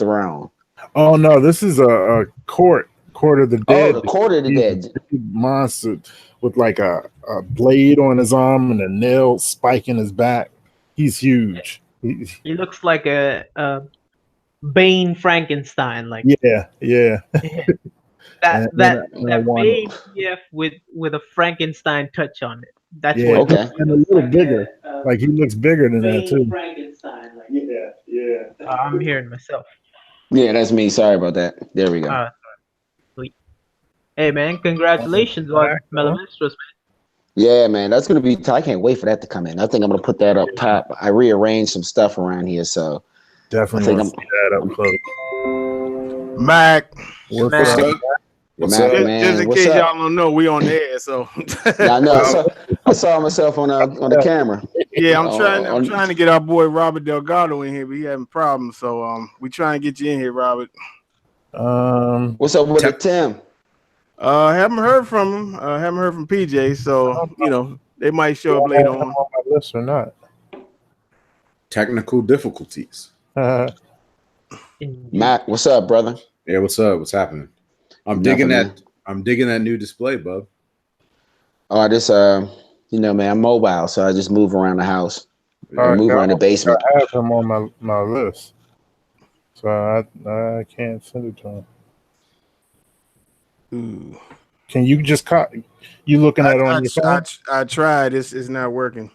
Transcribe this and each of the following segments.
Throne. Oh no, this is a court of the Oh, dead. the Court of the He's a Dead. big monster with like a blade on his arm and a nail spike in his back. He's huge. He looks like a Bane Frankenstein, like Yeah, yeah. that that And I that want Bane PF with a Frankenstein touch on it. That's yeah, what Okay. and a little bigger. Like he looks bigger than that too. Frankenstein. Like, Yeah, yeah. I'm hearing myself. Yeah, that's me. Sorry about that. There we go. Sweet. Hey man, congratulations on Melamistros, man. Yeah, man, that's gonna be. I can't wait for that to come in. I think I'm gonna put that up top. I rearranged some stuff around here, so Definitely I want to think see that up close. Mac. What's Mac. up? What's Mac, up? man, Just in what's case up? y'all don't know, we on the air, so Yeah, I know. I saw myself on the camera. yeah, I'm On- trying to get our boy Robert Delgado in here, but he having problems. So we trying to get you in here, Robert. What's up with it, Tim? Haven't heard from him. Haven't heard from PJ, so they might show up later on on. my list or not? Technical difficulties. Mac, what's up, brother? Yeah, what's up? What's happening? I'm Nothing, digging man. that. I'm digging that new display, bub. Oh, this man, I'm mobile, so I just move around the house. All Move right, around the basement. I have him on my list, so I can't send it to him. Ooh. Can you just you looking at it on your phone? I tried. It's not working.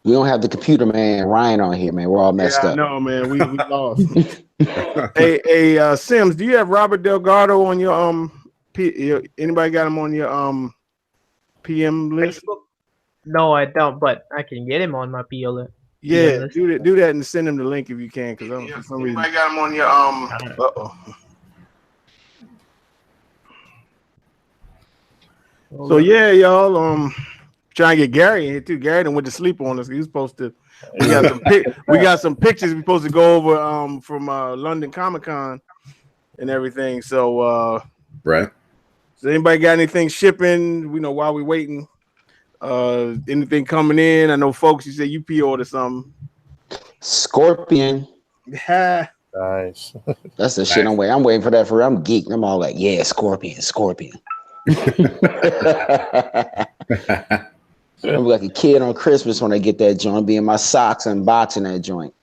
We don't have the computer man Ryan on here, man. We're all messed Yeah, I up. know, man. We lost. Hey, Sims, do you have Robert Delgado on your anybody got him on your PM list? Facebook? No, I don't, but I can get him on my PO list. Yeah, do that and send him the link if you can, because for some reason I got him on your So yeah, y'all trying to get Gary in here too. Gary done went to sleep on us. He was supposed to. We got some pictures we're supposed to go over from London Comic-Con and everything. So Right. so anybody got anything shipping? While we waiting. Anything coming in? I know folks, you said you pre-ordered something. Scorpion. Yeah. Nice. That's the shit I'm waiting. I'm waiting for that I'm geeked. I'm all like, yeah, Scorpion. I'm like a kid on Christmas when I get that joint, be in my socks unboxing that joint.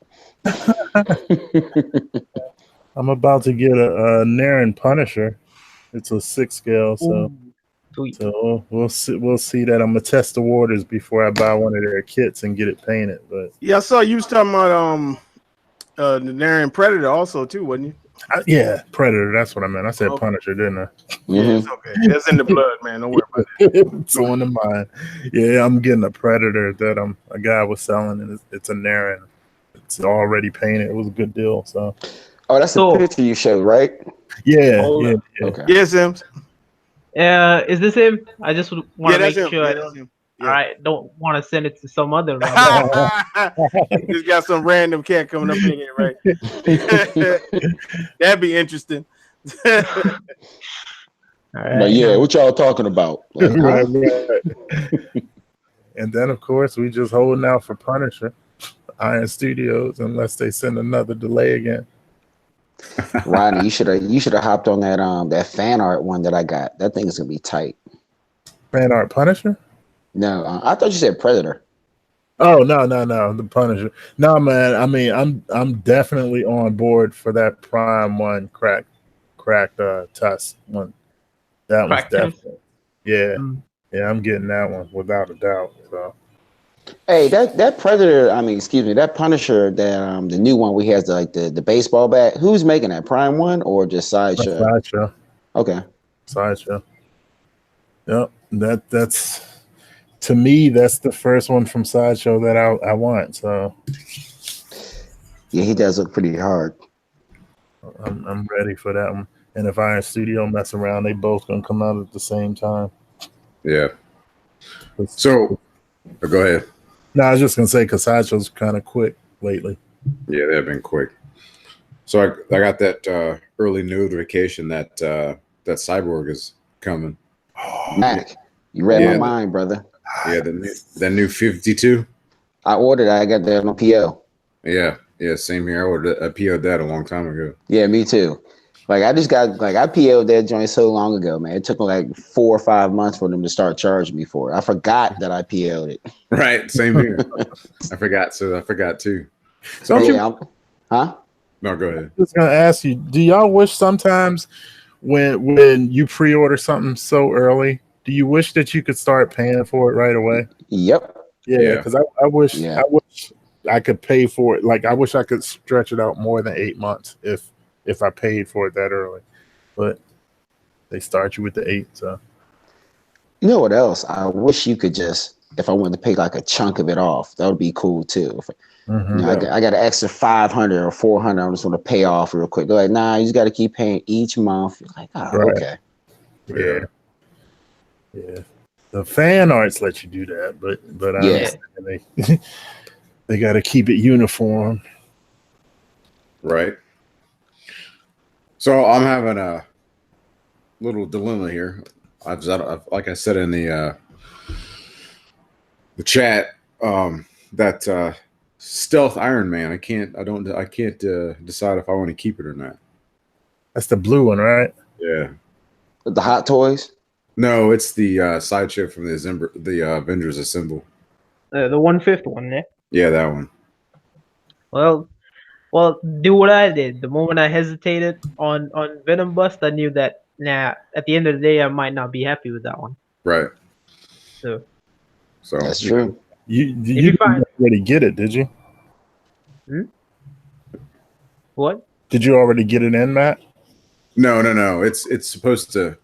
I'm about to get a Naren Punisher. It's a 6 scale, so Sweet. so we'll see that. I'm gonna test the waters before I buy one of their kits and get it painted. But Yeah, I saw you was talking about the Naren Predator also too, wasn't you? yeah, Predator. That's what I meant. I said Punisher, didn't I? Yeah, it's okay. That's in the blood, man. Don't worry about it. It's on the mind. Yeah, I'm getting a Predator that a guy was selling, and it's a Naren. It's already painted. It was a good deal. So. Oh, that's the picture you showed, right? Yeah. Okay. Yes, Sims. Is this him? I just want to make him. sure. Yeah, that's him. Yeah. All right, don't want to send it to some other. Just got some random cat coming up in here, right? That'd be interesting. All right. But yeah, what y'all talking about? Like, Right. And then, of course, we just holding out for Punisher, Iron Studios, unless they send another delay again. Rodney, you should have hopped on that fan art one that I got. That thing is gonna be tight. Fan art Punisher? No, I thought you said Predator. Oh no, the Punisher. No, man. I mean, I'm definitely on board for that Prime one cracked Tusk one. That was definitely. Yeah, yeah. I'm getting that one without a doubt. So. Hey, that Predator. I mean, excuse me, that Punisher. That the new one we has the baseball bat. Who's making that? Prime one or just Sideshow? Sideshow. Okay. Sideshow. Yep. That's to me. That's the first one from Sideshow that I want. So. Yeah, he does look pretty hard. I'm ready for that one. And if Iron Studio mess around, they both gonna come out at the same time. Yeah. So, go ahead. No, I was just gonna say because Sideshow's kind of quick lately. Yeah, they've been quick. So I got that early notification that Cyborg is coming. Mac, you read my mind, brother. Yeah, the new 52. I ordered it. I got that on PO. Yeah, Yeah, same here. I PO'd that a long time ago. Yeah, me too. Like I just got like I PO'd that joint so long ago, man. It took me like 4 or 5 months for them to start charging me for it. I forgot that I PO'd it. Right, same here. I forgot too. So Huh? no, go ahead. I was gonna ask you, do y'all wish sometimes when you pre-order something so early, do you wish that you could start paying for it right away? Yep. Yeah, because I wish Yeah. I wish I could pay for it. Like I wish I could stretch it out more than 8 months if I paid for it that early. But they start you with the 8, so You know what else? I wish you could just, if I wanted to pay like a chunk of it off, that would be cool too. If, Mhm. you know, I got an extra 500 or 400. I'm just going to pay off real quick. They're like, nah, you just got to keep paying each month. You're like, oh, Right. okay. Yeah. The fan arts let you do that, but I Yeah. understand they got to keep it uniform. Right. So I'm having a little dilemma here. I've like I said in the chat, that Stealth Iron Man. I can't decide if I want to keep it or not. That's the blue one, right? Yeah. The Hot Toys. No, it's the sideshow from the Avengers Assemble. The 1/5 one, yeah. Yeah, that one. Well, do what I did. The moment I hesitated on Venom Bust, I knew that at the end of the day, I might not be happy with that one. Right. So That's true. You you find- didn't already get it, did you? what? Did you already get it in, Matt? No. It's supposed to.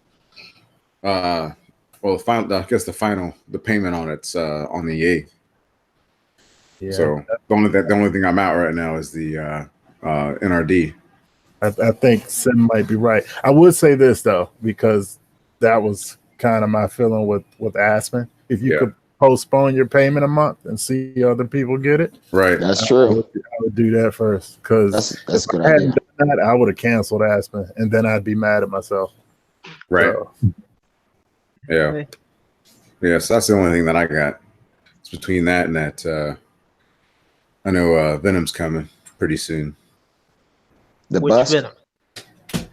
Well, the payment on it's on the 8th. Yeah. So the only thing I'm out right now is the NRD. I think Sim might be right. I would say this though, because that was kind of my feeling with Aspen. If you could postpone your payment a month and see other people get it, Right. That's true. I would do that first, because That's a good if I hadn't idea. done that, I would have canceled Aspen, and then I'd be mad at myself. Right. So, Yeah. Yeah. So that's the only thing that I got. It's between that and that. I know Venom's coming pretty soon. The Which Bust. Venom?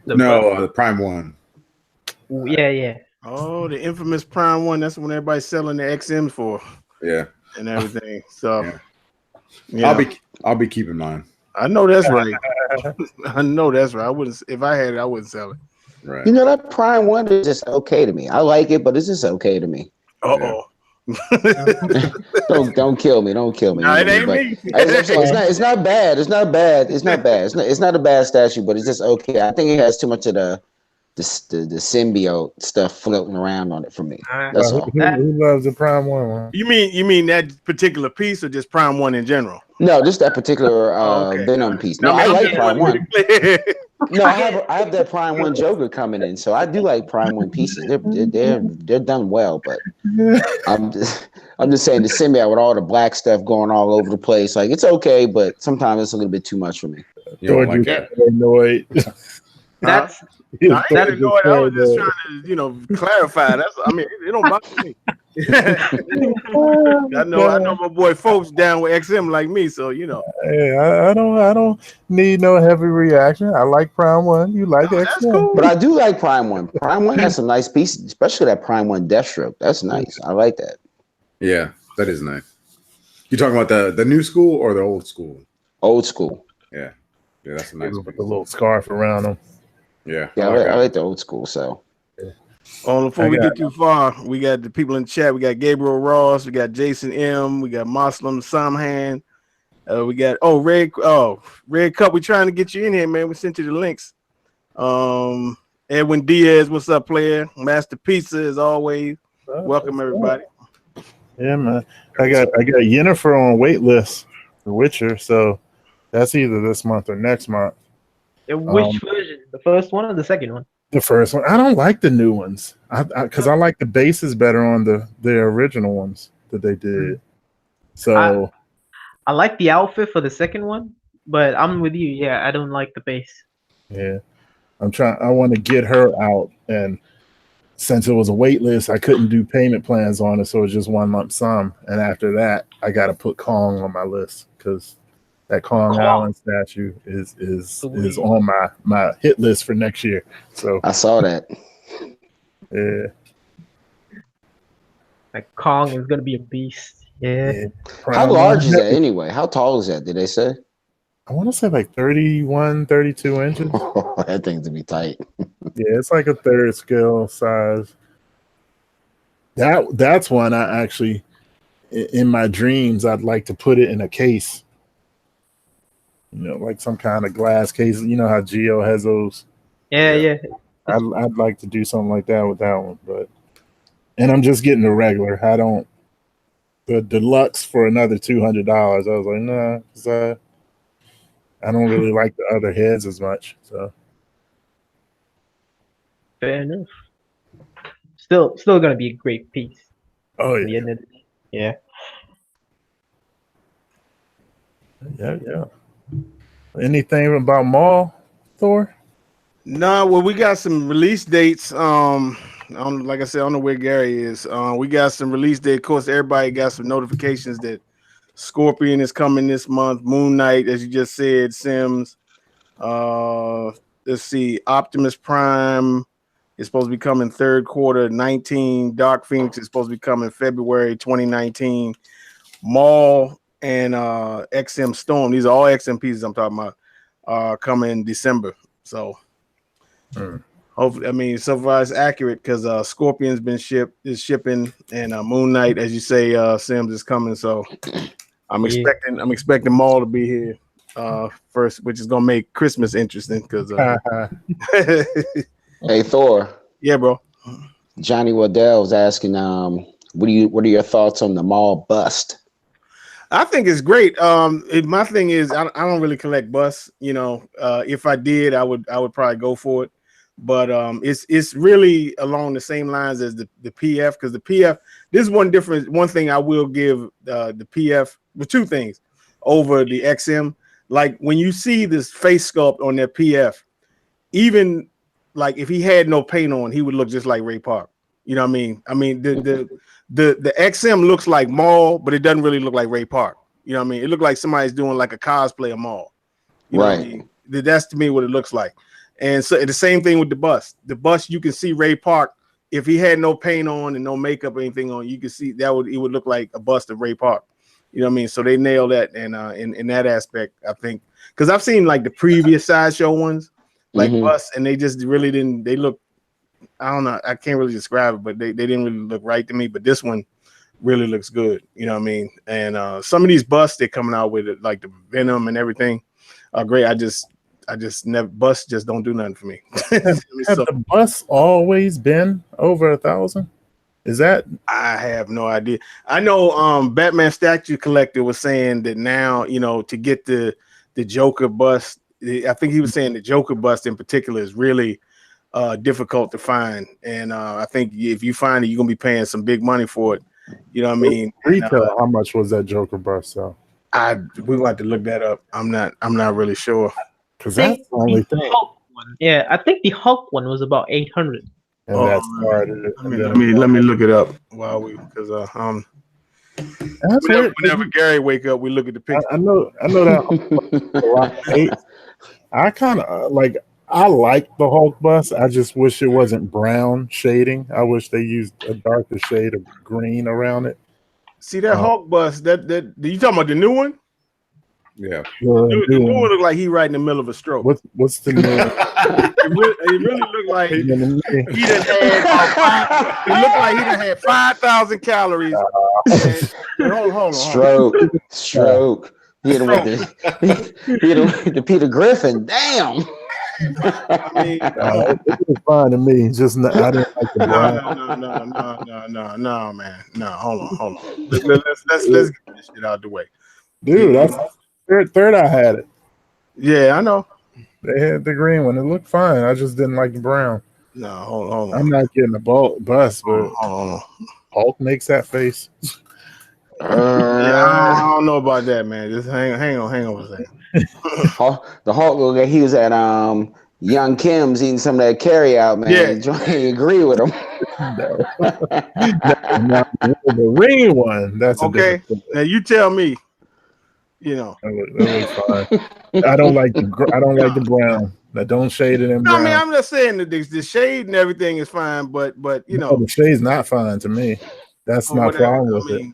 The Prime 1. Yeah. Oh, the infamous Prime 1. That's when everybody's selling the XMs for Yeah. and everything. So Yeah. yeah. I'll be keeping mine. I know that's right. I know that's right. I wouldn't, if I had it, I wouldn't sell it. Right. You know, that Prime 1 is just okay to me. I like it, but it's just okay to me. Uh-oh. Don't kill me. Don't kill me. No, it You ain't know, me. but as I'm saying, it's not bad. It's not bad. It's not a bad statue, but it's just okay. I think it has too much of the symbiote stuff floating around on it for me. That's all. who loves the Prime 1? You mean that particular piece or just Prime 1 in general? No, just that particular Okay. Venom piece. No, I mean, I I'm like just Prime 1. wondering. No, I have that Prime 1 Joker coming in, so I do like Prime 1 pieces. They're done well, but I'm just saying the symbiote with all the black stuff going all over the place. Like, it's okay, but sometimes it's a little bit too much for me. You don't like George that? is annoyed. That's I ain't gonna go. I was just trying to, clarify. It don't bother me. I know my boy folks down with XM like me, so Hey, I don't need no heavy reaction. I like Prime 1. You like that's X1. cool. But I do like Prime 1. Prime 1 has some nice pieces, especially that Prime 1 Deathstroke. That's nice. I like that. Yeah, that is nice. You talking about the new school or the old school? Old school. Yeah, that's a nice With piece. the little scarf around them. Yeah, Yeah, I like the old school. So Before we get too far, we got the people in the chat. We got Gabriel Ross, we got Jason M, we got Muslim Samhan, we got Red Cup. We trying to get you in here, man. We sent you the links. Edwin Diaz, what's up, player? Master Pizza, as always. Welcome everybody. Yeah, man. I got Yennefer on wait list for Witcher, so that's either this month or next month. which version? The first one or the second one? The first one. I don't like the new ones. Because I like the bases better on the original ones that they did. So I like the outfit for the second one, but I'm with you. Yeah, I don't like the base. yeah. I want to get her out, and since it was a wait list, I couldn't do payment plans on it, so it was just one lump sum. And after that, I got to put Kong on my list because That Kong Island statue is on my hit list for next year. So I saw that. Yeah. Like Kong is gonna be a beast. Yeah. How large is that anyway? How tall is that? Did they say? I want to say like 31, 32 inches. That thing's to be tight. Yeah, it's like a third scale size. That's one I actually, in my dreams, I'd like to put it in a case. You know, like some kind of glass case. You know how Geo has those. Yeah. I'd like to do something like that with that one, and I'm just getting the regular. I don't the deluxe for another $200. I was like, nah, 'cause I don't really like the other heads as much. So fair enough. Still gonna be a great piece. Oh yeah. Yeah. Yeah. Anything about Mall, Thor? No, well, we got some release dates. Like I said, I don't know where Gary is. We got some release date. Of course, everybody got some notifications that Scorpion is coming this month. Moon Knight, as you just said, Sims. Let's see, Optimus Prime is supposed to be coming third quarter 19. Dark Phoenix is supposed to be coming February 2019. Maul and XM Storm. These are all XM pieces I'm talking about. Coming in December. So hopefully, I mean, so far it's accurate because Scorpion's been shipping, and Moon Knight, as you say, Sims is coming. So I'm expecting Maul to be here first, which is gonna make Christmas interesting because Hey Thor. Yeah, bro. Johnny Waddell's asking, what are your thoughts on the Mall bust? I think it's great. My thing is I don't really collect busts. You know, if I did, I would probably go for it. But it's really along the same lines as the PF, because the PF, this is one thing I will give the PF, with two things over the XM. Like when you see this face sculpt on their PF, even like if he had no paint on, he would look just like Ray Park. You know what I mean? I mean the XM looks like Maul, but it doesn't really look like Ray Park. You know what I mean? It looked like somebody's doing like a cosplay of Maul. You know what I mean? That's to me what it looks like. And so the same thing with the bust. The bust, you can see Ray Park. If he had no paint on and no makeup or anything on, you can see it would look like a bust of Ray Park. You know what I mean? So they nailed that, and in that aspect, I think, because I've seen like the previous sideshow ones, like busts, and they just really didn't. They look, I don't know, I can't really describe it, but they didn't really look right to me. But this one really looks good. You know what I mean? And some of these busts they're coming out with it, like the Venom and everything, are great. I just never, busts just don't do nothing for me. Have the busts always been over 1,000? Is that? I have no idea. I know Batman Statue Collector was saying that now, you know, to get the Joker bust, I think he was saying the Joker bust in particular is really difficult to find. And I think if you find it, you're gonna be paying some big money for it. You know what I mean? Retail, how much was that Joker bust? So we're gonna have to look that up. I'm not really sure. Because that's the only thing. Yeah, I think the Hulk one was about 800. And that's started. Let me look it up while because whenever Gary wake up, we look at the picture. I know that. I kind of like. I like the Hulk bust. I just wish it wasn't brown shading. I wish they used a darker shade of green around it. See that Hulk bust? That you talking about the new one? Yeah. The new one look like he right in the middle of a stroke. What's the new one? It really looked like he done had 5,000 calories. Hold on. Stroke. He hit him with the Peter Griffin. Damn. I mean, it was fine to me. Just I didn't like the brown. No, man. No, hold on. Let's get this shit out the way. Dude, that's third I had it. Yeah, I know. They had the green one. It looked fine. I just didn't like the brown. No, hold on. I'm not getting the bust, but Hulk makes that face. I don't know about that, man. Just hang on a second. The Hulk, he was at Young Kim's eating some of that carry out, man. Yeah. I agree with him. The ring one. That's okay. Now you tell me You know. That looks fine. I don't like the brown. That don't shade it in No, brown. I mean, I'm just saying that the shade and everything is fine, but you know, the shade's not fine to me. That's my problem with it.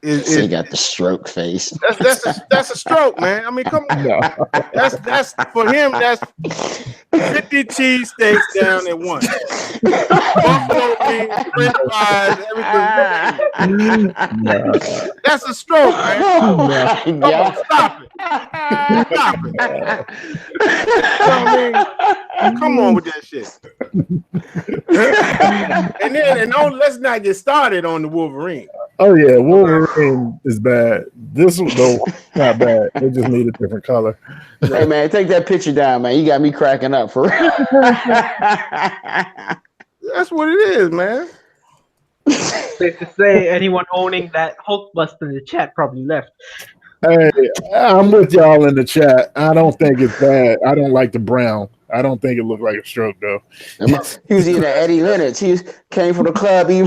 He got the stroke face. That's a stroke, man. I mean, come on. No. That's for him. That's 50 cheesesteaks down at once. Buffalo wings, French fries, everything. No. That's a stroke, man. Come on, stop it. Stop it. You know what I mean? Come on with that shit. and don't let's not get started on the Wolverine. Oh yeah, Wolverine is bad. This one though, not bad. They just need a different color. Hey man, take that picture down, man. You got me cracking up for real. That's what it is, man. Safe to say, anyone owning that Hulk bust in the chat probably left. Hey, I'm with y'all in the chat. I don't think it's bad. I don't like the brown. I don't think it looked like a stroke though. He was eating Eddie Lennox. He came from the club. He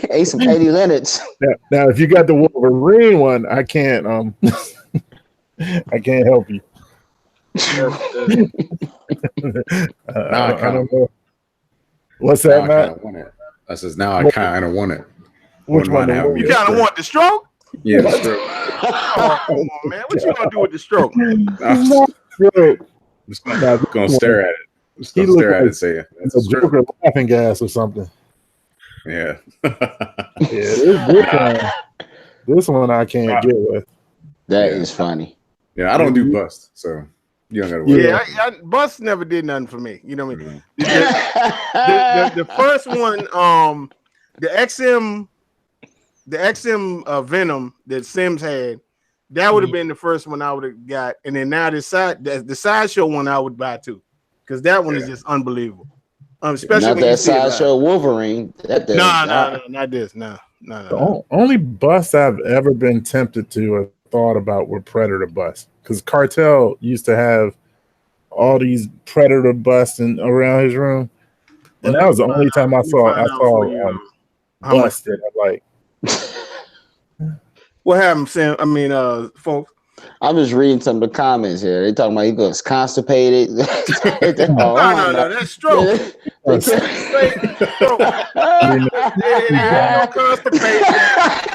ate some Eddie Lennox. Now, if you got the Wolverine one, I can't. I can't help you. I don't know. What's that, Matt? I says now I kind of want it. Which one? You kind of want the stroke? Yeah, the stroke. Oh, come on, man. What you gonna do with the stroke? I'm just gonna stare at it. I'm just gonna stare at it and say that's a stroke. Joker laughing gas or something. Yeah. This one I can't get with. That is funny. Yeah, I don't do bust, so you don't gotta worry. Yeah, bust never did nothing for me. You know what I mean? The first one, the XM Venom that Sims had, that would have been the first one I would have got, and then now the sideshow one I would buy too, because that one is just unbelievable. Especially not that sideshow Wolverine. No, not this. No. The only bust I've ever been tempted to or thought about were Predator busts, because Cartel used to have all these Predator busts around his room, and that was the only time I saw busted. Like, what happened, Sam? I mean, folks. I'm just reading some of the comments here. They talking about he goes constipated. No, that's stroke. It ain't no constipation.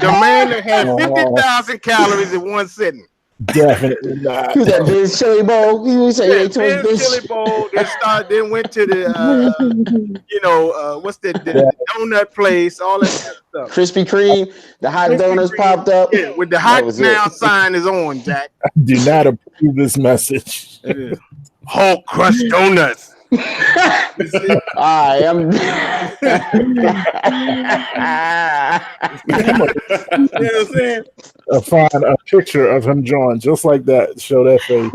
The man that had 50,000 calories in one sitting. Definitely not. Who's that Biz Chili Bowl? He was saying Biz Chili Bowl. Then went to the what's the donut place, all that kind of stuff. Krispy Kreme, the hot donuts popped up. Yeah, with the hot now sign is on, Jack. I do not approve this message. It is. Hulk crushed donuts. I am. You know what I'm saying? Find a picture of him drawn just like that. Show that face.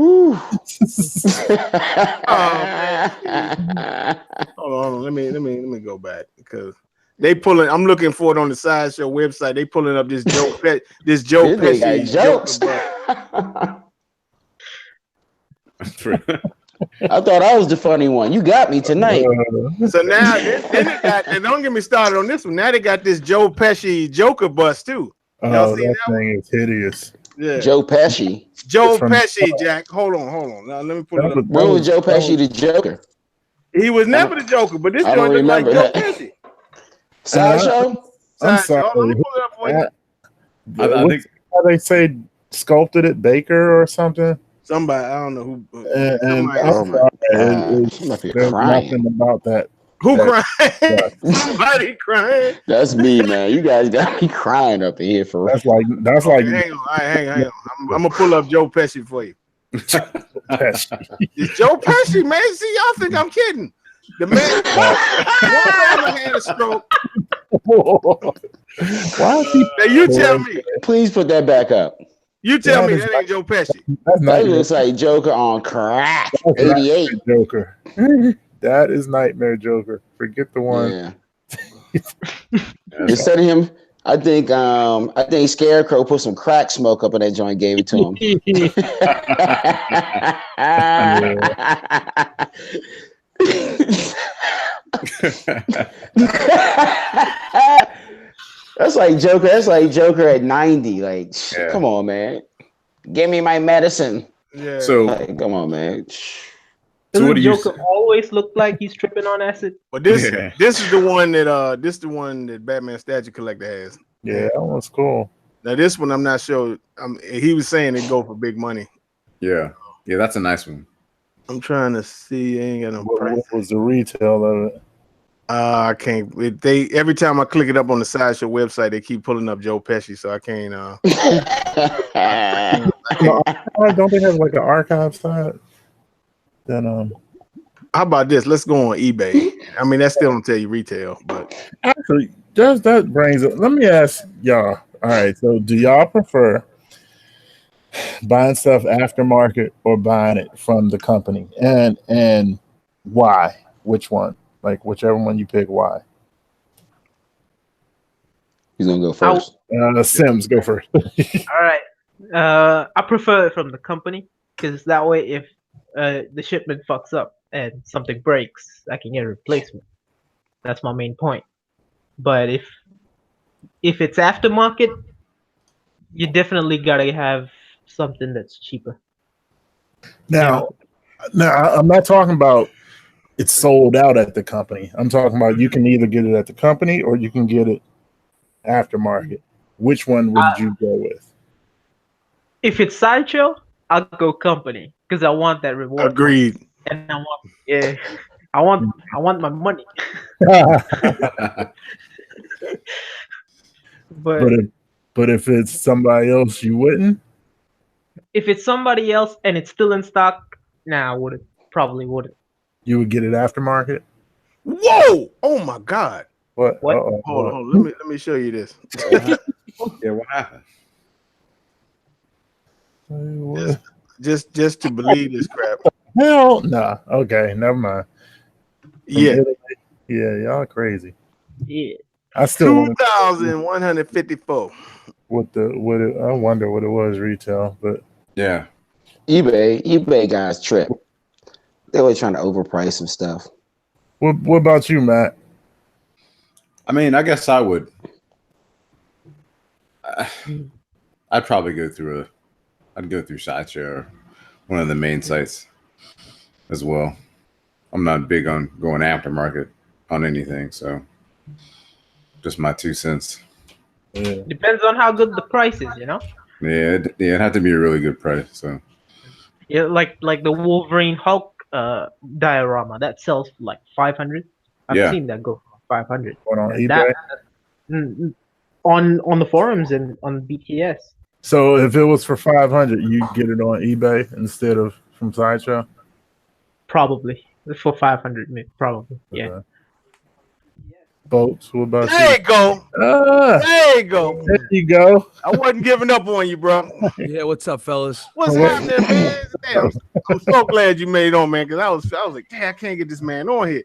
Hold on. Let me go back because they pulling. I'm looking for it on the Sideshow website. They pulling up this Joe Pesci jokes. I thought I was the funny one. You got me tonight. So now, and don't get me started on this one. Now they got this Joe Pesci Joker bust too. Oh, that thing is hideous. Yeah. Joe Pesci. Joe Pesci, Jack. Hold on. Now let me put it up. When was Joe Pesci the Joker? He was never the Joker, but this joint look like Joe Pesci. Sideshow? I'm sorry. Let me pull it up for you. I think how they say sculpted it Baker or something. Somebody, I don't know who. There's nothing about that. Who crying? Somebody crying. That's me, man. You guys got me crying up in here for real. That's like. Hang on. I'm gonna pull up Joe Pesci for you. It's Joe Pesci, man. See, y'all think I'm kidding. The man had a stroke. Why is he? Now you tell me. Please put that back up. You tell me that ain't Joe Pesci. That looks like Joker on crack. 88. Joker. That is Nightmare Joker. Forget the one. Yeah. Instead of him, I think Scarecrow put some crack smoke up in that joint, gave it to him. That's like Joker. That's like Joker at 90. Like, come on, man. Give me my medicine. Yeah. So, Like, come on, man. Doesn't what do you Joker always look like he's tripping on acid? But this Yeah. this is the one that Batman Statue Collector has. Yeah, that one's cool. Now this one I'm not sure. He was saying it go for big money. yeah, that's a nice one. I'm trying to see. I ain't got no price. What was the retail of it? I can't. Every time I click it up on the Sideshow website, they keep pulling up Joe Pesci, so I can't. Don't they have like an archive site? Then How about this? Let's go on eBay. I mean, that still don't tell you retail, but actually, that brings it. Let me ask y'all. All right, so do y'all prefer buying stuff aftermarket or buying it from the company, and why? Which one? Like whichever one you pick, why? He's gonna go first. Sims, go first. All right. I prefer it from the company because that way, if the shipment fucks up and something breaks, I can get a replacement. That's my main point. But if it's aftermarket, you definitely gotta have something that's cheaper. Now, I'm not talking about it's sold out at the company. I'm talking about you can either get it at the company or you can get it aftermarket. Which one would you go with? If it's Sideshow, I'll go company because I want that reward. agreed. And I want my money. But if it's somebody else, you wouldn't. If it's somebody else and it's still in stock, nah, I wouldn't. Probably wouldn't. You would get it aftermarket. Whoa! Oh my God! What? What? Uh-oh. Hold on. Let me show you this. Yeah, what happened? What? Just to believe this crap. Hell, nah. Okay, never mind. From Yeah, Italy? Yeah, y'all crazy. Yeah. I still want 2,154. I wonder what it was retail, but Yeah, eBay guys trip. They're always trying to overprice some stuff. what about you, Matt? I mean, I guess I would. I'd probably go through Sideshow or one of the main sites as well. I'm not big on going aftermarket on anything, so just my 2 cents. Yeah. Depends on how good the price is, you know? Yeah, it'd have to be a really good price. So Yeah, like the Wolverine Hulk diorama that sells for like 500. I've Yeah. seen that go for 500. Going on And eBay. on the forums and on BTS. So if it was for 500, you get it on eBay instead of from Sideshow. Probably for 500, maybe, probably. Yeah. Okay. Boats. What about There you go. you? There you go. There you go. I wasn't giving up on you, bro. Yeah, what's up, fellas? What's happening, man? Damn, I'm so glad you made it on, man, because I was like, damn, I can't get this man on here.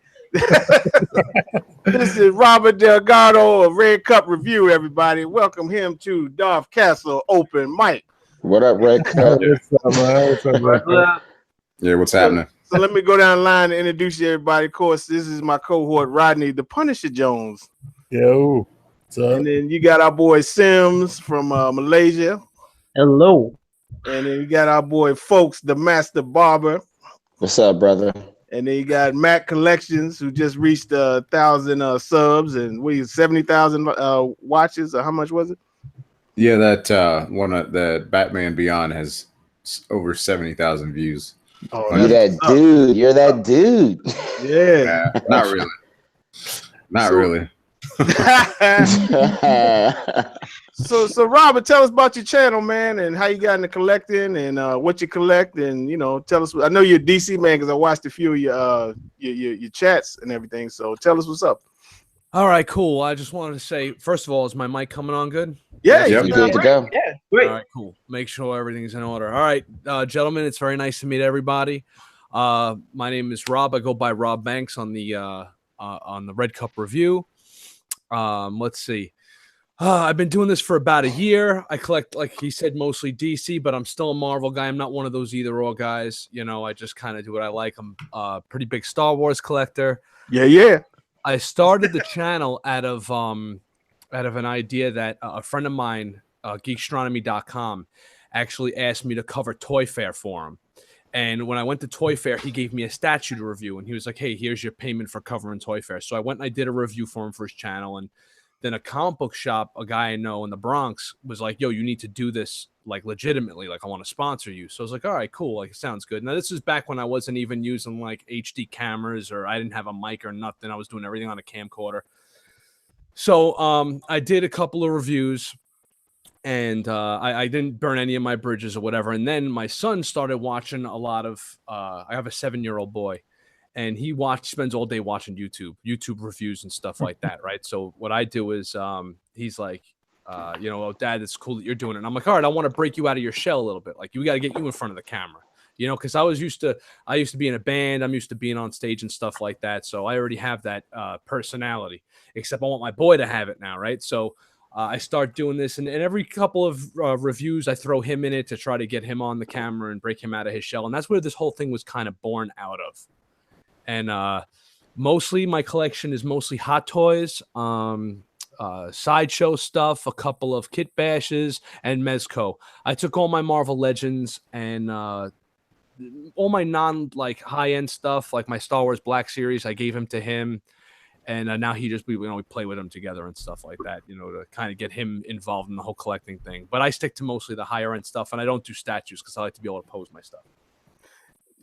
This is Robert Delgado of Red Cup Review, everybody. Welcome him to Darth Castle Open Mic. What up, Red Cup? What's up, man? What's up, Red Cup? yeah, what's happening? So let me go down the line and introduce you, everybody. Of course, this is my cohort, Rodney, the Punisher Jones. Yo. What's up? And then you got our boy Sims from Malaysia. Hello. And then you got our boy Folks, the Master Barber. What's up, brother? And then you got Mac Collections, who just reached 1,000 subs and 70,000 watches. Or how much was it? Yeah, that one that Batman Beyond has over 70,000 views. Oh, You're that dude. You're that dude. Yeah. Not really. Not really. So Robert, tell us about your channel, man, and how you got into collecting and what you collect, and tell us. I know you're a DC man because I watched a few of your chats and everything. So tell us what's up. All right, cool. I just wanted to say, first of all, is my mic coming on good? Yeah, Yep. You good to go? Yeah, great. All right, cool. Make sure everything's in order. All right, gentlemen, it's very nice to meet everybody. My name is Rob. I go by Rob Banks on the Red Cup Review. Let's see. I've been doing this for about a year. I collect, like he said, mostly DC, but I'm still a Marvel guy. I'm not one of those either-or guys. I just kind of do what I like. I'm a pretty big Star Wars collector. Yeah. I started the channel out of an idea that a friend of mine, geekstronomy.com, actually asked me to cover Toy Fair for him. And when I went to Toy Fair, he gave me a statue to review, and he was like, "Hey, here's your payment for covering Toy Fair." So I went and I did a review for him for his channel, and then a comic book shop, a guy I know in the Bronx, was like, "Yo, you need to do this like legitimately. Like, I want to sponsor you." So I was like, "All right, cool. Like, it sounds good." Now this is back when I wasn't even using like HD cameras, or I didn't have a mic or nothing. I was doing everything on a camcorder. So I did a couple of reviews. And I didn't burn any of my bridges or whatever. And then my son started watching a lot of. I have a 7-year-old boy, and he spends all day watching YouTube reviews and stuff like that, right? So what I do is, he's like, "Oh, Dad, it's cool that you're doing it." And I'm like, "All right, I want to break you out of your shell a little bit. Like, you got to get you in front of the camera, because I used to be in a band. I'm used to being on stage and stuff like that. So I already have that personality. Except I want my boy to have it now, right? So." I start doing this, and every couple of reviews, I throw him in it to try to get him on the camera and break him out of his shell. And that's where this whole thing was kind of born out of. And mostly my collection is mostly Hot Toys, Sideshow stuff, a couple of Kit Bashes, and Mezco. I took all my Marvel Legends and all my high-end stuff, like my Star Wars Black Series, I gave him to him. And now we play with him together and stuff like that, to kind of get him involved in the whole collecting thing. But I stick to mostly the higher end stuff, and I don't do statues because I like to be able to pose my stuff.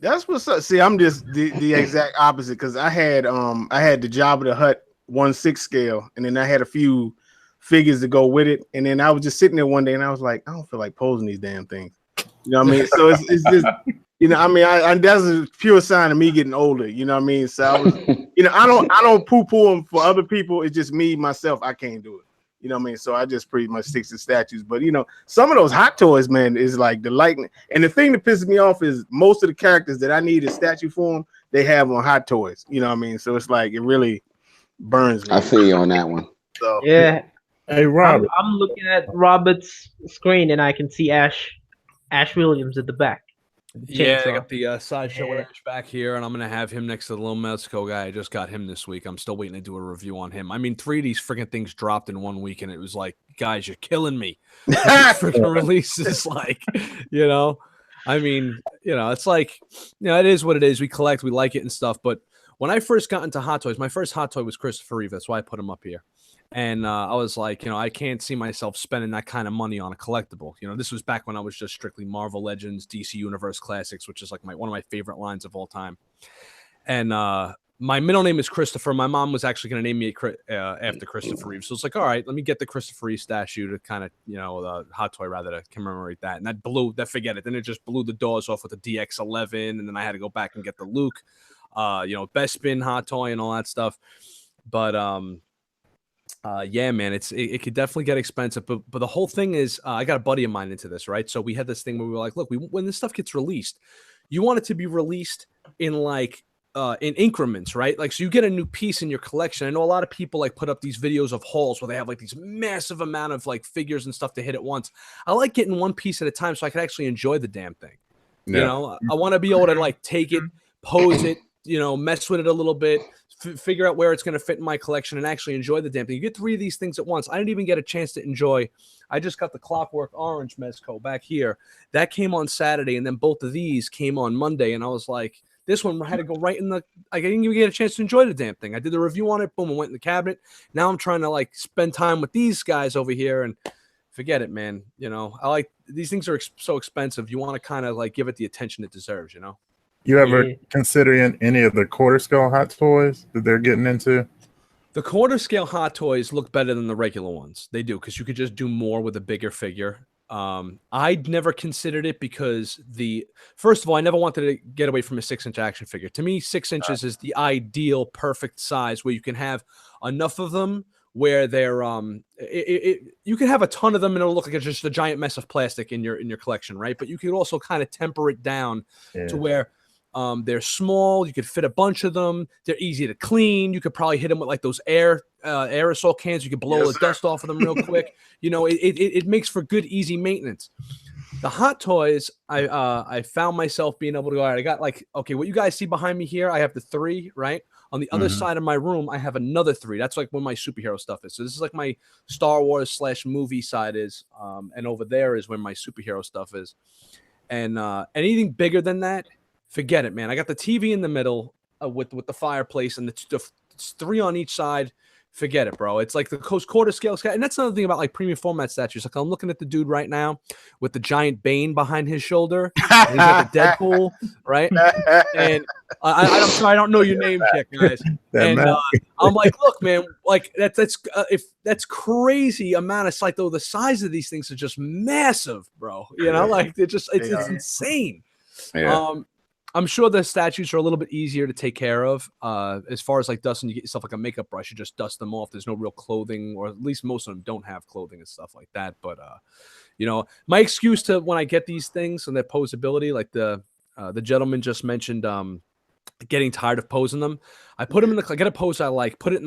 That's what's up. See, I'm just the exact opposite, because I had the Jabba the Hutt 1/6 scale, and then I had a few figures to go with it, and then I was just sitting there one day, and I was like, I don't feel like posing these damn things. You know what I mean? So it's just. I that's a pure sign of me getting older. You know what I mean? So I was, I don't poo-poo them for other people. It's just me, myself. I can't do it. You know what I mean? So I just pretty much stick to statues. But some of those Hot Toys, man, is like the likeness. And the thing that pisses me off is most of the characters that I need a statue form, they have on Hot Toys. You know what I mean? So it's like it really burns me. I feel you on that one. So Yeah. Hey, Robert. I'm looking at Robert's screen, and I can see Ash Williams at the back. Yeah, I got the Sideshow Ash back here, and I'm going to have him next to the little Mezco guy. I just got him this week. I'm still waiting to do a review on him. I mean, 3 of these freaking things dropped in 1 week, and it was like, guys, you're killing me. Freaking releases, like, I mean, it's like, it is what it is. We collect, we like it and stuff. But when I first got into Hot Toys, my first Hot Toy was Christopher Reeve. That's why I put him up here. And I was like, I can't see myself spending that kind of money on a collectible. This was back when I was just strictly Marvel Legends, DC Universe Classics, which is like one of my favorite lines of all time. And my middle name is Christopher. My mom was actually going to name me after Christopher Reeve. So it's like, all right, let me get the Christopher Reeve statue to kind of, the Hot Toy rather to commemorate that. And forget it. Then it just blew the doors off with the DX11. And then I had to go back and get the Luke, Bespin Hot Toy and all that stuff. But, yeah, man, it could definitely get expensive, but the whole thing is, I got a buddy of mine into this, right? So we had this thing where we were like, look, when this stuff gets released, you want it to be released in in increments, right? Like, so you get a new piece in your collection. I know a lot of people put up these videos of hauls where they have these massive amount of figures and stuff to hit at once. I like getting one piece at a time so I can actually enjoy the damn thing. Yeah. I want to be able to take it, pose it, mess with it a little bit, figure out where it's going to fit in my collection and actually enjoy the damn thing. You get 3 of these things at once. I didn't even get a chance to enjoy. I just got the Clockwork Orange Mezco back here. That came on Saturday, and then both of these came on Monday, and I was like, this one had to go right in the – I didn't even get a chance to enjoy the damn thing. I did the review on it. Boom, it went in the cabinet. Now I'm trying to, spend time with these guys over here, and forget it, man. I like – these things are so expensive. You want to kind of, give it the attention it deserves, You ever considering any of the quarter scale Hot Toys that they're getting into? The quarter scale Hot Toys look better than the regular ones. They do, because you could just do more with a bigger figure. I'd never considered it because first of all, I never wanted to get away from a 6-inch action figure. To me, 6 inches is the ideal perfect size where you can have enough of them where they're you can have a ton of them and it'll look like just a giant mess of plastic in your collection, right? But you could also kind of temper it down to where they're small. You could fit a bunch of them. They're easy to clean. You could probably hit them with those aerosol cans. You could blow the dust off of them real quick. It makes for good, easy maintenance. The Hot Toys, I found myself being able to go. All right, I got like, okay, what you guys see behind me here, I have the 3, right? On the other side of my room, I have another 3. That's like where my superhero stuff is. So this is like my Star Wars / movie side is, and over there is where my superhero stuff is. And anything bigger than that, forget it, man. I got the TV in the middle with the fireplace, and the 3 on each side. Forget it, bro. It's like the quarter scale, and that's another thing about like premium format statues. Like I'm looking at the dude right now with the giant Bane behind his shoulder. And he's got the Deadpool, right? And I'm sorry, I don't know your name yet, guys. And I'm like, look, man, like that's crazy amount of like though the size of these things are just massive, bro. You know, like it's insane. Yeah. I'm sure the statues are a little bit easier to take care of. As far as like dusting, you get yourself like a makeup brush, you just dust them off. There's no real clothing, or at least most of them don't have clothing and stuff like that. But you know, my excuse to when I get these things and their posability, like the gentleman just mentioned, getting tired of posing them. I put them I get a pose I like, put it in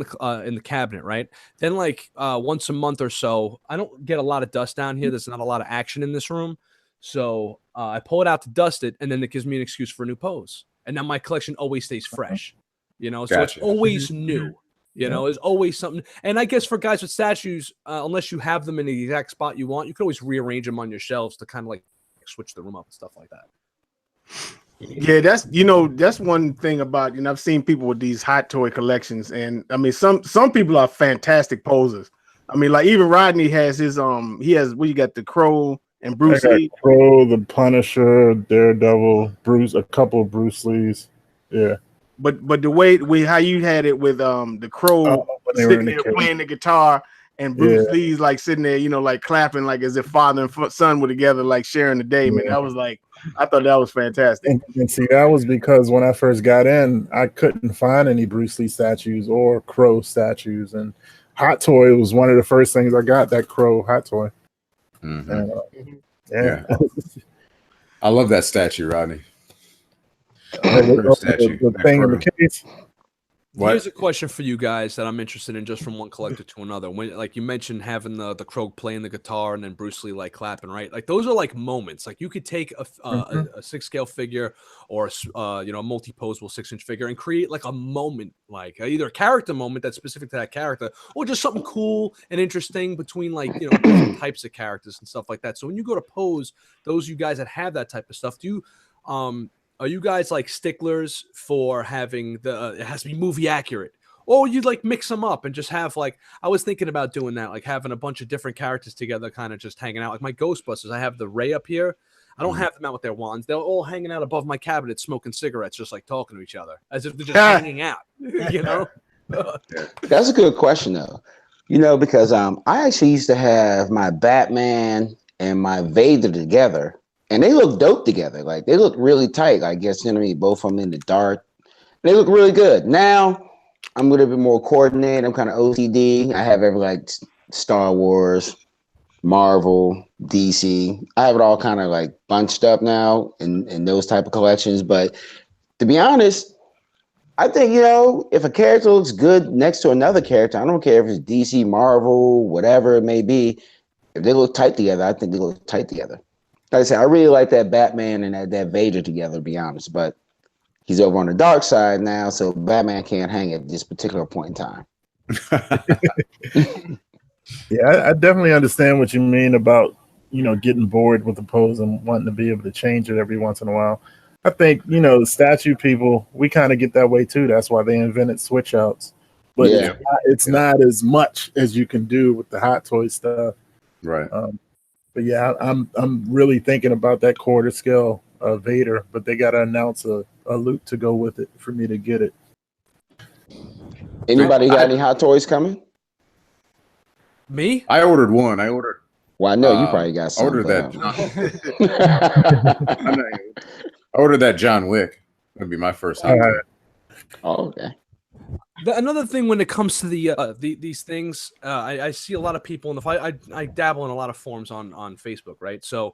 the cabinet, right? Then like once a month or so, I don't get a lot of dust down here. There's not a lot of action in this room. So I pull it out to dust it, and then it gives me an excuse for a new pose. And now my collection always stays fresh, you know. So Gotcha. it's always new, you know. There's always something. And I guess for guys with statues, unless you have them in the exact spot you want, you can always rearrange them on your shelves to kind of like switch the room up and stuff like that. Yeah, that's one thing about, I've seen people with these hot toy collections, and I mean some people are fantastic posers. I mean, like even Rodney has his you got the Crow and Bruce Lee. Crow, the Punisher, Daredevil, Bruce, a couple of Bruce Lees. Yeah. But the way how you had it with the Crow sitting there playing the guitar, and Bruce Lee's like sitting there, like clapping like as if father and son were together, like sharing the day, man. I thought that was fantastic. And see, that was because when I first got in, I couldn't find any Bruce Lee statues or Crow statues, and Hot Toy was one of the first things I got, that Crow Hot Toy. Mm-hmm. Yeah. I love that statue, Rodney. The thing in the case. Here's a question for you guys that I'm interested in, just from one collector to another. When, like you mentioned, having the Crow playing the guitar and then Bruce Lee like clapping, right? Like those are like moments. Like you could take a 6-scale figure or a multi-posable 6-inch figure and create like a moment, like either a character moment that's specific to that character, or just something cool and interesting between like different types of characters and stuff like that. So when you go to pose, those you guys that have that type of stuff, do you are you guys like sticklers for having it has to be movie accurate, or you'd like mix them up and just have like, I was thinking about doing that, like having a bunch of different characters together, kind of just hanging out. Like my Ghostbusters, I have the Ray up here. I don't have them out with their wands. They're all hanging out above my cabinet, smoking cigarettes, just like talking to each other, as if they're just hanging out, That's a good question though, because I actually used to have my Batman and my Vader together. And they look dope together. Like they look really tight. I guess both of them in the dark. They look really good. Now I'm a little bit more coordinated. I'm kind of OCD. I have every like Star Wars, Marvel, DC. I have it all kind of like bunched up now in those type of collections. But to be honest, I think if a character looks good next to another character, I don't care if it's DC, Marvel, whatever it may be. If they look tight together, I think they look tight together. Like I said, I really like that Batman and that Vader together, to be honest. But he's over on the dark side now, so Batman can't hang at this particular point in time. Yeah, I definitely understand what you mean about, getting bored with the pose and wanting to be able to change it every once in a while. I think, the statue people, we kind of get that way too. That's why they invented switch outs. But it's not as much as you can do with the Hot Toy stuff. Right. But yeah, I'm really thinking about that quarter scale Vader, but they got to announce a loot to go with it for me to get it. Anybody got any Hot Toys coming? Me? I ordered one. Well, I know you probably got some. I ordered that. I ordered that John Wick. That'd be my first Hot Toy. Oh, okay. Another thing when it comes to these things, I see a lot of people in the fight. I dabble in a lot of forums on Facebook, right? So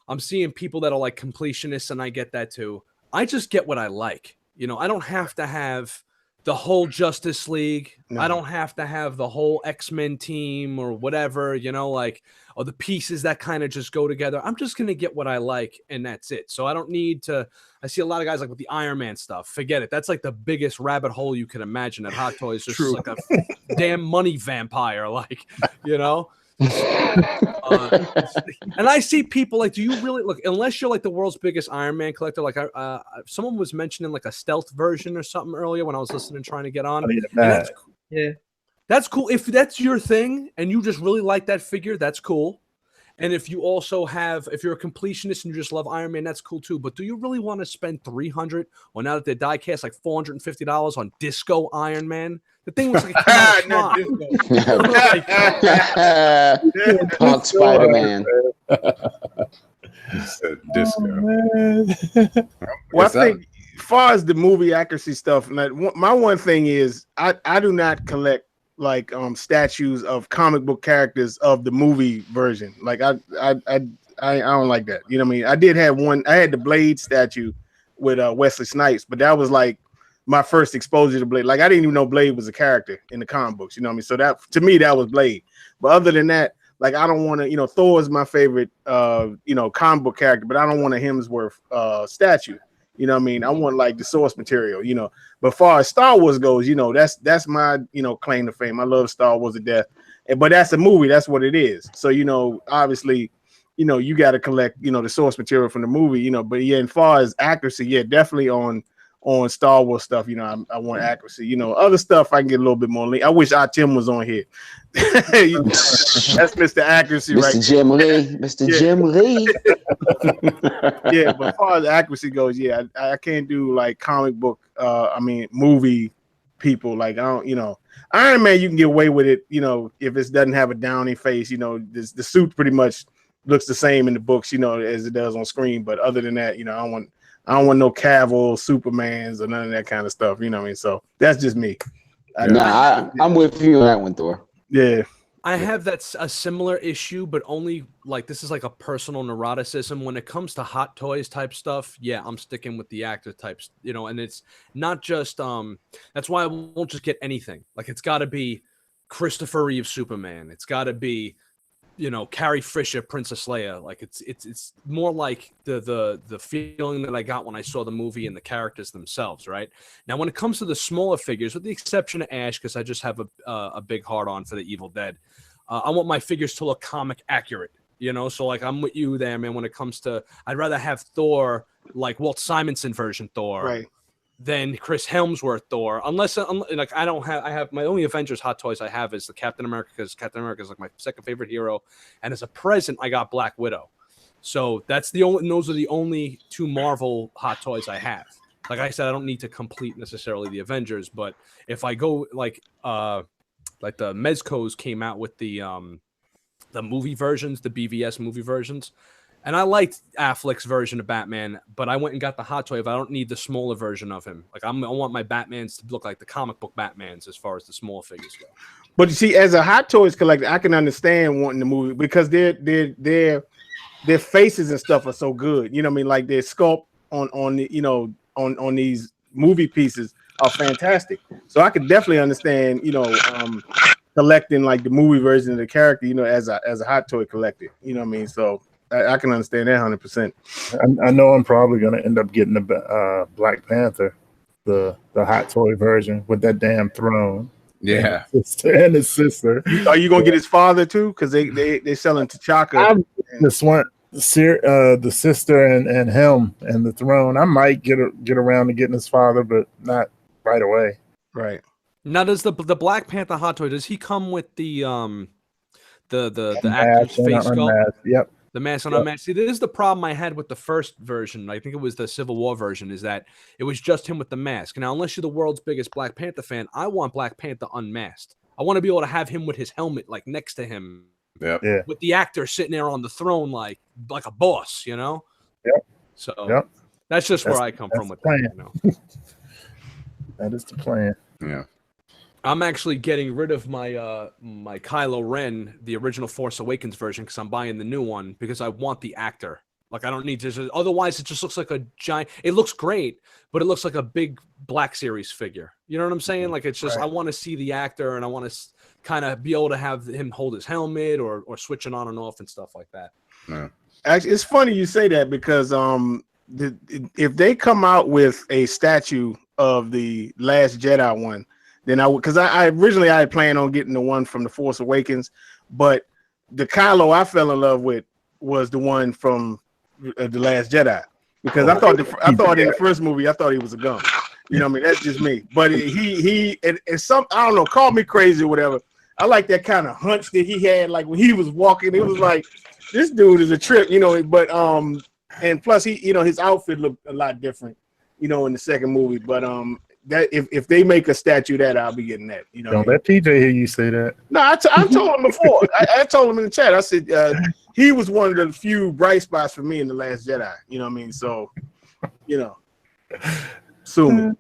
I'm seeing people that are like completionists, and I get that too. I just get what I like. I don't have to have the whole Justice League. No. I don't have to have the whole X-Men team or whatever, you know, like, or the pieces that kind of just go together. I'm just going to get what I like, and that's it. So I don't need to. I see a lot of guys like with the Iron Man stuff. Forget it. That's like the biggest rabbit hole you can imagine at Hot Toys. Just True. like a damn money vampire, like, you know? And I see people like, do you really look, unless you're like the world's biggest Iron Man collector, like someone was mentioning like a stealth version or something earlier when I was listening, trying to get on. I need a And that's, bag. Yeah. that's cool. If that's your thing and you just really like that figure, that's cool. And if you also have, if you're a completionist and you just love Iron Man, that's cool too. But do you really want to spend $300, or now that they're die cast, like $450 on Disco Iron Man? The thing was like, Not Punk Spider-Man. Disco. Well, I Is that- think as far as the movie accuracy stuff, like, my one thing is I do not collect like statues of comic book characters of the movie version. Like I don't like that. You know what I mean? I did have one. I had the Blade statue with Wesley Snipes, but that was like my first exposure to Blade. Like I didn't even know Blade was a character in the comic books. You know what I mean? So that to me that was Blade. But other than that, like I don't want to. You know, Thor is my favorite. Comic book character, but I don't want a Hemsworth statue. You know what I mean? I want like the source material, you know. But far as Star Wars goes, you know, that's my, you know, claim to fame. I love Star Wars to death. But that's a movie, that's what it is. So, you know, obviously, you know, you got to collect, you know, the source material from the movie, you know. But yeah, as far as accuracy, yeah, definitely on Star Wars stuff, you know, I want accuracy. You know, other stuff I can get a little bit more lean. I wish Tim was on here. That's Mr. Accuracy, Mr. right? Jim Lee. Mr. Yeah. Jim Lee. Yeah, but as far as accuracy goes, yeah, I can't do like comic book, movie people. Like I don't, you know, Iron Man, you can get away with it, you know, if it doesn't have a Downey face, you know, the suit pretty much looks the same in the books, you know, as it does on screen. But other than that, you know, I don't want no Cavill, Supermans, or none of that kind of stuff. You know what I mean? So that's just me. I'm with you on that one, Thor. Yeah. I have a similar issue, but only like this is like a personal neuroticism when it comes to Hot Toys type stuff. Yeah, I'm sticking with the actor types, you know, and it's not just that's why I won't just get anything. Like it's got to be Christopher Reeve Superman. It's got to be, you know, Carrie Fisher Princess Leia. Like it's more like the feeling that I got when I saw the movie and the characters themselves. Right now, when it comes to the smaller figures, with the exception of Ash, because I just have a big heart on for the Evil Dead. I want my figures to look comic accurate, you know. So like I'm with you there, man. When it comes to, I'd rather have Thor like Walt Simonson version Thor, Right. than Chris Hemsworth Thor. Unless like I have my only Avengers Hot Toys I have is the Captain America, because Captain America is like my second favorite hero, and as a present I got Black Widow. So that's those are the only two Marvel Hot Toys I have. Like I said, I don't need to complete necessarily the Avengers, but if I go like the Mezcos came out with the movie versions, the BVS movie versions, and I liked Affleck's version of Batman, but I went and got the Hot Toy if I don't need the smaller version of him. Like I want my Batmans to look like the comic book Batmans as far as the small figures go. But you see, as a Hot Toys collector, I can understand wanting the movie because their faces and stuff are so good. You know what I mean? Like their sculpt on the, you know, on these movie pieces are fantastic. So I could definitely understand, you know, collecting like the movie version of the character, you know, as a Hot Toy collector. You know what I mean? So I can understand that 100%. I know I'm probably gonna end up getting the Black Panther, the Hot Toy version with that damn throne. Yeah. And his sister. Are you gonna get his father too? Because they selling T'Chaka. This one, the sister and him and the throne. I might get around to getting his father, but not right away. Right. Now, does the Black Panther Hot Toy, does he come with the actor's Mask and face sculpt? unmasked. Yep. The mask on unmasked. See, this is the problem I had with the first version. I think it was the Civil War version, is that it was just him with the mask. Now, unless you're the world's biggest Black Panther fan, I want Black Panther unmasked. I want to be able to have him with his helmet like next to him. Yep. Yeah. With the actor sitting there on the throne like a boss, you know? Yep. So Yep. that's just where I That's come the from with plan. that, you know? That is the plan. Yeah. I'm actually getting rid of my my Kylo Ren, the original Force Awakens version, because I'm buying the new one because I want the actor Like I don't need to. Otherwise, it just looks like a giant. It looks great, but it looks like a big Black Series figure. You know what I'm saying? Like it's just I want to see the actor, and I want to kind of be able to have him hold his helmet or switch it on and off and stuff like that. Yeah. Actually, it's funny you say that because if they come out with a statue of the Last Jedi one, then I originally I had planned on getting the one from The Force Awakens, but the Kylo I fell in love with was the one from The Last Jedi, because I thought in the first movie I thought he was a gun. You know what I mean? That's just me. But it's some, I don't know, call me crazy or whatever. I like that kind of hunch that he had, like when he was walking, it was like this dude is a trip, you know. But and plus he, you know, his outfit looked a lot different, you know, in the second movie. But that if they make a statue of that, I'll be getting that. You know, don't let TJ hear you say that. No, I told him before. I told him in the chat. I said he was one of the few bright spots for me in The Last Jedi. You know what I mean? So, you know, sue me.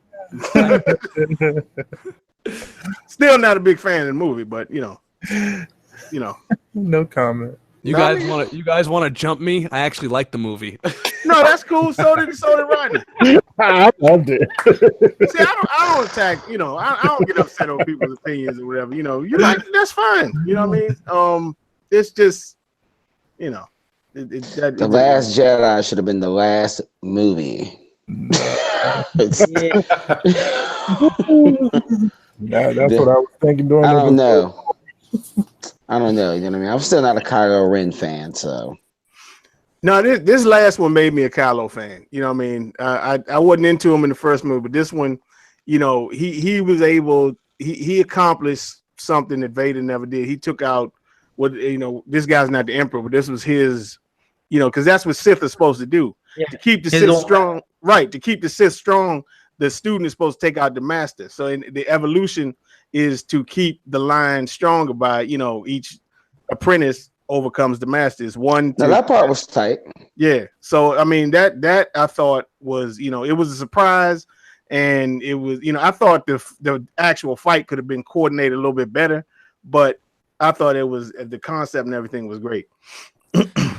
Still not a big fan of the movie, but you know. No comment. You guys want to jump me? I actually like the movie. No, that's cool. So did Rodney. I loved it. See, I don't attack. You know, I don't get upset over people's opinions or whatever. You know, you like that's fine. You know what I mean? It's just, you know, The Last Jedi should have been the last movie. That's what I was thinking during. I don't know. You know what I mean? I'm still not a Kylo Ren fan, so. No, this last one made me a Kylo fan. You know what I mean? I wasn't into him in the first movie, but this one, you know, he was able. He accomplished something that Vader never did. He took out what, you know. This guy's not the Emperor, but this was his. You know, because that's what Sith is supposed to do. Yeah. To keep the Sith strong, right? To keep the Sith strong, the student is supposed to take out the master. So the evolution is to keep the line stronger by, you know, each apprentice overcomes the master. It's one. Now that part was tight. Yeah. So I mean that I thought was, you know, it was a surprise, and it was, you know, I thought the actual fight could have been coordinated a little bit better, but I thought it was, the concept and everything was great.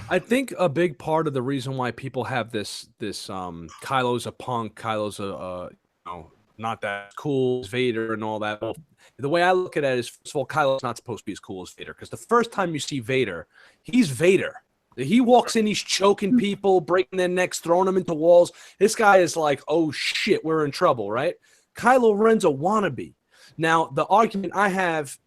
I think a big part of the reason why people have this Kylo's a punk, Kylo's a you know, not that cool as Vader and all that. Well, the way I look at it is, first of all, Kylo's not supposed to be as cool as Vader, because the first time you see Vader, he's Vader. He walks in, he's choking people, breaking their necks, throwing them into walls. This guy is like, oh shit, we're in trouble, right? Kylo Ren's a wannabe. Now, the argument I have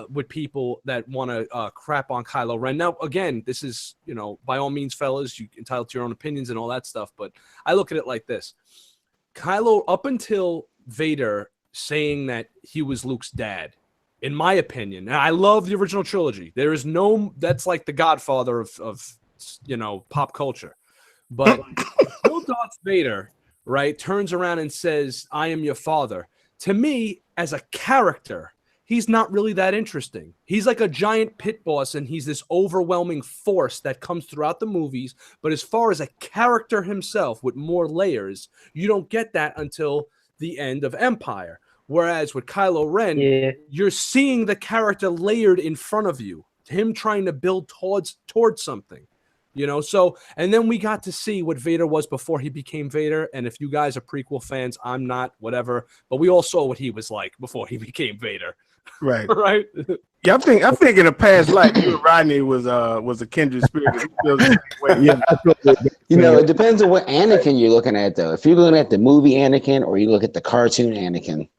with people that want to crap on Kylo Ren. Now, again, this is, you know, by all means, fellas, you entitled to your own opinions and all that stuff, but I look at it like this. Kylo, up until Vader saying that he was Luke's dad, in my opinion, and I love the original trilogy, there is no, that's like the Godfather of you know, pop culture. But until Darth Vader, right, turns around and says, I am your father, to me, as a character, he's not really that interesting. He's like a giant pit boss, and he's this overwhelming force that comes throughout the movies. But as far as a character himself with more layers, you don't get that until the end of Empire. Whereas with Kylo Ren, you're seeing the character layered in front of you, him trying to build towards something. You know, so, and then we got to see what Vader was before he became Vader. And if you guys are prequel fans, I'm not, whatever. But we all saw what he was like before he became Vader. Right. Right. Yeah, I think in a past life, you and Rodney was a kindred spirit. Yeah. You know, it depends on what Anakin you're looking at, though. If you're looking at the movie Anakin or you look at the cartoon Anakin,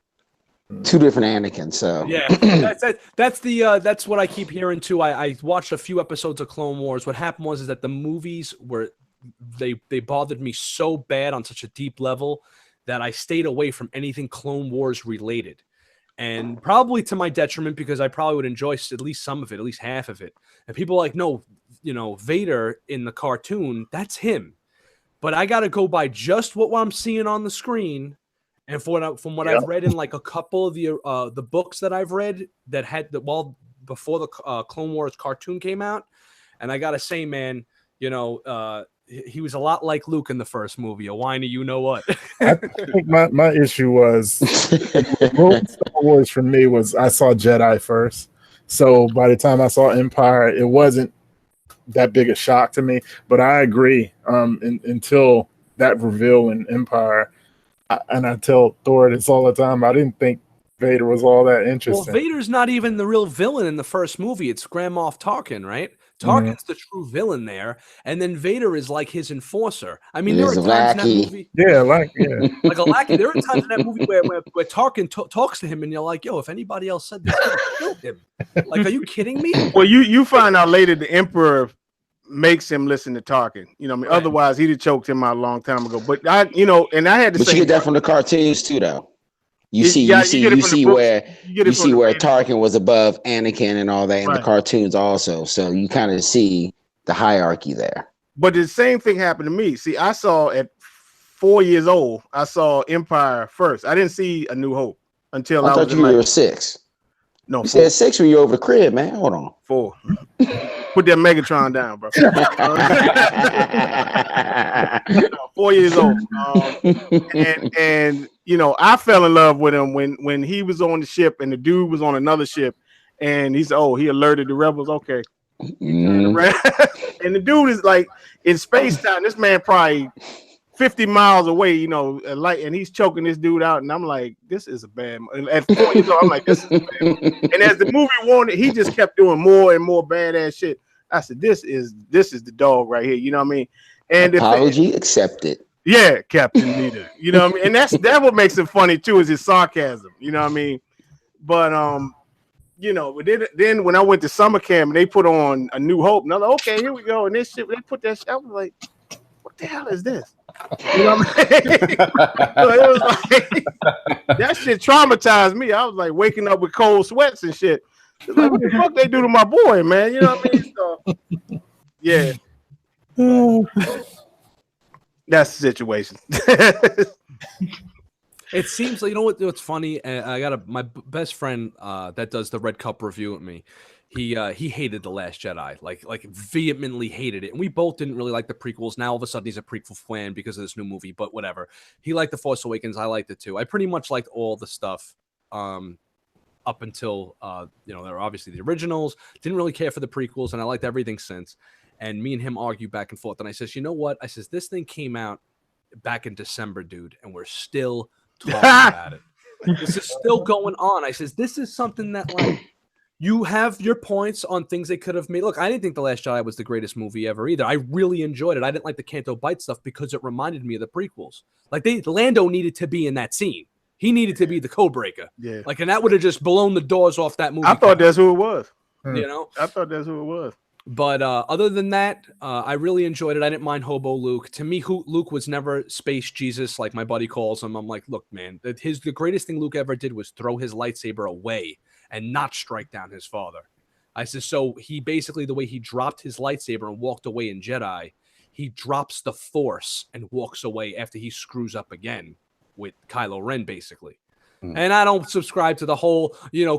two different Anakins. So yeah, that's what I keep hearing too. I watched a few episodes of Clone Wars. What happened was that the movies were they bothered me so bad on such a deep level that I stayed away from anything Clone Wars related. And probably to my detriment, because I probably would enjoy at least some of it, at least half of it. And people are like, no, you know, Vader in the cartoon, that's him. But I got to go by just what I'm seeing on the screen, and from what I've read in like a couple of the books that I've read that had before the Clone Wars cartoon came out. And I got to say, man, you know, he was a lot like Luke in the first movie, a whiny you know what. I think my issue was Star Wars for me was I saw Jedi first. So by the time I saw Empire, it wasn't that big a shock to me. But I agree. Until that reveal in Empire, and I tell Thor this all the time, I didn't think Vader was all that Well, interesting. Vader's not even the real villain in the first movie. It's Grand Moff Tarkin, right? Tarkin's the true villain there, and then Vader is like his enforcer. I mean, there are His times in lackey. that movie, Yeah, like a lackey. There are times in that movie where Tarkin talks to him, and you're like, "Yo, if anybody else said this, I would have killed him." Like, are you kidding me? Well, you find out later the Emperor makes him listen to Tarkin. You know, what I mean, Right. otherwise he'd have choked him out a long time ago. But I had to But say you get that from the cartoons too, though. You You- see, yeah, you you get it see, you from the see books. where you get you it from see the where Vader. Tarkin was above Anakin and all that in the Right. cartoons also. So you kind of see the hierarchy there. But the same thing happened to me. See, I saw at 4 years old, I saw Empire first. I didn't see A New Hope until I I thought was in you like were 6. no You four. said 6 when you were over the crib, man. Hold on. 4. Put that Megatron down, bro. 4 years old. And I fell in love with him when he was on the ship and the dude was on another ship, and he said, "Oh, he alerted the rebels." Okay, Mm. right. And the dude is like in space time. This man probably 50 miles away, and he's choking this dude out, and I'm like, this is a bad. And at 4 years old, I'm like, this is a bad. And as the movie wanted, he just kept doing more and more badass shit. I said, this is the dog right here. You know what I mean? And Apology accepted. yeah, Captain Leader. You know what I mean? And that's what makes it funny too, is his sarcasm. You know what I mean? But then when I went to summer camp and they put on A New Hope, and I'm like, okay, here we go. And this shit, they put that shit. I was like, what the hell is this? You know what I mean? So it was like that shit traumatized me. I was like waking up with cold sweats and shit. It's like, what the fuck they do to my boy, man? You know what I mean? So yeah. That's the situation. It seems like, what's funny. I got my best friend that does the Red Cup review with me. He hated The Last Jedi, like vehemently hated it, and we both didn't really like the prequels. Now all of a sudden he's a prequel fan because of this new movie, but whatever. He liked The Force Awakens. I liked it too. I pretty much liked all the stuff up until there were obviously the originals. Didn't really care for the prequels, and I liked everything since. And me and him argue back and forth. And I says, you know what? I says, this thing came out back in December, dude, and we're still talking about it. This is still going on. I says, this is something that, like, you have your points on things they could have made. Look, I didn't think The Last Jedi was the greatest movie ever either. I really enjoyed it. I didn't like the Canto Bight stuff because it reminded me of the prequels. Like, Lando needed to be in that scene. He needed to be the code breaker. Yeah. Like, and that would have just blown the doors off that movie. I thought that's who it was. You know? I thought that's who it was. But other than that, I really enjoyed it. I didn't mind Hobo Luke. To me, Luke was never Space Jesus, like my buddy calls him. I'm like, look, man, the greatest thing Luke ever did was throw his lightsaber away and not strike down his father. I said, so he basically, the way he dropped his lightsaber and walked away in Jedi, he drops the Force and walks away after he screws up again with Kylo Ren, basically. And I don't subscribe to the whole,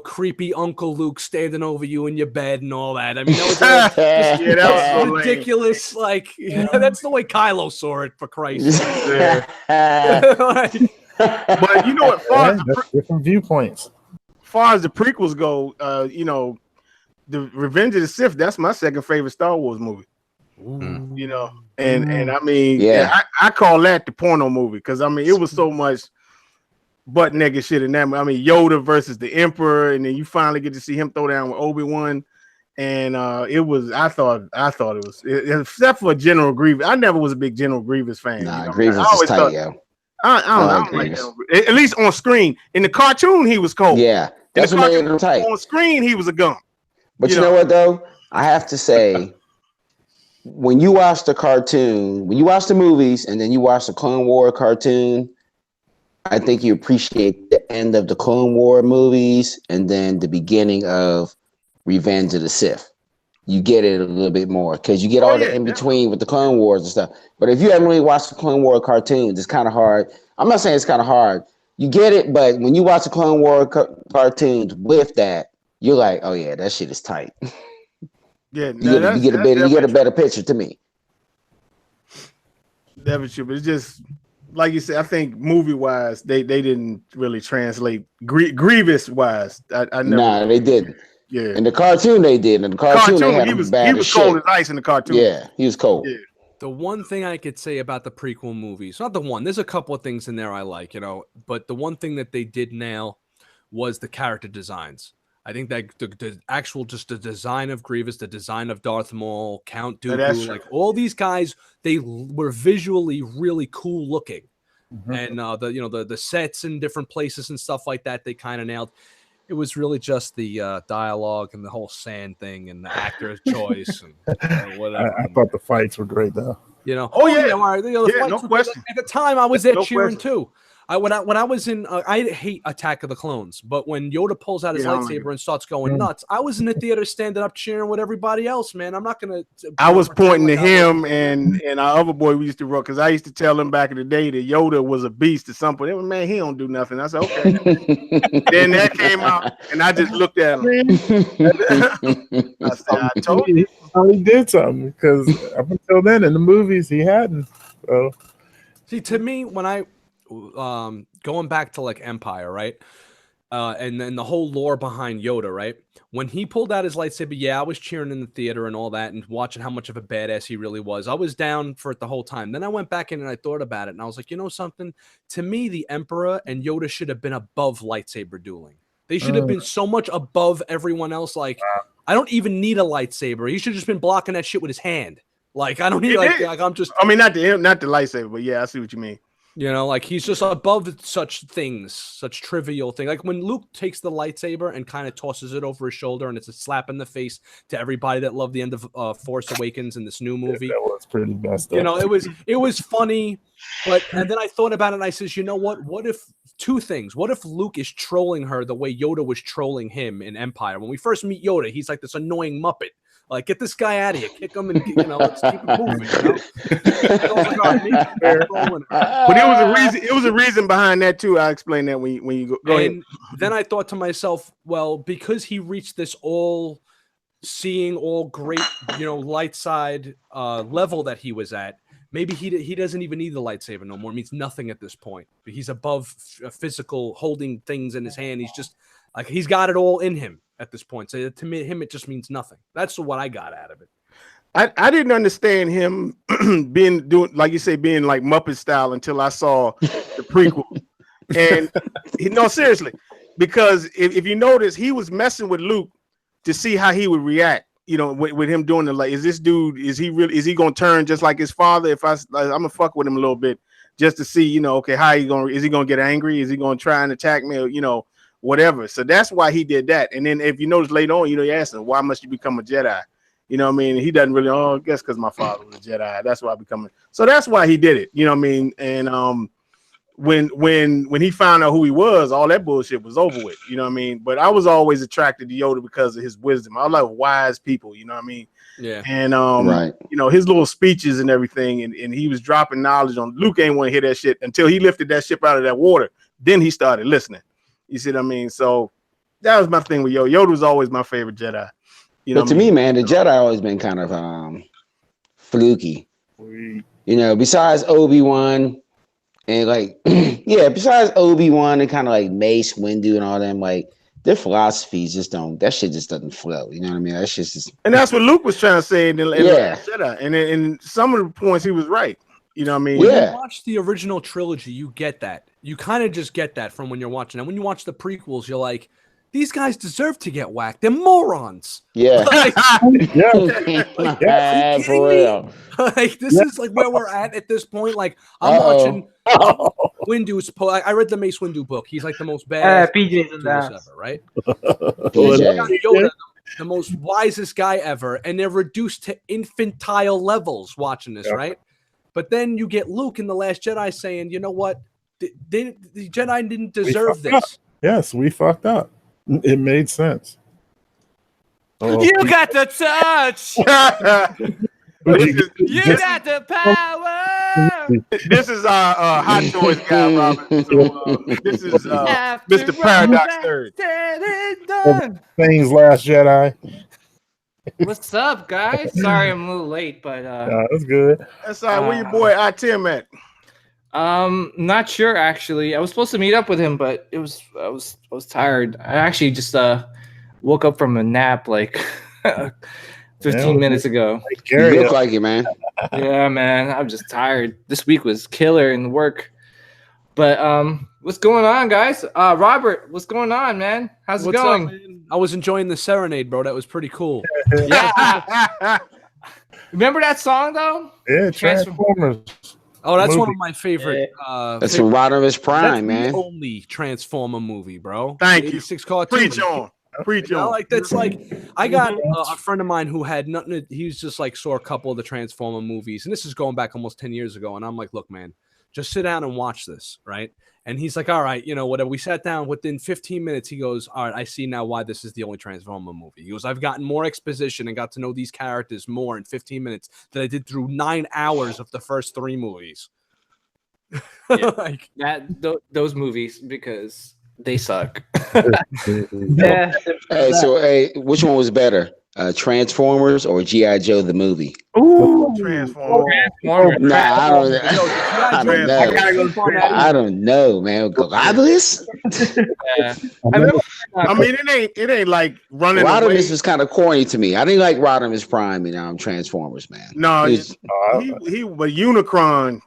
creepy Uncle Luke standing over you in your bed and all that. I mean, that was so ridiculous. Like, that's the way Kylo saw it, for Christ's sake. But you know what? That's different viewpoints. Far as the prequels go, the Revenge of the Sith, that's my second favorite Star Wars movie. And I mean, I call that the porno movie because I mean it was so much butt naked shit in that. I mean, Yoda versus the Emperor, and then you finally get to see him throw down with Obi-Wan, and it was. I thought it was, except for General Grievous. I never was a big General Grievous fan. Nah, Grievous is tight, yo. I don't like that. At least on screen. In the cartoon, he was cold. Yeah, that's what made him tight. On screen, he was a gum. But you know what though? I have to say, when you watch the cartoon, when you watch the movies, and then you watch the Clone War cartoon, I think you appreciate the end of the Clone War movies and then the beginning of Revenge of the Sith. You get it a little bit more because you get all the in between with the Clone Wars and stuff. But if you haven't really watched the Clone War cartoons, it's kind of hard. I'm not saying it's kind of hard. You get it, but when you watch the Clone War cartoons with that, you're like, oh yeah, that shit is tight. Yeah, you get a better picture to me. That's true, but it's just like you said. I think movie wise, they didn't really translate Grievous wise. I never. Nah, they didn't. Yeah. In the cartoon, they did. In the cartoon, they had he him was bad as cold shit. as ice in the cartoon. Yeah, he was cold. Yeah. The one thing I could say about the prequel movies, not the one, there's a couple of things in there I like, but the one thing that they did nail was the character designs. I think that the actual, just the design of Grievous, the design of Darth Maul, Count Dooku, like all these guys, they were visually really cool looking. And the sets in different places and stuff like that, they kind of nailed. It was really just the dialogue and the whole sand thing and the actor's choice and whatever. I thought the fights were great though. The Yeah, fights no were question. at the time I was there No cheering question. too. When I was in, I hate Attack of the Clones, but when Yoda pulls out his Yeah, I don't like lightsaber and starts going nuts, I was in the theater standing up cheering with everybody else. Man, I'm not gonna. I was pointing to like I him and our other boy we used to rock because I used to tell him back in the day that Yoda was a beast at some point. They were, man, he don't do nothing. I said, okay. Then that came out and I just looked at him. I said, I told you. He finally did something because up until then in the movies he hadn't. So See, to me, when I going back to like Empire, right? And then the whole lore behind Yoda, right? When he pulled out his lightsaber, yeah, I was cheering in the theater and all that and watching how much of a badass he really was. I was down for it the whole time. Then I went back in and I thought about it and I was like, you know something? To me, the Emperor and Yoda should have been above lightsaber dueling. They should have been so much above everyone else. Like, I don't even need a lightsaber. He should have just been blocking that shit with his hand. Like, I don't need like I'm just. I mean, not the lightsaber, but yeah, I see what you mean. Like he's just above such things, such trivial things. Like when Luke takes the lightsaber and kind of tosses it over his shoulder, and it's a slap in the face to everybody that loved the end of Force Awakens in this new movie. that was pretty messed up. It was funny, and then I thought about it and I says, you know what? What if two things? What if Luke is trolling her the way Yoda was trolling him in Empire? When we first meet Yoda, he's like this annoying Muppet. Like, get this guy out of here, kick him, and let's keep it moving. But it was a reason. It was a reason behind that too. I'll explain that when you go ahead. And then I thought to myself, well, because he reached this all-seeing, all great, light side level that he was at, maybe he doesn't even need the lightsaber no more. It means nothing at this point. He's above physical holding things in his hand. He's just like he's got it all in him at this point. So to me, it just means nothing. That's what I got out of it. I didn't understand him being like Muppet style until I saw the prequel. And seriously, because if you notice, he was messing with Luke to see how he would react. With him doing is he gonna turn just like his father? If I'm gonna fuck with him a little bit just to see, okay, how is he gonna get angry? Is he gonna try and attack me? Or, whatever. So that's why he did that. And then if you notice later on, you ask him, why must you become a Jedi? You know what I mean? He doesn't really, I guess because my father was a Jedi. That's why I become it. So that's why he did it. You know what I mean? And when he found out who he was, all that bullshit was over with. You know what I mean? But I was always attracted to Yoda because of his wisdom. I like wise people, you know what I mean? Yeah. And right. His little speeches and everything, and he was dropping knowledge on Luke. Ain't want to hear that shit until he lifted that ship out of that water. Then he started listening. You see what I mean? So that was my thing with Yoda. Yoda was always my favorite Jedi. But to me, man, the Jedi always been kind of fluky. Besides Obi-Wan and besides Obi-Wan and kind of like Mace, Windu and all them, like their philosophies just that shit just doesn't flow. You know what I mean? That's just and that's what Luke was trying to say in the Jedi. And in some of the points he was right. You know what I mean? When you watch the original trilogy, you get that. You kind of just get that from when you're watching. And when you watch the prequels, you're like, these guys deserve to get whacked. They're morons. Yeah. Yeah. For real. This is like where we're at this point. Like I'm watching Windu's. I read the Mace Windu book. He's like the most badass PJ's in that ever, right? PJ. Yoda, the most wisest guy ever, and they're reduced to infantile levels watching this, right? But then you get Luke in The Last Jedi saying, you know what? The Jedi didn't deserve this. Up. Yes, we fucked up. It made sense. You got the touch. You got the power. This is our Hot Toys guy, Robert. So, this is Mr. Paradox Third. Things Last Jedi. What's up, guys? Sorry I'm a little late, but that's good. That's all right. Where your boy I-Tim at? Not sure actually. I was supposed to meet up with him, but I was tired. I actually just woke up from a nap like 15 minutes ago. Like You Gary, look like it, man. Yeah, man, I'm just tired. This week was killer in work. But what's going on, guys? Robert, what's going on, man? How's it What's going? up, man? I was enjoying the serenade, bro. That was pretty cool. Yeah. Remember that song though? yeah, Transformers. Oh, that's one Movie. of my favorite. That's from Rodimus Prime, that's man. the only Transformer movie, bro. Thank you. 86 cartoon. Preach on. Preach You know, on. like that's like I got a friend of mine who had nothing. He was just like saw a couple of the Transformer movies, and this is going back almost 10 years ago. And I'm like, look, man, just sit down and watch this, right? And he's like, all right, you know, whatever. We sat down within 15 minutes. He goes, all right, I see now why this is the only Transformer movie. He goes, I've gotten more exposition and got to know these characters more in 15 minutes than I did through 9 hours of the first 3 movies. Yeah. Like, Those movies because they suck. Yeah. Hey, so hey, which one was better, Transformers or GI Joe the movie? Ooh, Transformers. Nah, I don't. I don't know. gotta go I don't know, man. Globulus? Yeah. I remember, I mean, it ain't like running away. Rodimus was kind of corny to me. I didn't like Rodimus Prime and Transformers, man. No, He was- he but Unicron.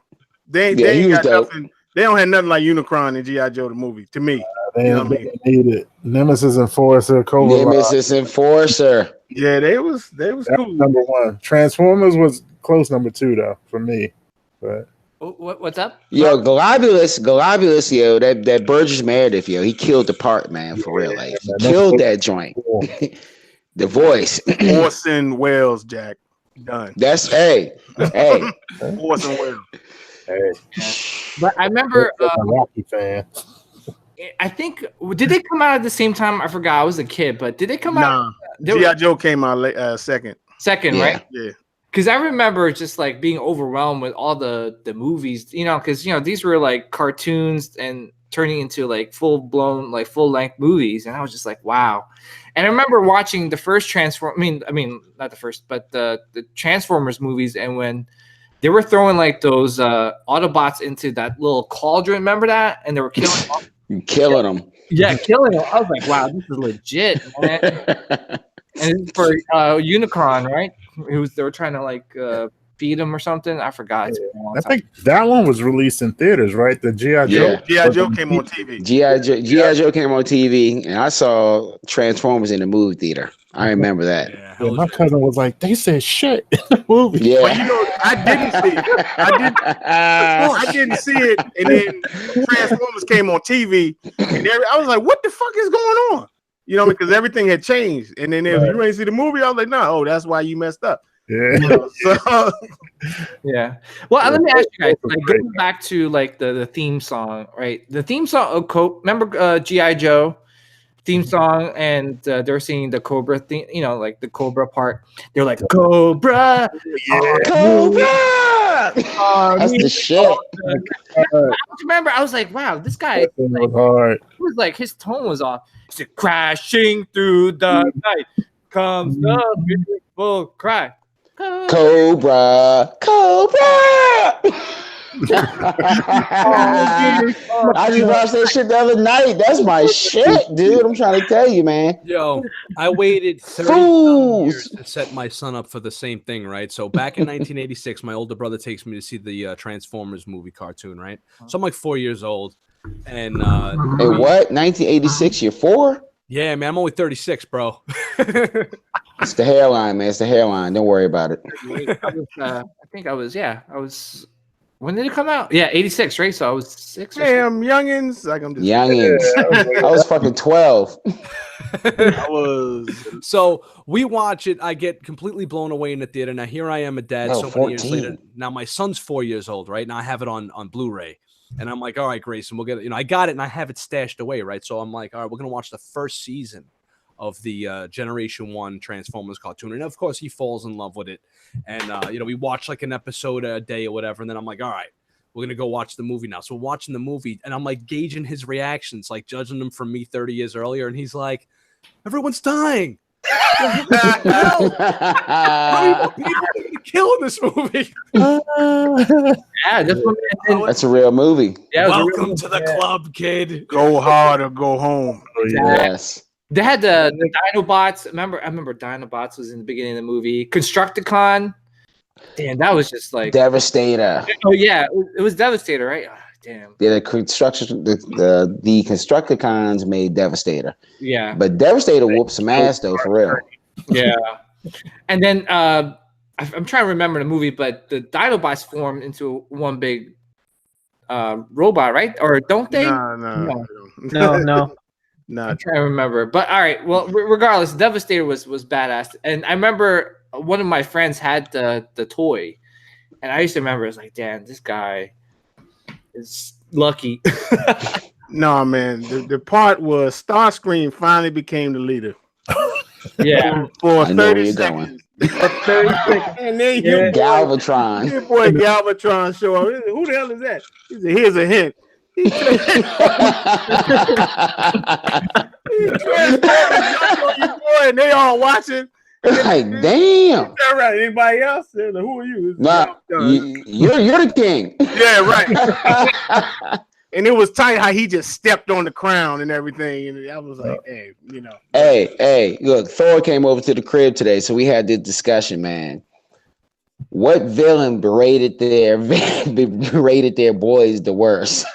They Yeah, he ain't was got dope. nothing. They don't have nothing like Unicron and GI Joe the movie to me. They You know what I didn't need it. Nemesis Enforcer, Cobra. Nemesis Enforcer. Yeah, they was cool. Number 1. Transformers was close number 2 though for me. But what's up? Yo, Globulus, yo, that Burgess Meredith, yo, he killed the part, man, for real. Like, he killed that joint. cool. The voice. Orson Welles, Jack. Done. That's, hey. Orson Welles. Hey, But I remember. I'm a Rocky fan. I think did they come out at the same time? I forgot. I was a kid, but did they come out? Nah, They were GI Joe came out second. second, Yeah. right? Yeah. Because I remember just like being overwhelmed with all the movies, you know, because these were like cartoons and turning into like full blown like full length movies, and I was just like, wow. And I remember watching the first Transform. I mean, not the first, but the Transformers movies, and when they were throwing like those Autobots into that little cauldron, remember that? And they were killing. Killing them. Yeah, killing them. I was like, wow, this is legit, man. And it's for Unicron, right? They were trying to like feed him or something. I forgot. It's been a long I time. think that one was released in theaters, right? The G.I. Joe. Yeah. GI Joe came on TV. G.I. Joe came on TV, and I saw Transformers in the movie theater. I remember that. yeah, Yeah, my cousin was like, they said shit in the movie. Yeah. But you know, I didn't see it. I didn't see it, and then Transformers came on TV, and I was like, "What the fuck is going on?" You know, because everything had changed. And then if you ain't see the movie, I was like, "No, oh, that's why you messed up." Yeah. You know, so Yeah. Well, let me ask you guys, like going back to like the theme song, right? The theme song, remember G.I. Joe theme song, and they're singing the Cobra theme, you know, like the Cobra part. They're like, Cobra! Cobra! That's the shit. I remember, I was like, wow, this guy, That was hard. was like, his tone was off. He said, crashing through the night comes the beautiful cry. Cobra! I just watched that shit the other night. That's my shit, dude. I'm trying to tell you, man. Yo, I waited 30 Fools. years to set my son up for the same thing, right? So back in 1986, my older brother takes me to see the Transformers movie cartoon, right? So I'm like 4 years old, and Hey, what? 1986? You're 4? yeah, man, I'm only 36, bro. It's the hairline, man. It's the hairline. Don't worry about it. I think I was. When did it come out? Yeah, 86, right? So I was 6 or 7. damn youngins, like I'm just Youngins. I was fucking 12. I was So we watch it. I get completely blown away in the theater. Now here I am, a dad, Oh, so many years 14. later. Now my son's 4 years old, right? Now I have it on Blu-ray, and I'm like, all right, Grayson, we'll get it. You know, I got it and I have it stashed away, right? So I'm like, all right, we're gonna watch the first season of the Generation 1 Transformers cartoon, and of course he falls in love with it. And you know, we watch like an episode a day or whatever, and then I'm like, all right, we're gonna go watch the movie now. So we're watching the movie, and I'm like gauging his reactions, like judging them from me 30 years earlier, and he's like, everyone's dying. How many more people are gonna kill in this movie? Yeah, this one. That's a real movie. Yeah, it was a Welcome real- to the club, kid. go hard or go home. Oh, yeah. Yes. They had the Dinobots. I remember Dinobots was in the beginning of the movie. Constructicon. Damn, that was just like Devastator. Oh yeah, it was Devastator, right? Oh, damn. Yeah, the Constructicons made Devastator. Yeah. But Devastator whooped some ass though, for real. Yeah. And then I'm trying to remember the movie, but the Dinobots formed into one big robot, right? Or don't they? No. I'm trying to remember. But all right, well, regardless, Devastator was badass. And I remember one of my friends had the toy. And I used to remember, it's like, damn, this guy is lucky. No, man. The part was Starscream finally became the leader. Yeah. For I know where 30 you're seconds. And then Galvatron. your boy Galvatron show up. Who the hell is that? He said, here's a hint. He transformed your boy, and they all watching. Like, damn. All right. Anybody else? They're like, who are you? Nah, you're the king. Yeah, right. And it was tight how he just stepped on the crown and everything. And I was like, hey, you know. Hey, look, Thor came over to the crib today, so we had this discussion, man. What villain berated their boys the worst?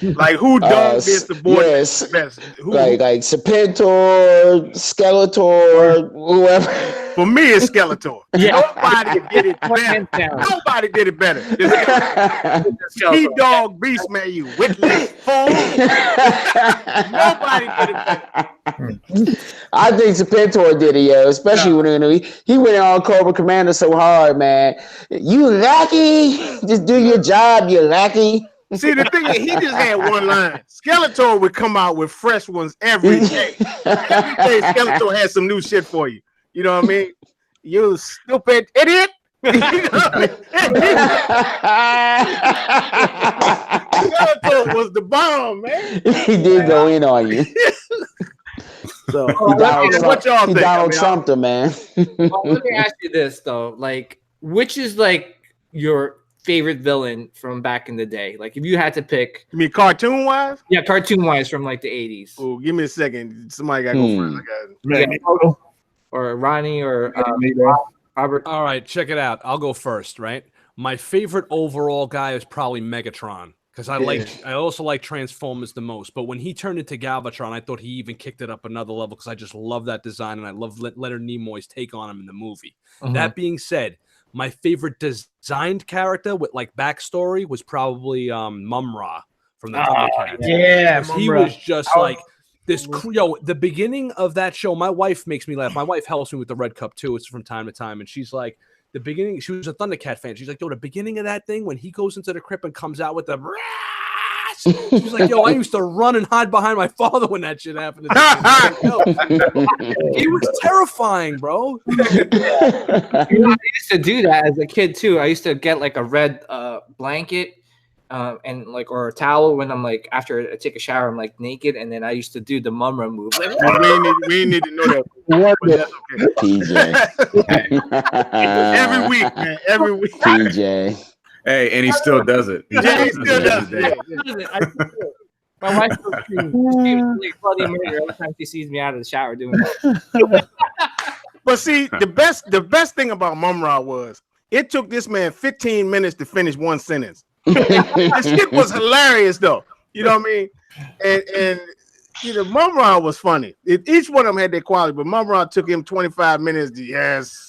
Like who dog did the boy yes. best? Who, like Serpentor, Skeletor, whoever. For me, it's Skeletor. Yeah. Nobody did it better. Nobody did it better. He dog beast man, you witless fool. Nobody did it better. I think Serpentor did it, yo. Especially when he went on Cobra Commander so hard, man. You lackey, just do your job, you lackey. See, the thing is, he just had one line. Skeletor would come out with fresh ones every day. Every day, Skeletor had some new shit for you. You know what I mean? You stupid idiot. You know what I mean? Skeletor was the bomb, man. He did go in on you. So, He Donald Trumped him, man. Well, let me ask you this though: like, which is like your favorite villain from back in the day? Like, if you had to pick, you mean cartoon wise? Yeah, cartoon wise from like the 80s. Oh, give me a second. Somebody got to go first. Or Ronnie or Robert. All right, check it out. I'll go first, right? My favorite overall guy is probably Megatron because I also like Transformers the most. But when he turned into Galvatron, I thought he even kicked it up another level because I just love that design and I love Leonard Nimoy's take on him in the movie. That being said, my favorite designed character with like backstory was probably Mumra from the Thundercats. Yeah, he was just like this. The beginning of that show, my wife makes me laugh. My wife helps me with the Red Cup too. It's from time to time, and she's like, the beginning. She was a Thundercat fan. She's like, yo, the beginning of that thing when he goes into the crypt and comes out with the. She's like, yo, I used to run and hide behind my father when that shit happened. He was terrifying, bro. I used to do that as a kid too. I used to get like a red blanket and like or a towel when I'm like after I take a shower, I'm like naked, and then I used to do the Mumra move. Like, we need to know that. PJ. Every week, man. Every week. PJ. Hey, and he still does it. Yeah, he still does. My wife screams like bloody murder every time she sees me out of the shower doing that. But see, the best thing about Mumra was it took this man 15 minutes to finish one sentence. That shit was hilarious, though. You know what I mean? And you know, Mumra was funny. Each one of them had their quality, but Mumra took him 25 minutes. Yes.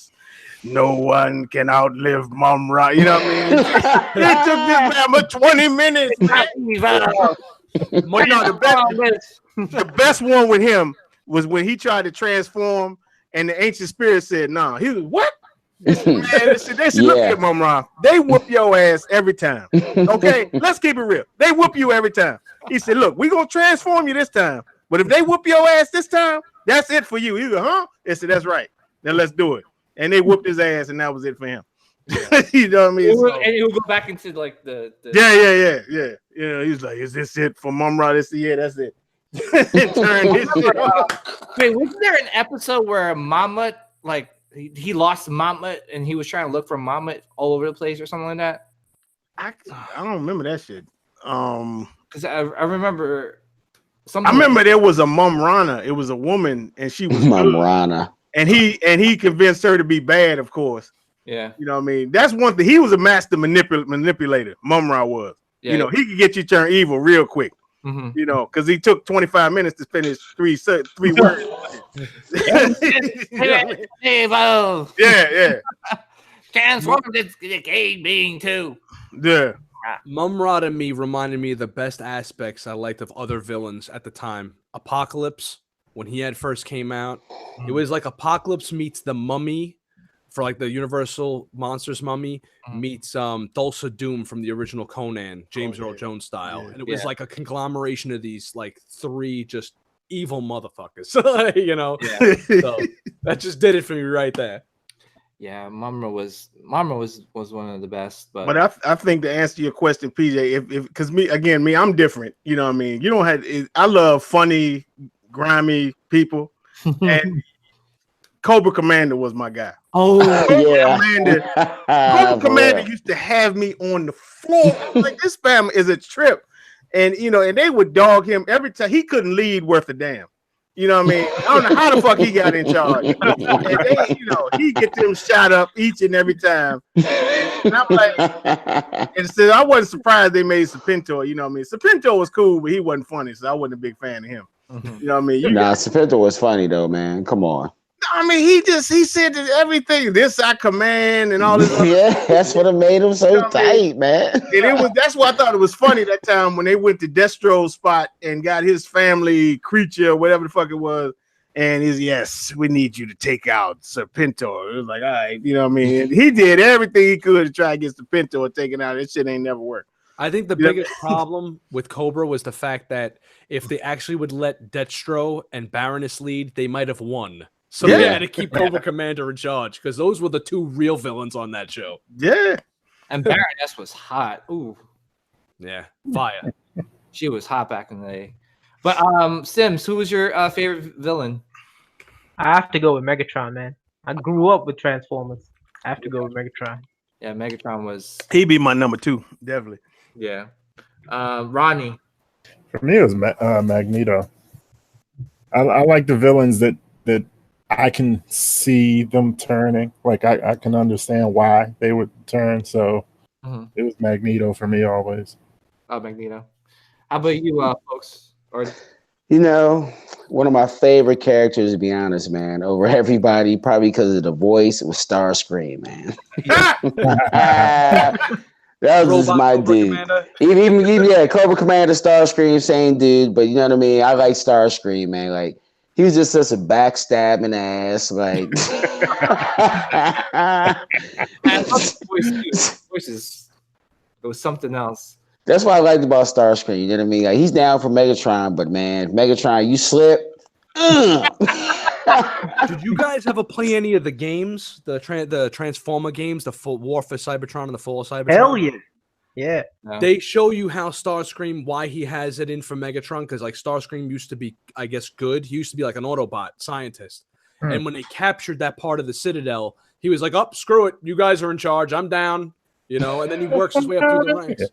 No one can outlive Mumra. You know what I mean? It took this man but 20 minutes. The best one with him was when he tried to transform and the ancient spirit said, nah. He was, what? Man, they said, look at Mumra. They whoop your ass every time. Okay? Let's keep it real. They whoop you every time. He said, look, we're going to transform you this time. But if they whoop your ass this time, that's it for you. He go, huh? They said, that's right. Now let's do it. And they whooped his ass, and that was it for him. You know what I mean? And he would go back into like the Yeah. You know, he was like, "Is this it for Mumra? This year? That's it." Turn his shit off. Wait, wasn't there an episode where Mammoth like he lost Mammoth and he was trying to look for Mammoth all over the place or something like that? I don't remember that shit. Because I remember something. I remember there was a Mum Rana. It was a woman, and she was Mum good. Rana. And he convinced her to be bad, of course. Yeah. You know what I mean? That's one thing. He was a master manipulator. Mum Ra was. Yeah. You know, he could get you turned evil real quick. Mm-hmm. You know, because he took 25 minutes to finish three words. Evil. Yeah. Transform this decayed being too. Yeah. Mumra to me reminded me of the best aspects I liked of other villains at the time. Apocalypse, when he had first came out, it was like Apocalypse meets the Mummy for like the Universal Monsters Mummy meets Dulce Doom from the original Conan, James Earl Jones style. And it was like a conglomeration of these like three just evil motherfuckers. You know? Yeah. So that just did it for me right there. Yeah, Mumra was one of the best. But I think to answer your question, PJ, if because me, I'm different. You know what I mean? You don't have. I love funny, grimy people, and Cobra Commander was my guy. Oh Yeah. Cobra Commander used to have me on the floor. Like, this fam is a trip, and you know, and they would dog him every time. He couldn't lead worth a damn. You know what I mean? I don't know how the fuck he got in charge. And they, you know, he get them shot up each and every time. And I'm like, and so I wasn't surprised they made Serpentor. You know what I mean? Serpentor was cool, but he wasn't funny, so I wasn't a big fan of him. You know what I mean? Serpentor was funny though, man. Come on. I mean, he said that everything. This I command and all this. Yeah, that's what made him so tight, man. And that's why I thought it was funny that time when they went to Destro's spot and got his family creature, whatever the fuck it was, and yes, we need you to take out Serpentor. It was like, all right, you know what I mean? And he did everything he could to try to get Serpentor taken out. That shit ain't never worked. I think the biggest problem with Cobra was the fact that if they actually would let Destro and Baroness lead, they might have won. So they had to keep Cobra Commander in charge because those were the two real villains on that show. Yeah. And Baroness was hot. Ooh. Yeah. Fire. She was hot back in the day. But Sims, who was your favorite villain? I have to go with Megatron, man. I grew up with Transformers. I have to go with Megatron. Yeah, Megatron was. He'd be my number 2, definitely. Yeah. Ronnie. For me, it was Magneto. I like the villains that I can see them turning. Like I can understand why they would turn. So it was Magneto for me always. Oh, Magneto. How about you, folks? Or You know, one of my favorite characters, to be honest, man, over everybody, probably because of the voice, it was Starscream, man. That was just my Cobra dude. Commander. Even Cobra Commander, Starscream, same dude. But you know what I mean? I like Starscream, man. Like, he was just such a backstabbing ass. Like, I love the voices. It was something else. that's what I liked about Starscream. You know what I mean? Like, he's down for Megatron, but man, Megatron, you slip. Did you guys ever play any of the games, the Transformer games, the full War for Cybertron and the Fall of Cybertron? Hell yeah. Yeah. No. They show you how Starscream, why he has it in for Megatron, because like Starscream used to be, I guess, good. He used to be like an Autobot scientist. And when they captured that part of the Citadel, he was like, "Oh, screw it. You guys are in charge. I'm down." You know, and then he works his way up through the ranks.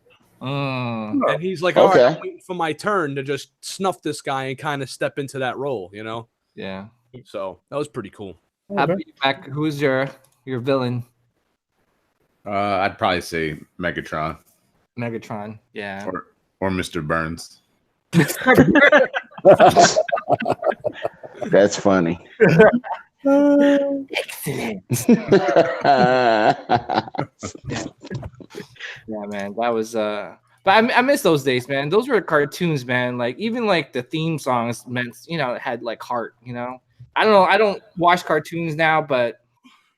And he's like, "All right, I'm waiting for my turn to just snuff this guy and kind of step into that role," you know? Yeah. So that was pretty cool. How about you, Mac? Who's your villain? I'd probably say Megatron Megatron. Yeah. or Mr. Burns. That's funny. Excellent. Yeah, man. That was but I miss those days, man. Those were cartoons, man. Like even like the theme songs meant, it had like heart, I don't know. I don't watch cartoons now, but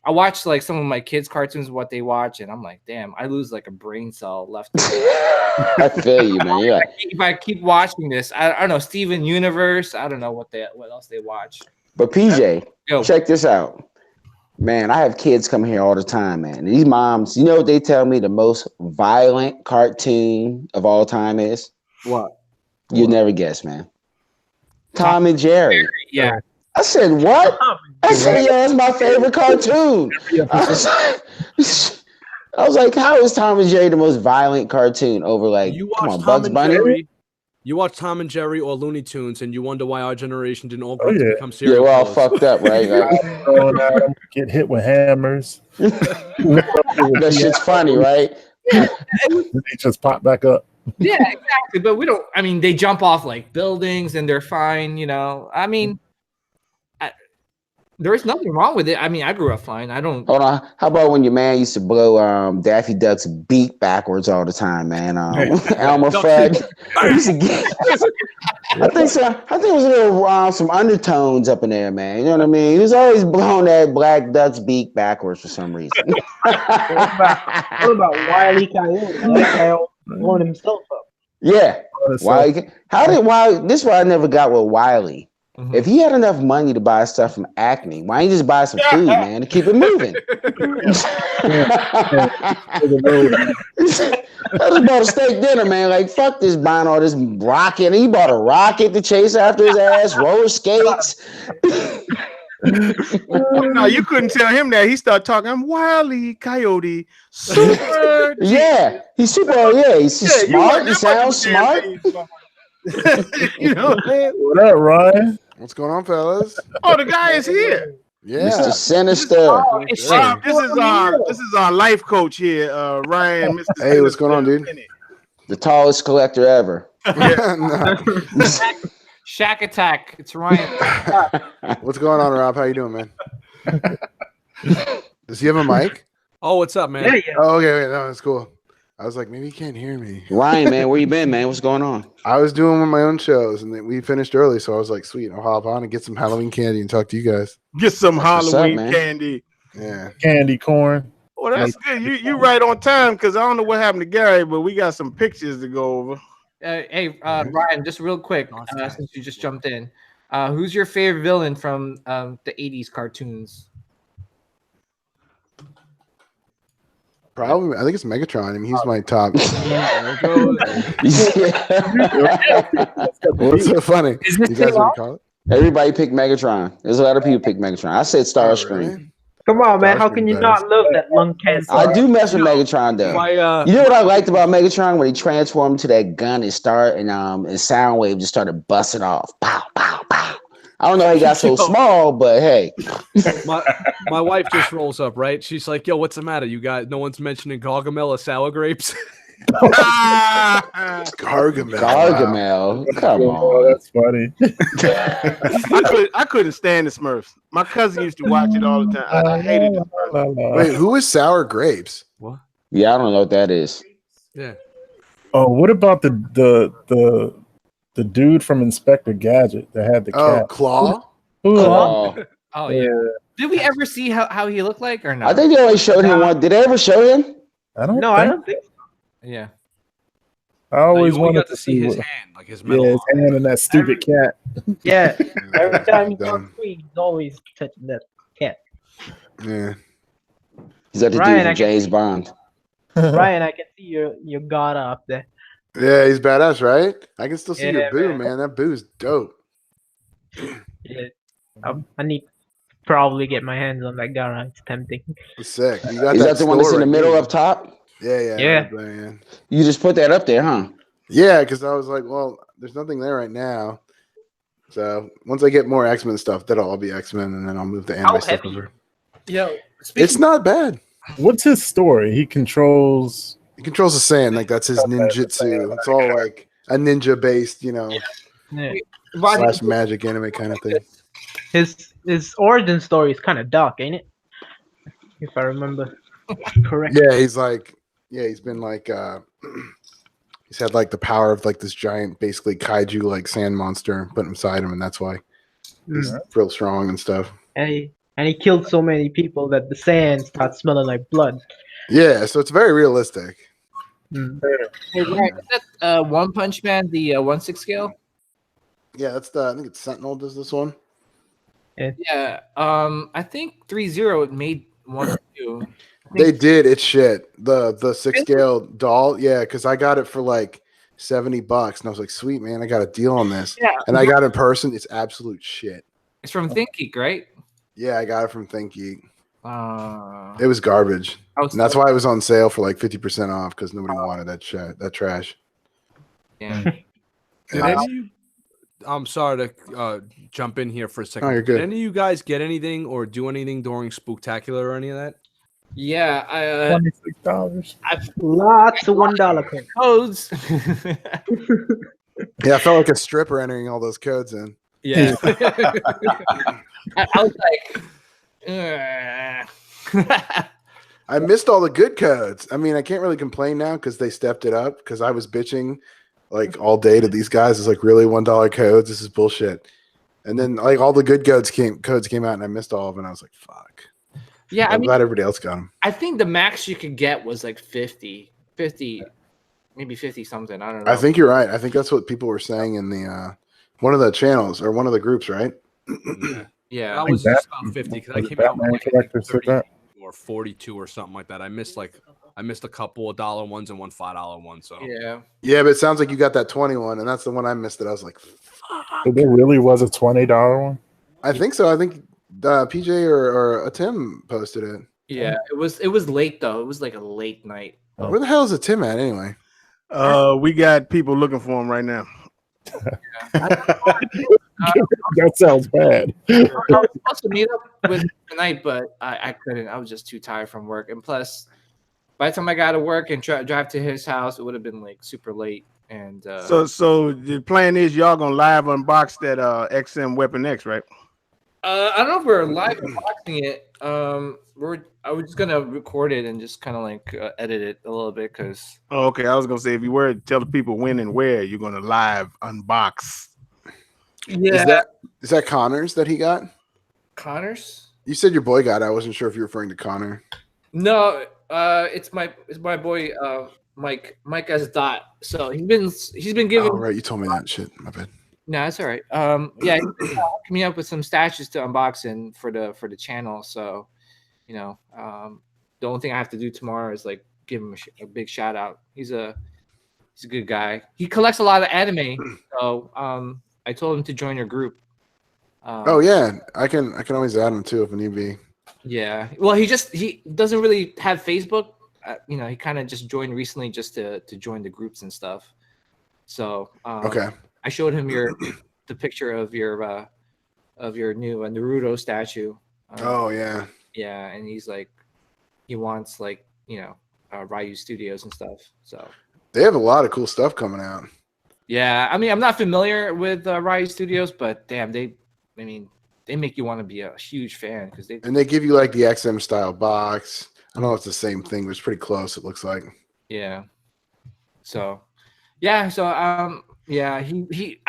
I watch like some of my kids' cartoons, what they watch, and I'm like, damn, I lose like a brain cell left. I feel you, man. Yeah. If I keep watching this, I don't know, Steven Universe. I don't know what else they watch. But PJ, Go. check this out. Man, I have kids come here all the time, man. These moms, you know what they tell me the most violent cartoon of all time is? What? You'd never guess, man. Tom and Jerry. Yeah. I said, what? I said, yeah, that's my favorite cartoon. I was like, how is Tom and Jerry the most violent cartoon over like, You come watched on, Tom Bugs and Bunny? Jerry You watch Tom and Jerry or Looney Tunes, and you wonder why our generation didn't all grow Oh, up to yeah. become Yeah, serial we're all killers. fucked up, right? Like, Throwing at 'em, get hit with hammers. that shit's funny, right? They just pop back up. Yeah, exactly. But we don't. I mean, they jump off like buildings and they're fine. You know. I mean, there's nothing wrong with it. I mean, I grew up fine. I don't. Hold on. How about when your man used to blow Daffy Duck's beak backwards all the time, man? Elmer Fudd. He used to get- I think so. I think it was a little some undertones up in there, man. You know what I mean? He was always blowing that black duck's beak backwards for some reason. What about Wile E. Coyote? That guy blowing himself up. Yeah. Why? How did Wiley? This is why I never got with Wiley. Mhm. If he had enough money to buy stuff from Acme, why don't you just buy some food, man, to keep it moving? I just bought a steak dinner, man. Like, fuck this buying all this rocket. He bought a rocket to chase after his ass, roller skates. No, you couldn't tell him that. He started talking. I'm Wile E. Coyote. Super. Yeah, he's super. Yeah, he's smart. He sounds smart. You know what I'm saying? What up, Ryan? What's going on, fellas? Oh, the guy is here. Yeah. Mr. Sinister. Rob, this is our life coach here, Ryan. Mr. Hey, what's going on, dude? The tallest collector ever. No. Shack Attack. It's Ryan. What's going on, Rob? How you doing, man? Does he have a mic? Oh, what's up, man? There you go. Oh, okay, wait, no, that's cool. I was like, maybe he can't hear me. Ryan, man, where you been, man? What's going on? I was doing one of my own shows, and then we finished early, so I was like, sweet, I'll hop on and get some Halloween candy and talk to you guys. Get some What's up, Halloween man? candy. Yeah. Candy corn. Oh, that's good. You right on time because I don't know what happened to Gary, but we got some pictures to go over. Hey, Ryan, just real quick, since you just jumped in, who's your favorite villain from the '80s cartoons? Probably, I think it's Megatron. I mean, he's my top. What's so funny? Is this You guys thing want off? to call it? Everybody picked Megatron. There's a lot of people pick Megatron. I said Starscream. Really? Come on, man. How Starscream can you does. not love that lung cancer? I do mess with Megatron though. My, You know what I liked about Megatron when he transformed to that gun and Soundwave just started busting off. Pow, pow, pow. I don't know how he got so small, but hey. my wife just rolls up, right? She's like, "Yo, what's the matter? You got no one's mentioning Gargamel or sour grapes." Gargamel. Gargamel. Come Oh, on. that's funny. I couldn't stand the Smurfs. My cousin used to watch it all the time. I hated it. Wait, who is Sour Grapes? What? Yeah, I don't know what that is. Yeah. Oh, what about the dude from Inspector Gadget that had the Oh, cat? Claw? Who- Oh, Oh yeah. Did we ever see how he looked like or not? I think they only showed him one. Did they ever show him? I don't. No, think, I don't think so. Yeah. I always you only wanted got to see his what- hand, like his Yeah, metal. his hand and that stupid cat. Yeah. Every time he's Dumb. on screen, he's always touching that cat. Yeah. He's like the Ryan, dude I from can- James Bond. Ryan, I can see your god up there. Yeah, he's badass, right? I can still see Yeah, your boo, man. man. That boo's dope. Yeah. I need to probably get my hands on that guy. It's tempting. It's sick. You got Is that the one that's in store the right middle there. up top? Yeah. Yeah. Man. You just put that up there, huh? Yeah, because I was like, well, there's nothing there right now. So once I get more X-Men stuff, that'll all be X-Men, and then I'll move the anime How stuff heavy? over. Yo, It's not bad. What's his story? He controls. He controls the sand, like that's his ninjutsu. It's all like a ninja-based, Yeah. slash magic anime kind of thing. His origin story is kind of dark, ain't it? If I remember correct. Yeah, he's been like he's had like the power of like this giant, basically kaiju like sand monster put inside him, and that's why he's real strong and stuff. And he killed so many people that the sand starts smelling like blood. Yeah, so it's very realistic. Hey, Ryan, is that One Punch Man, the 1/6 scale? Yeah, that's I think it's Sentinel does this one. Yeah. I think 3-0 made 1-2. They did. It's shit. The 6 scale doll. Yeah, because I got it for like $70, and I was like, sweet man, I got a deal on this. Yeah. And I got it in person. It's absolute shit. It's from ThinkGeek, right? Yeah, I got it from ThinkGeek. Uh, It was garbage, I was and that's why it was on sale for like 50% off because nobody wanted that shit, that trash. Yeah. Did any of you? I'm sorry to jump in here for a second. No, you're good. Did any of you guys get anything or do anything during Spooktacular or any of that? Yeah, $26. Lots of $1 coins. codes. Yeah, I felt like a stripper entering all those codes in. Yeah. I was like, I missed all the good codes. I mean, I can't really complain now because they stepped it up because I was bitching like all day to these guys. It's like, really $1 codes? This is bullshit. And then like all the good codes came out and I missed all of them. And I was like, fuck. yeah, I'm glad everybody else got them. I think the max you could get was like 50, maybe 50 something. I don't know. I think you're right. I think that's what people were saying in the one of the channels or one of the groups, right? Yeah. That was just about 50 because I came out with Batman like collector said 30 that. or 42 or something like that. I missed a couple of $1 ones and one $5 one. So Yeah. Yeah, but it sounds like you got that 21, and that's the one I missed. That I was like, fuck. But there really was a $20 one. I think so. I think PJ or Tim posted it. Yeah. It was late though. It was like a late night. Where the hell is a Tim at anyway? We got people looking for him right now. That sounds bad. I was supposed to meet up with him tonight, but I couldn't. I was just too tired from work. And plus, by the time I got to work and drive to his house, it would have been like super late. And So the plan is y'all gonna live unbox that XM Weapon X, right? I don't know if we're live unboxing it. I was just gonna record it and just kind of like edit it a little bit because. Oh, okay. I was gonna say if you were to tell the people when and where you're gonna live unbox. Yeah. Is that Connor's that he got? Connors? You said your boy got it. I wasn't sure if you're referring to Connor. No, it's my boy Mike S. Dot. So he's been giving. Oh, right. You told me that shit. My bad. No, that's all right. Yeah, he's been hooking me up with some statues to unbox and for the channel. So, you know, the only thing I have to do tomorrow is like give him a big shout out. He's a good guy. He collects a lot of anime. So I told him to join your group. Oh yeah, I can always add him too if need be. Yeah. Well, he doesn't really have Facebook. You know, he kind of just joined recently just to join the groups and stuff. So Okay. I showed him the picture of your new Naruto statue. Oh yeah. Yeah, and he's like, he wants like Ryu Studios and stuff. So They have a lot of cool stuff coming out. yeah, I mean, I'm not familiar with Ryu Studios, but damn, they make you want to be a huge fan because they give you like the XM style box. I don't know if it's the same thing, but it's pretty close. It looks like. Yeah. So, yeah. So, yeah. He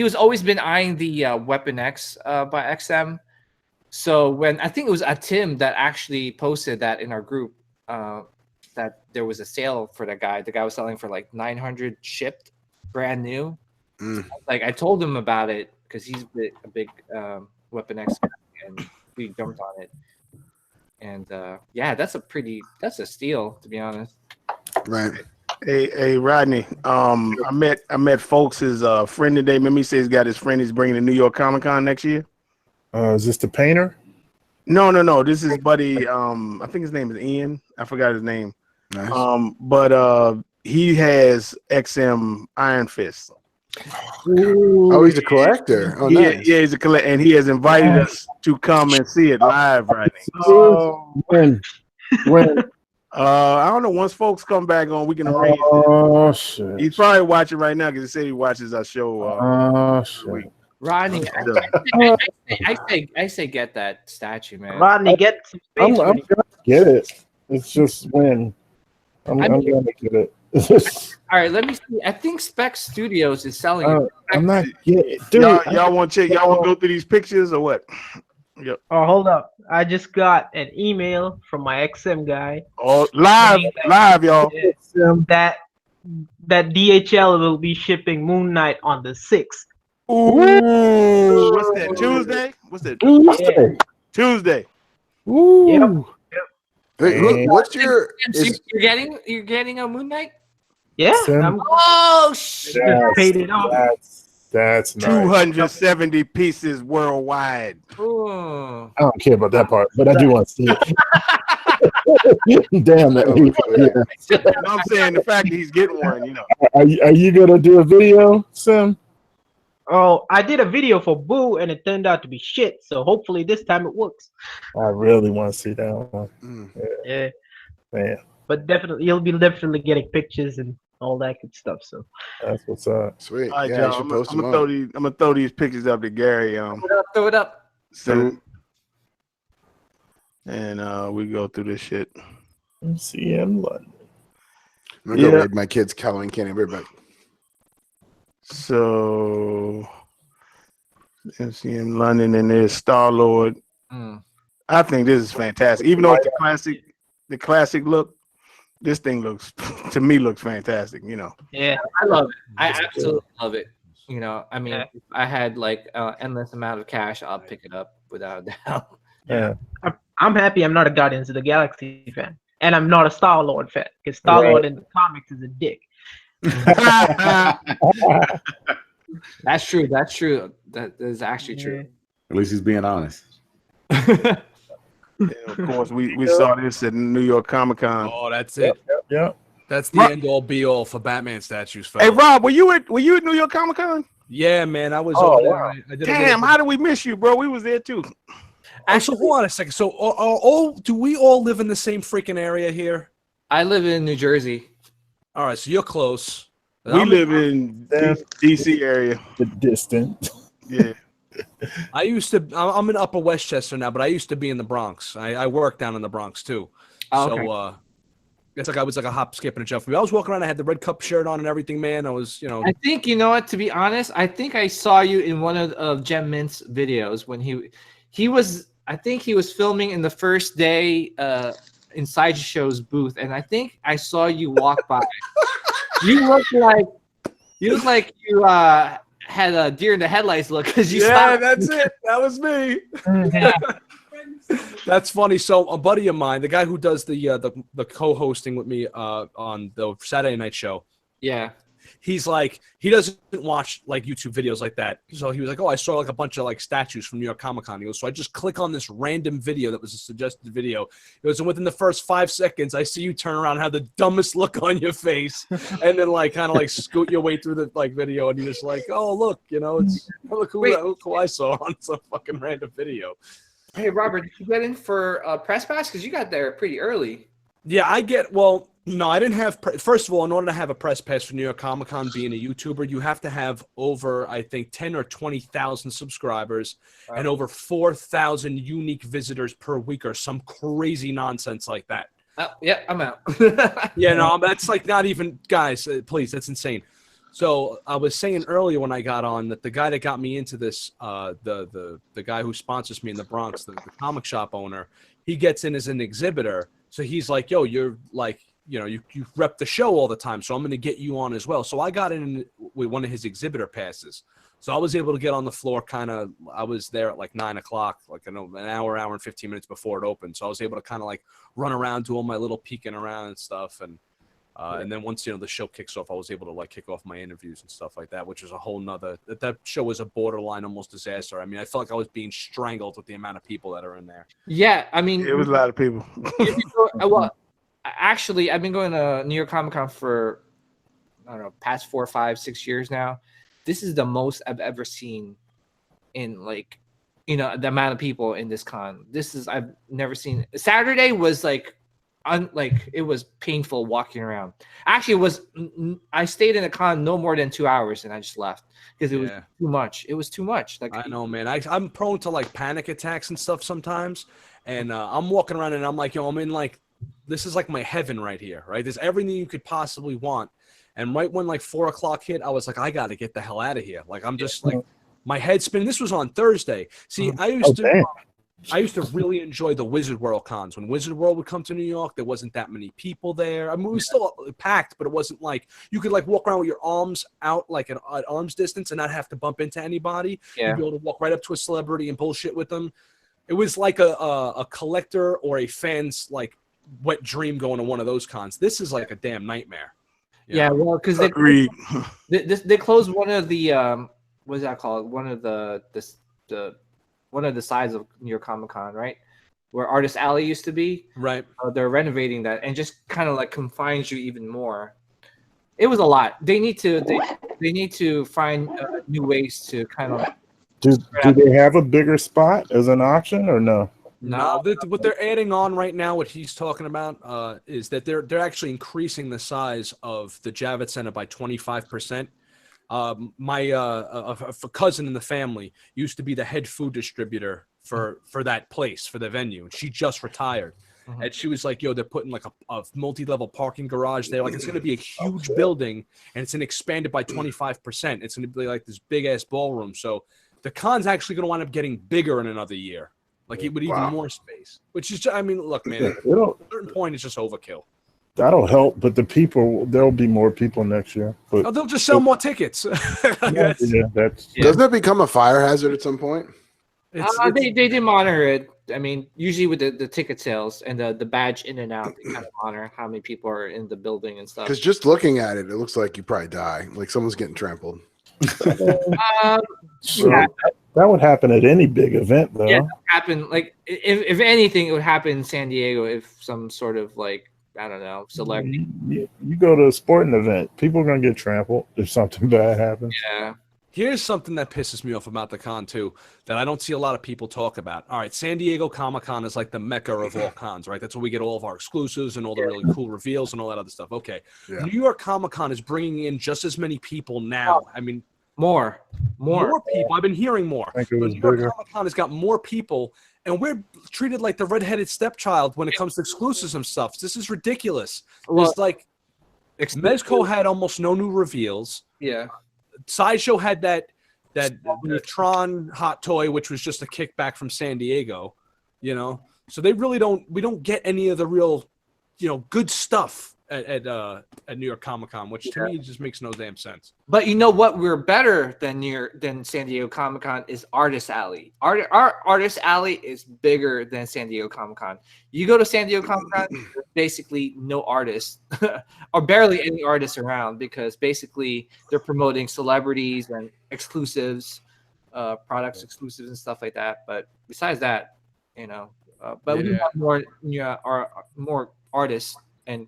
was always been eyeing the Weapon X by XM. So when I think it was Tim that actually posted that in our group that there was a sale for that guy. The guy was selling for like 900 shipped, brand new. Like I told him about it because he's a big Weapon X guy, and we jumped on it. And yeah, that's a steal, to be honest. Right. Hey, Rodney. I met folks. His friend today. Remember, he says he's got his friend. He's bringing to New York Comic Con next year. Is this the painter? No. This is buddy. I think his name is Ian. I forgot his name. Nice. But he has XM Iron Fist. Oh, he's a collector. Oh, nice. Yeah, he's a collector, and he has invited us to come and see it live, Rodney. When? I don't know. Once folks come back on, we can arrange it. Oh shit! He's probably watching right now because he said he watches our show. Oh shit! Rodney, I say get that statue, man. Rodney, get some I'm space. gonna get it. It's just when I'm gonna get it. All right, let me see. I think Spec Studios is selling it. I'm not getting it, dude. Y'all want to check? Y'all want to go through these pictures or what? Yep. Oh, hold up. I just got an email from my XM guy. Oh, live, y'all. That DHL will be shipping Moon Knight on the 6th. Ooh, what's that? Tuesday? What's that? Tuesday. Tuesday. Ooh. Yep. Hey, look, what's your? You're getting a Moon Knight? Yeah. Sim. I'm Oh shit! paid it off. That's nice. 270 pieces worldwide. Ooh. I don't care about that part, but I do want to see it. Damn it. Oh, Yeah. No, I'm saying the fact that he's getting one, you know. Are you gonna do a video, Sim? Oh, I did a video for Boo and it turned out to be shit. So hopefully this time it works. I really want to see that one. Mm. Yeah, Man, but definitely you'll be definitely getting pictures and all that good stuff. So that's what's up. Sweet. All right, Yeah, you y'all. should I'm post them gonna up. throw these pictures up to Gary. Throw it up. So, and we go through this shit. MCM London. I'm gonna go Yeah. raid my kids' Halloween candy. Everybody. So, MCM London and there's Star Lord. Mm. I think this is fantastic. Even though it's the classic look, this thing looks to me looks fantastic. You know. yeah, I love it. I absolutely love it. You know, I mean, if I had like endless amount of cash, I'll pick it up without a doubt. Yeah. I'm happy I'm not a Guardians of the Galaxy fan, and I'm not a Star Lord fan because Star Lord in the comics is a dick. That's true. That's true. That is actually true. At least he's being honest. And of course, we saw this at New York Comic Con. Oh, that's it. Yeah. That's the end all be all for Batman statues, Hey, fellas. Rob, were you at New York Comic Con? Yeah, man, I was. Oh, over there. wow. I did a Damn, little how did we miss you, bro? We was there too. Actually, hold on a second. So, do we all live in the same freaking area here? I live in New Jersey. All right, so you're close. We live in DC area. The distant. Yeah. I used to. I'm in Upper Westchester now, but I used to be in the Bronx. I work down in the Bronx too. Oh, okay. So it's like I was like a hop, skip, and a jump for me. I was walking around. I had the Red Cup shirt on and everything, man. I was, I think you know what. To be honest, I think I saw you in one of Gem Mint's videos when he was. I think he was filming in the first day in Sideshow's booth, and I think I saw you walk by. You look like you had a deer in the headlights look because you stopped. that's it. That was me. Yeah. That's funny. So a buddy of mine, the guy who does the co-hosting with me on the Saturday night show, Yeah. he's like, he doesn't watch like YouTube videos like that. So he was like, oh, I saw like a bunch of like statues from New York Comic Con. He goes, so I just click on this random video that was a suggested video. It was, and within the first 5 seconds, I see you turn around and have the dumbest look on your face, and then like kind of like scoot your way through the like video, and you're just like, oh look, it's look who I saw on some fucking random video. Hey Robert, did you get in for press pass? Because you got there pretty early. Yeah, no, I didn't have. First of all, in order to have a press pass for New York Comic Con, being a YouTuber, you have to have over, I think, 10 or 20,000 subscribers and over 4,000 unique visitors per week, or some crazy nonsense like that. Yeah, I'm out. Yeah, no, that's like not even, guys. Please, that's insane. So I was saying earlier when I got on that the guy that got me into this, the guy who sponsors me in the Bronx, the comic shop owner, he gets in as an exhibitor. So he's like, yo, you're like, you rep the show all the time, so I'm going to get you on as well. So I got in with one of his exhibitor passes. So I was able to get on the floor I was there at like 9 o'clock, like an hour and 15 minutes before it opened. So I was able to kind of like run around, do all my little peeking around and stuff. And then once, the show kicks off, I was able to like kick off my interviews and stuff like that, which is a whole nother, that show was a borderline almost disaster. I mean, I felt like I was being strangled with the amount of people that are in there. Yeah, I mean, It was a lot of people. well, actually, I've been going to New York Comic Con for, I don't know, past 4, 5, 6 years now. This is the most I've ever seen in like, the amount of people in this con. I've never seen. Saturday was like, it was painful walking around. Actually, I stayed in the con no more than 2 hours and I just left because it was too much. It was too much. Like, I know, man. I'm prone to like panic attacks and stuff sometimes. And I'm walking around and I'm like, I'm in like, this is like my heaven right here, right? There's everything you could possibly want. And right when like 4 o'clock hit, I was like, I got to get the hell out of here. Like, I'm just like, my head spinning. This was on Thursday. See, I used to really enjoy the Wizard World cons. When Wizard World would come to New York, there wasn't that many people there. I mean, we were still packed, but it wasn't like you could like walk around with your arms out like at arm's distance and not have to bump into anybody. Yeah. You'd be able to walk right up to a celebrity and bullshit with them. It was like a collector or a fan's like wet dream going to one of those cons. This is like a damn nightmare. Yeah, well, because they closed one of the what is that called? One of the sides of New York Comic Con, right? where Artist Alley used to be. Right. They're renovating that and just kind of like confines you even more. It was a lot. They need to find new ways to kind of. Do they have a bigger spot as an option or no? No, what they're adding on right now, what he's talking about, is that they're actually increasing the size of the Javits Center by 25%. My a cousin in the family used to be the head food distributor for that place, for the venue, and she just retired. And she was like, yo, they're putting like a multi-level parking garage there. Like, it's going to be a huge building, and it's going to expand it by 25%. It's going to be like this big-ass ballroom. So the con's actually going to wind up getting bigger in another year. Like, it would even more space. Which is, I mean, look, man, at a certain point, it's just overkill. That'll help, but there'll be more people next year. But they'll just sell more tickets. that's Doesn't it become a fire hazard at some point? They do monitor it. I mean, usually with the ticket sales and the badge in and out, they kind of monitor how many people are in the building and stuff. Because just looking at it, it looks like you probably die. Like someone's getting trampled. That would happen at any big event, though. Yeah, happen. Like if anything, it would happen in San Diego if some sort of like, I don't know, celebrity. You go to a sporting event, people are gonna get trampled if something bad happens. Yeah. Here's something that pisses me off about the con too, that I don't see a lot of people talk about. All right, San Diego Comic-Con is like the mecca of all cons, right? That's where we get all of our exclusives and all the really cool reveals and all that other stuff. Okay, New York Comic-Con is bringing in just as many people now. I mean, more people. I've been hearing more. I think it was New York bigger. Comic-Con has got more people, and we're treated like the redheaded stepchild when it comes to exclusives and stuff. This is ridiculous. It's like Mezco had almost no new reveals. Yeah. Sideshow had that Tron hot toy, which was just a kickback from San Diego, you know. So they really we don't get any of the real, good stuff at New York Comic-Con, which to me just makes no damn sense. But you know what? We're better than San Diego Comic-Con is Artist Alley. Our Artist Alley is bigger than San Diego Comic-Con. You go to San Diego Comic-Con, there's basically no artists or barely any artists around because basically they're promoting celebrities and exclusives, products exclusives and stuff like that. But besides that, but we have more artists and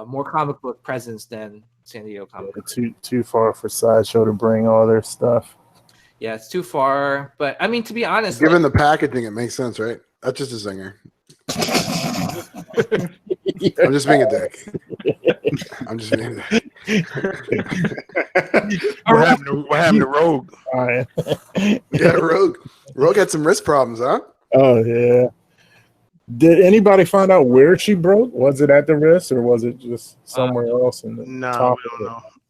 more comic book presence than San Diego Comic-Con. Too far for Sideshow to bring all their stuff. Yeah, it's too far. But I mean, to be honest, given the packaging, it makes sense, right? That's just a zinger. I'm just being a dick. I'm just being a dick. What happened to Rogue? Yeah, Rogue had some wrist problems, huh? Oh yeah. Did anybody find out where she broke? Was it at the wrist or was it just somewhere else? In the No,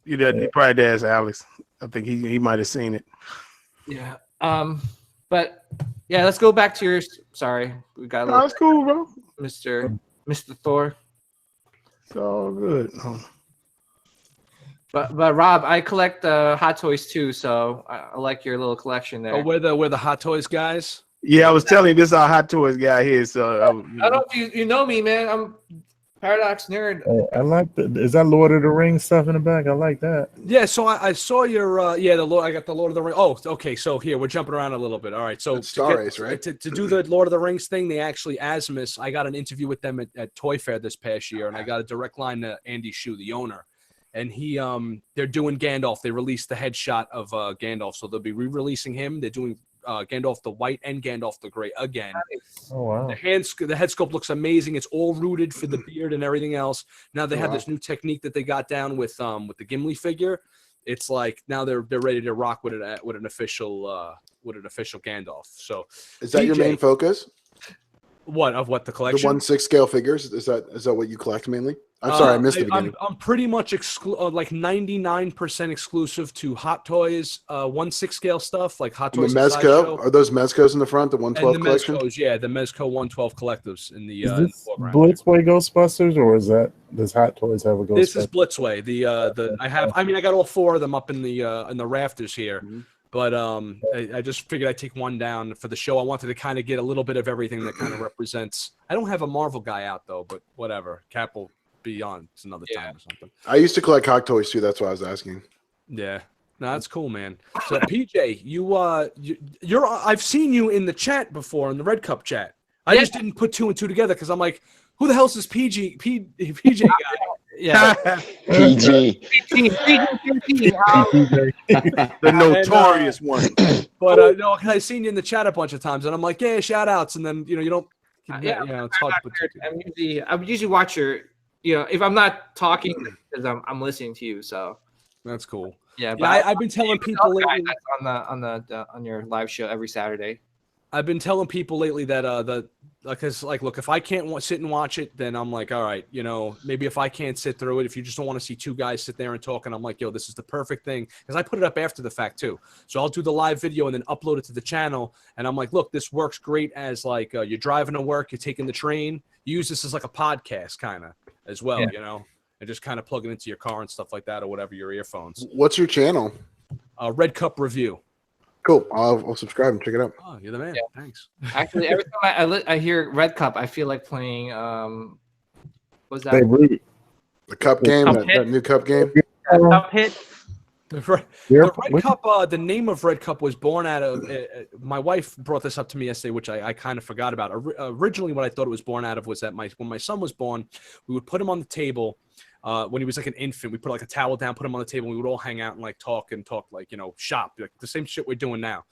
we don't know. You probably ask Alex. I think he might have seen it. Yeah. But yeah, let's go back to yours. Sorry, we got a little. That's cool, bro. Mr. Thor. It's all good. But Rob, I collect Hot Toys too, so I like your little collection there. Oh, we're the Hot Toys guys. Yeah, I was telling you this is our Hot Toys guy here. So I don't know if you know me, man. I'm Paradox nerd. I like that. Is that Lord of the Rings stuff in the back? I like that. Yeah, so I saw your the Lord. I got the Lord of the Rings. Oh, okay. So here we're jumping around a little bit. All right. So it's Star Race, right? To do the Lord of the Rings thing, they actually Asmus. I got an interview with them at Toy Fair this past year, and I got a direct line to Andy Shu, the owner, and he they're doing Gandalf. They released the headshot of Gandalf, so they'll be re-releasing him. They're doing Gandalf the White and Gandalf the Gray again. Oh wow! The head sculpt looks amazing. It's all rooted for the beard and everything else. Now they have this new technique that they got down with the Gimli figure. It's like now they're ready to rock with it with an official Gandalf. So is that your main focus? What the collection? The 1/6 scale figures. Is that what you collect mainly? I'm sorry, I missed the beginning. I'm pretty much like 99% exclusive to Hot Toys, 1/6 scale stuff like Hot Toys. The Mezco, are those Mezcos in the front? The 112 and the collection. Mezcos, yeah, the Mezco 112 collectives in the. Is this Blitzway Ghostbusters, or does Hot Toys have a Ghostbusters? This is Blitzway. I got all four of them up in the rafters here. Mm-hmm. But I just figured I'd take one down for the show. I wanted to kind of get a little bit of everything that kind of represents. I don't have a Marvel guy out though, but whatever. Cap will be on another time or something. I used to collect Hot Toys too. That's why I was asking. Yeah, no, that's cool, man. So PJ, you're I've seen you in the chat before in the Red Cup chat. I just didn't put 2 and 2 together because I'm like, who the hell's this PJ guy? Yeah. PG. The notorious one. But no, I seen you in the chat a bunch of times, and I'm like, yeah, shout outs, and then you don't. It's hard to put two. I would usually watch your, if I'm not talking, because I'm listening to you. So that's cool. Yeah, but I've been telling people lately on your live show every Saturday. I've been telling people lately that because look, if I can't sit and watch it, then I'm like, all right, maybe if I can't sit through it, if you just don't want to see two guys sit there and talk, and I'm like, yo, this is the perfect thing, because I put it up after the fact too. So I'll do the live video and then upload it to the channel, and I'm like, look, this works great as you're driving to work, you're taking the train, you use this as like a podcast kind of as well, and just kind of plug it into your car and stuff like that, or whatever, your earphones. What's your channel? Red Cup Review. Cool. I'll subscribe and check it out. Oh, you're the man. Yeah. Thanks. Actually, every time I hear Red Cup, I feel like playing. What's that? The Cup game, that new Cup game. Cup hit. The Red Cup. The name of Red Cup was born out of. My wife brought this up to me yesterday, which I kind of forgot about. Originally, what I thought it was born out of was that when my son was born, we would put him on the table. When he was like an infant, we put like a towel down, put him on the table, and we would all hang out and talk shop, like the same shit we're doing now.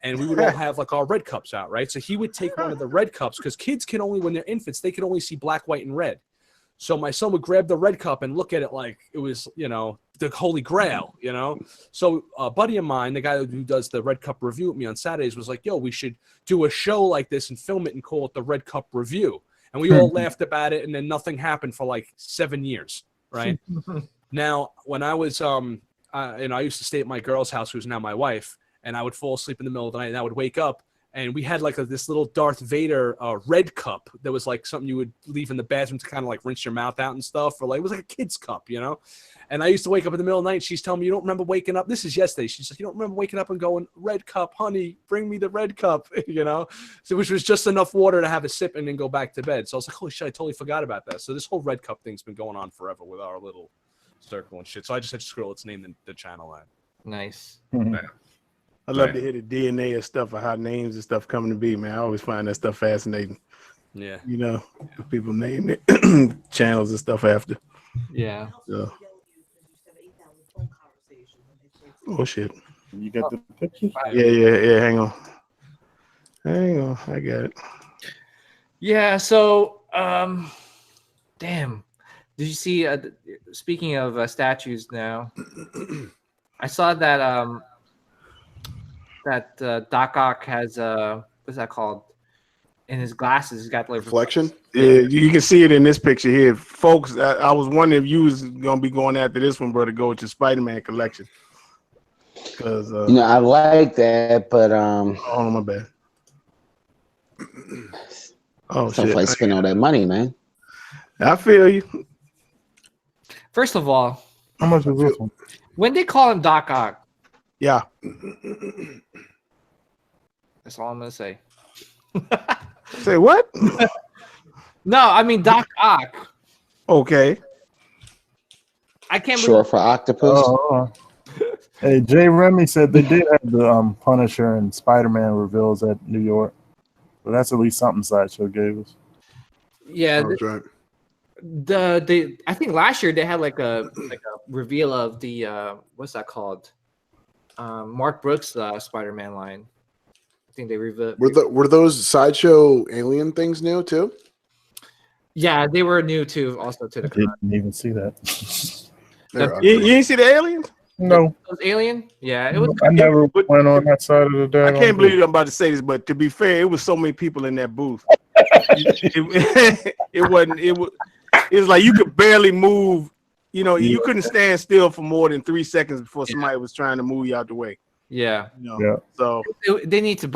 And we would all have like our red cups out, right? So he would take one of the red cups, because kids can only, when they're infants, they can only see black, white, and red. So my son would grab the red cup and look at it like it was, the Holy Grail, So a buddy of mine, the guy who does the Red Cup Review with me on Saturdays, was like, yo, we should do a show like this and film it and call it the Red Cup Review. And we all laughed about it, and then nothing happened for like 7 years. Right. Now, when I was, I used to stay at my girl's house, who's now my wife, and I would fall asleep in the middle of the night, and I would wake up, and we had like this little Darth Vader red cup that was like something you would leave in the bathroom to kind of like rinse your mouth out and stuff, or like it was like a kid's cup, And I used to wake up in the middle of the night. She's telling me, you don't remember waking up? This is yesterday. She's like, you don't remember waking up and going, Red Cup, honey, bring me the red cup, So which was just enough water to have a sip and then go back to bed. So I was like, holy shit, I totally forgot about that. So this whole Red Cup thing's been going on forever with our little circle and shit. So I just had to scroll. Let's name the channel that. Nice. I love to hear the DNA of stuff, of how names and stuff come to be, man. I always find that stuff fascinating. Yeah. People name it channels and stuff after. Yeah. So. Oh shit! You got the picture? Yeah. Hang on. I got it. Yeah. So, damn. Did you see? Speaking of statues, now, I saw that Doc Ock has what's that called? In his glasses, he's got like reflection. Yeah, you can see it in this picture here, folks. I was wondering if you was gonna be going after this one, bro, to go with your Spider-Man collection. Because I like that, but oh my bad. Oh don't shit! like spend all that money, man. I feel you. First of all, how much is this one? When they call him Doc Ock, yeah, that's all I'm gonna say. Say what? No, I mean Doc Ock. Okay. I can't. Short for octopus. Hey, Jay Remy said they did have the Punisher and Spider-Man reveals at New York, but that's at least something Sideshow gave us. Yeah, that's right. I think last year they had like a reveal of the what's that called? Mark Brooks Spider-Man line. I think they revealed. Were those Sideshow alien things new too? Yeah, they were new too. Also to the. I didn't even see that. You didn't see the aliens? No. It was Alien? Yeah, it was. I never went on that side of the day. I can't believe I'm about to say this, but to be fair, it was so many people in that booth. It was like you could barely move. You couldn't stand still for more than 3 seconds before somebody was trying to move you out the way. Yeah. Yeah. So they need to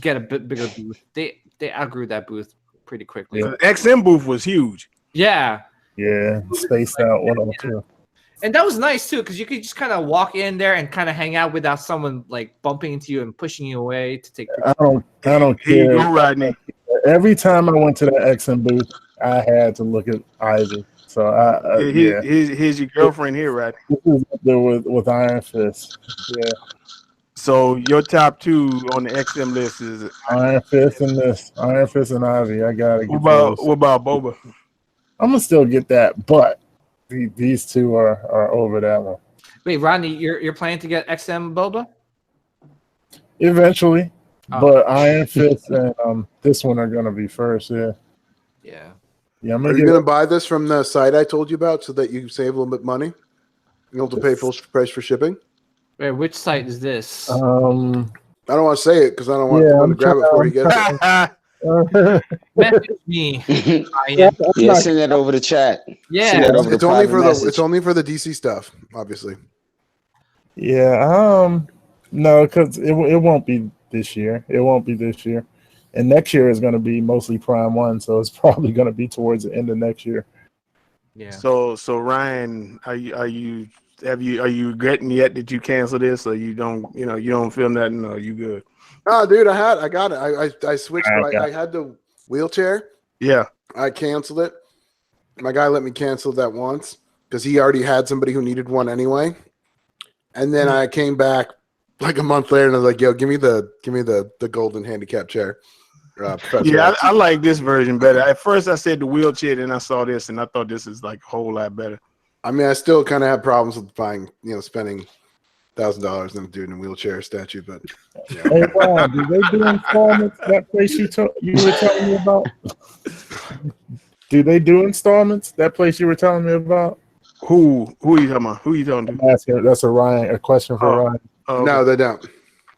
get a bit bigger booth. They outgrew that booth pretty quickly. the XM booth was huge. Yeah. Yeah, spaced out one too. And that was nice too, because you could just kind of walk in there and kind of hang out without someone like bumping into you and pushing you away to take pictures. I don't Here you care. go, Rodney. Every time I went to the XM booth, I had to look at Ivy. So here's your girlfriend here, Rodney. This is up there with Iron Fist. Yeah. So your top two on the XM list is Iron Fist and this. Iron Fist and Ivy. I gotta get those. what about Boba? I'm gonna still get that, but these two are over that one. Wait, Rodney, you're planning to get XM Boba? Eventually. Oh. But Iron Fist and this one are gonna be first, yeah. Yeah. Yeah, I'm Are gonna you get going to buy this from the site I told you about so that you save a little bit of money? You don't have to pay full price for shipping? Wait, which site is this? I don't want to say it because I don't want Yeah, to grab it before he gets it. Message me. yeah, Yeah, send that over the chat. Send Yeah. that over It's the only private for message. it's only for the DC stuff, obviously. yeah, no, because it won't be this year. It won't be this year. And next year is gonna be mostly Prime 1, so it's probably gonna be towards the end of next year. Yeah. So Ryan, are you regretting yet that you canceled this, or you don't feel nothing, or you good? Oh, dude, I got it. I switched. Okay. I had the wheelchair. Yeah. I canceled it. My guy let me cancel that once because he already had somebody who needed one anyway. And then I came back like a month later and I was like, "Yo, give me the golden handicap chair." Professor Yeah, X. I like this version better. At first, I said the wheelchair, then I saw this, and I thought this is like a whole lot better. I mean, I still kind of have problems with buying, spending $1,000 on a dude in a wheelchair statue, but Hey, Ron, do they do installments? That place you were telling me about? Do they do installments? That place you were telling me about? Who are you talking about? Who are you talking to? Asking, that's a question for Oh. Ryan. Oh, no, they don't.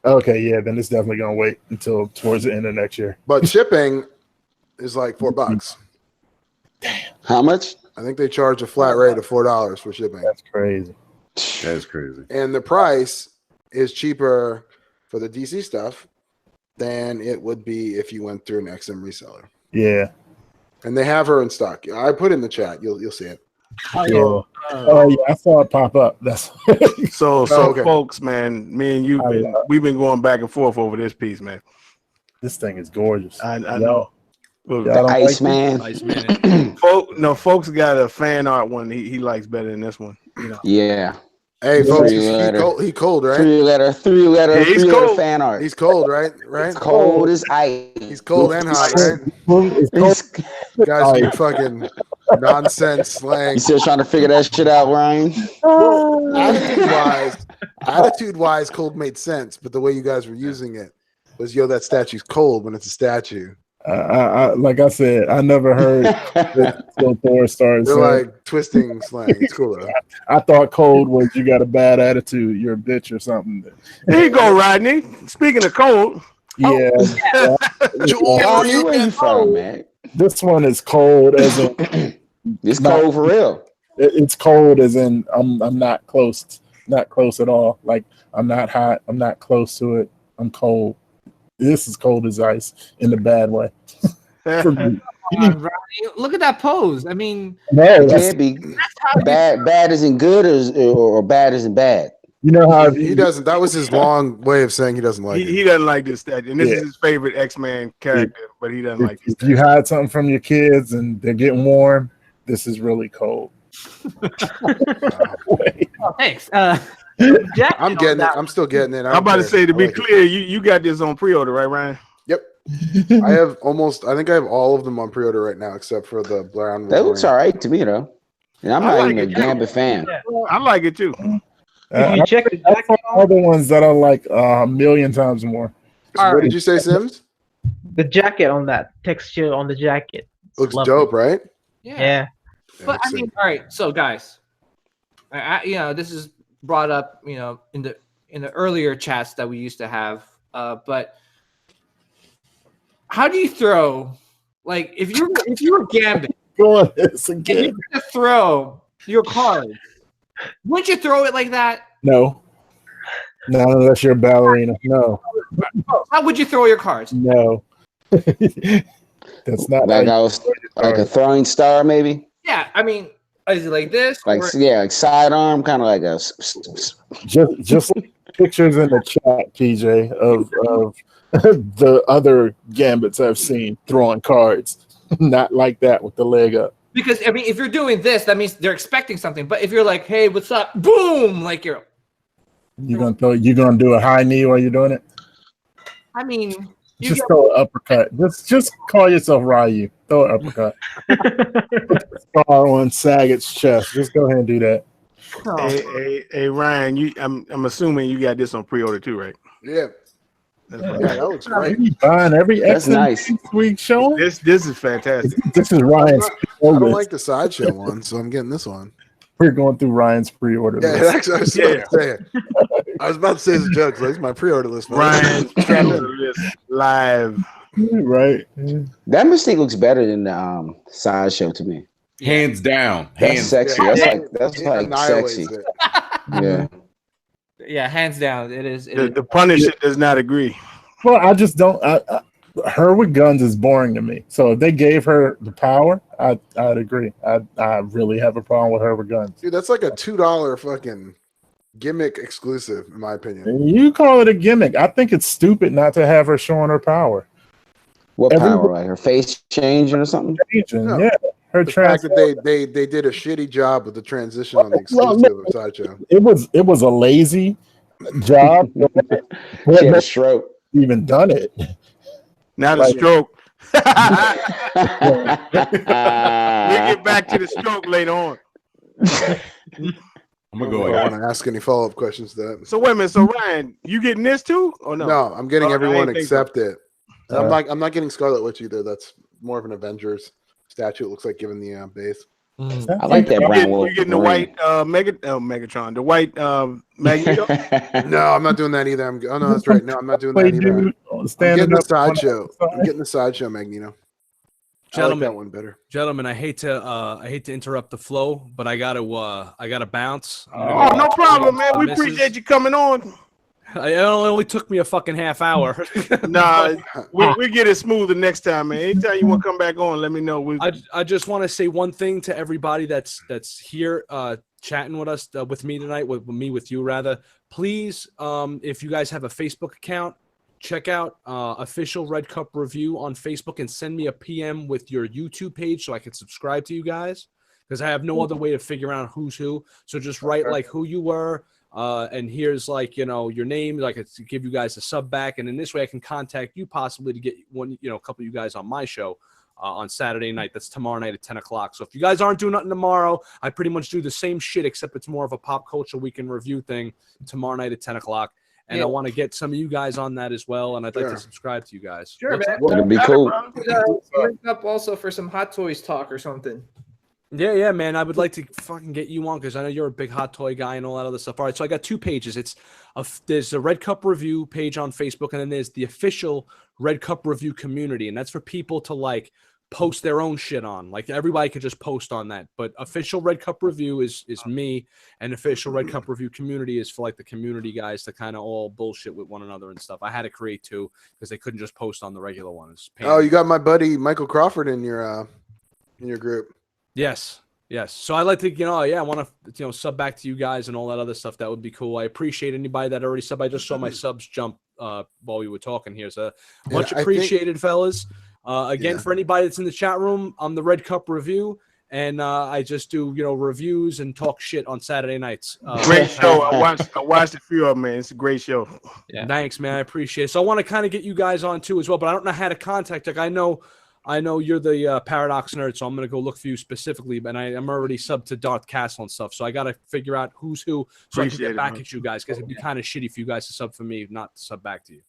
Okay, yeah, then it's definitely gonna wait until towards the end of next year. But shipping is like $4. How much? I think they charge a flat rate of $4 for shipping. That's crazy. That's crazy. And the price is cheaper for the DC stuff than it would be if you went through an XM reseller. Yeah. And they have her in stock. I put in the chat. You'll see it. Yeah. Oh yeah, I saw it pop up. That's So okay. folks, man, me and you, we've been going back and forth over this piece, man. this thing is gorgeous. I know. Look, Yeah, I don't Ice like Man. Nice man. folks got a fan art one he likes better than this one. Yeah. Hey, folks, Three-letter. he cold, right? Three letter Yeah, he's cold. fan art. He's cold, right? Right? It's cold as ice. He's cold and hot, right? It's cold. Guys, you fucking nonsense slang. You still trying to figure that shit out, Ryan? Attitude-wise, cold made sense, but the way you guys were using it was, yo, that statue's cold when it's a statue. Like I said, I never heard until Thor started They're saying. like twisting slang. It's cool though. I thought cold was you got a bad attitude, you're a bitch or something. There you go, Rodney. Speaking of cold, Yeah. Ryan, where you from, man? This one is cold as in It's cold for real. it's cold as in I'm not close at all. Like I'm not hot, I'm not close to it. I'm cold. This is cold as ice in the bad way. For me. Look at that pose. I mean, No, It that's, can't be bad isn't good or bad isn't bad. you know how He doesn't. That was his long way of saying he doesn't like he it. doesn't like this statue, and this Yeah. is his favorite X-Man character, but he doesn't like this if you hide something from your kids and they're getting warm, this is really cold. oh, thanks. Jack I'm getting it. I'm still getting it. I'm about to say, to be I like it. clear, you got this on pre-order, right, Ryan? Yep. I think I have all of them on pre-order right now except for the brown. That looks all right to me though. And I'm I not like even a it, too. Gambit fan. I like it too. If you check the I jacket, saw other ones that are like a million times more. What did you say, Sims? the jacket on that texture on the jacket Looks lovely. dope, right? Yeah. But looks I mean, sick. all right. So, guys, this is brought up, in the earlier chats that we used to have. But how do you throw? Like, if you were Gambit, Go on this and again. you're gonna throw your card, wouldn't you throw it like that? No. Not unless you're a ballerina. No. How would you throw your cards? No. That's not Like how I you was throw your like a cards. throwing star, maybe. Yeah, I mean, is it like this? Like or- like sidearm, kind of like a. just like pictures in the chat, PJ, of the other gambits I've seen throwing cards. Not like that with the leg up. Because I mean, if you're doing this, that means they're expecting something. But if you're like, "Hey, what's up?" Boom, like you're You gonna do a high knee while you're doing it? I mean, Just throw an uppercut. Just call yourself Ryu. Throw an uppercut. Scar on Saget's chest. Just go ahead and do that. Hey, Ryan, I'm assuming you got this on pre-order too, right? Yeah. That's Yeah, right. that looks great. You buying every That's X-Men nice. week showing? This is fantastic. This is Ryan's I pre-order. don't like the sideshow one, so I'm getting this one. We're going through Ryan's pre-order Yeah, list. actually, I was about to say the joke. Like, it's my pre-order list. Man. Ryan pre-order list live. Right. That Mystique looks better than the sideshow to me. Hands down. That's Hands sexy. That's It like annihilates sexy. it. Yeah. Yeah, hands down, it is. The Punisher does not agree. Well, I just don't. Her with guns is boring to me. So if they gave her the power, I'd agree. I really have a problem with her with guns. Dude, that's like a $2 fucking gimmick exclusive, in my opinion. You call it a gimmick. I think it's stupid not to have her showing her power. What Every- power? Like her face changing or something? Changing, No. yeah. Her The fact trans. that they did a shitty job with the transition on the exclusive of Sideshow. It was a lazy job. She had a stroke. Even done it. Not a Like- stroke. We'll We'll get back to the stroke later on. I'm gonna I go. don't Like, want to ask any follow-up questions to that. So wait a minute. So Ryan, you getting this too, or no? No, I'm getting Oh, I everyone didn't think so. except it. I'm not getting Scarlet Witch either. That's more of an Avengers statue. It looks like given the base. I like that brown wolf. You getting the white Megatron, the white Magneto? No, I'm not doing that either. Oh no, that's right. No, I'm not doing that Play either. dude I'm standing getting the up sideshow. on I'm getting the sideshow Magneto. I like Gentlemen. that one better. Gentlemen, I hate to interrupt the flow, but I gotta bounce. Oh, no problem, man. We Misses. appreciate you coming on. It only took me a fucking half hour. Nah, we get it smoother next time, man. Anytime you want to come back on, let me know. I just want to say one thing to everybody that's here chatting with us with me tonight, with you rather. Please, if you guys have a Facebook account, check out official Red Cup Review on Facebook and send me a PM with your YouTube page so I can subscribe to you guys, because I have no other way to figure out who's who. So just write like who you were. And here's like, your name, like it's to give you guys a sub back. And in this way I can contact you possibly to get one, a couple of you guys on my show on Saturday night. That's tomorrow night at 10 o'clock. So if you guys aren't doing nothing tomorrow, I pretty much do the same shit, except it's more of a pop culture weekend review thing tomorrow night at 10 o'clock. And Yeah. I want to get some of you guys on that as well. And I'd like to subscribe to you guys. Sure, man. That'd be cool. Link up also for some Hot Toys talk or something. Yeah, man. I would like to fucking get you on because I know you're a big hot toy guy and all that other stuff. All right, so I got two pages. There's a Red Cup Review page on Facebook, and then there's the official Red Cup Review community, and that's for people to like post their own shit on. Like everybody could just post on that. But official Red Cup Review is me, and official Red Cup Review community is for like the community guys to kind of all bullshit with one another and stuff. I had to create two because they couldn't just post on the regular one. Oh, you got my buddy Michael Crawford in your group. Yes. So I'd like to, I want to, sub back to you guys and all that other stuff. That would be cool. I appreciate anybody that already subbed. I just saw my subs jump while we were talking here. So much appreciated, fellas. Again, for anybody that's in the chat room, I'm the Red Cup Review, and I just do, reviews and talk shit on Saturday nights. Great show. I watched a few of them, man. It's a great show. Yeah. Thanks, man. I appreciate it. So I want to kind of get you guys on too as well, but I don't know how to contact. Like I know you're the Paradox nerd, so I'm gonna go look for you specifically. But I'm already subbed to Darth Castle and stuff, so I gotta figure out who's who, so I can get back at you guys. Because it'd be kind of shitty for you guys to sub for me, not to sub back to you.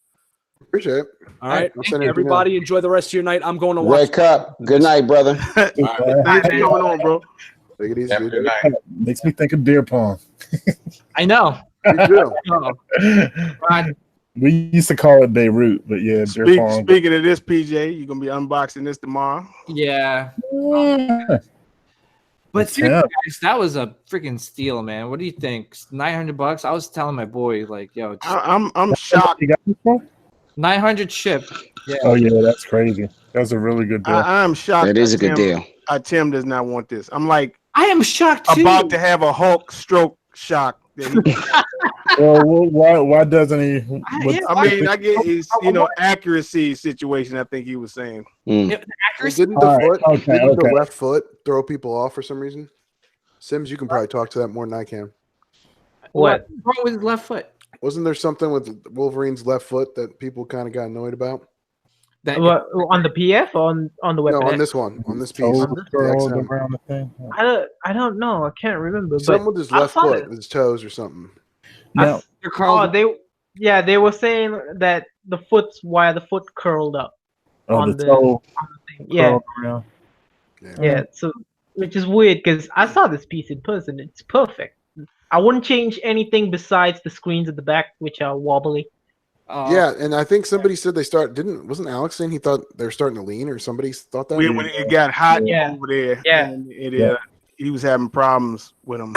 Appreciate it. All right, I'll send it to you everybody, enjoy the rest of your night. I'm going to watch. Red Cup. Good night, brother. Thanks for coming on, bro. Take it easy, have a dude. good night. Makes me think of beer pong. I know. Me too. Rod, We used to call it Beirut, but yeah, beer pong. Speaking of this, PJ, you're gonna be unboxing this tomorrow. yeah. Yeah. But That's seriously, him. guys, that was a freaking steal, man. What do you think? $900? I was telling my boy, like, yo, just I'm shocked. You got this one? 900 ship. Yeah. Oh yeah, that's crazy. That's a really good deal. I'm shocked. That is a good deal. Tim does not want this. I'm like I am shocked too. about to have a Hulk stroke shock. that he- Well, why doesn't he? Yeah. I mean, I get his accuracy situation. I think he was saying. The Hey, accuracy. Didn't the All right, foot, okay, didn't the okay. left foot throw people off for some reason? Sims, you can probably talk to that more than I can. What? What's wrong with his left foot? Wasn't there something with Wolverine's left foot that people kind of got annoyed about? That What, on the PF or on the weapon? No, on X? this one, on this piece. Toes The curled XM. around the thing. I don't know. I can't remember. Something But with his I left saw foot, it. with his toes or something. Now, they're Oh, called. they were saying that the foot's why the foot curled up on the the toe thing. Yeah, curled around. yeah. So which is weird because I saw this piece in person. It's perfect. I wouldn't change anything besides the screens at the back, which are wobbly. Yeah, and I think somebody said wasn't Alex saying he thought they were starting to lean, or somebody thought that? When it got hot Yeah. over there, Yeah. and Yeah. he was having problems with him.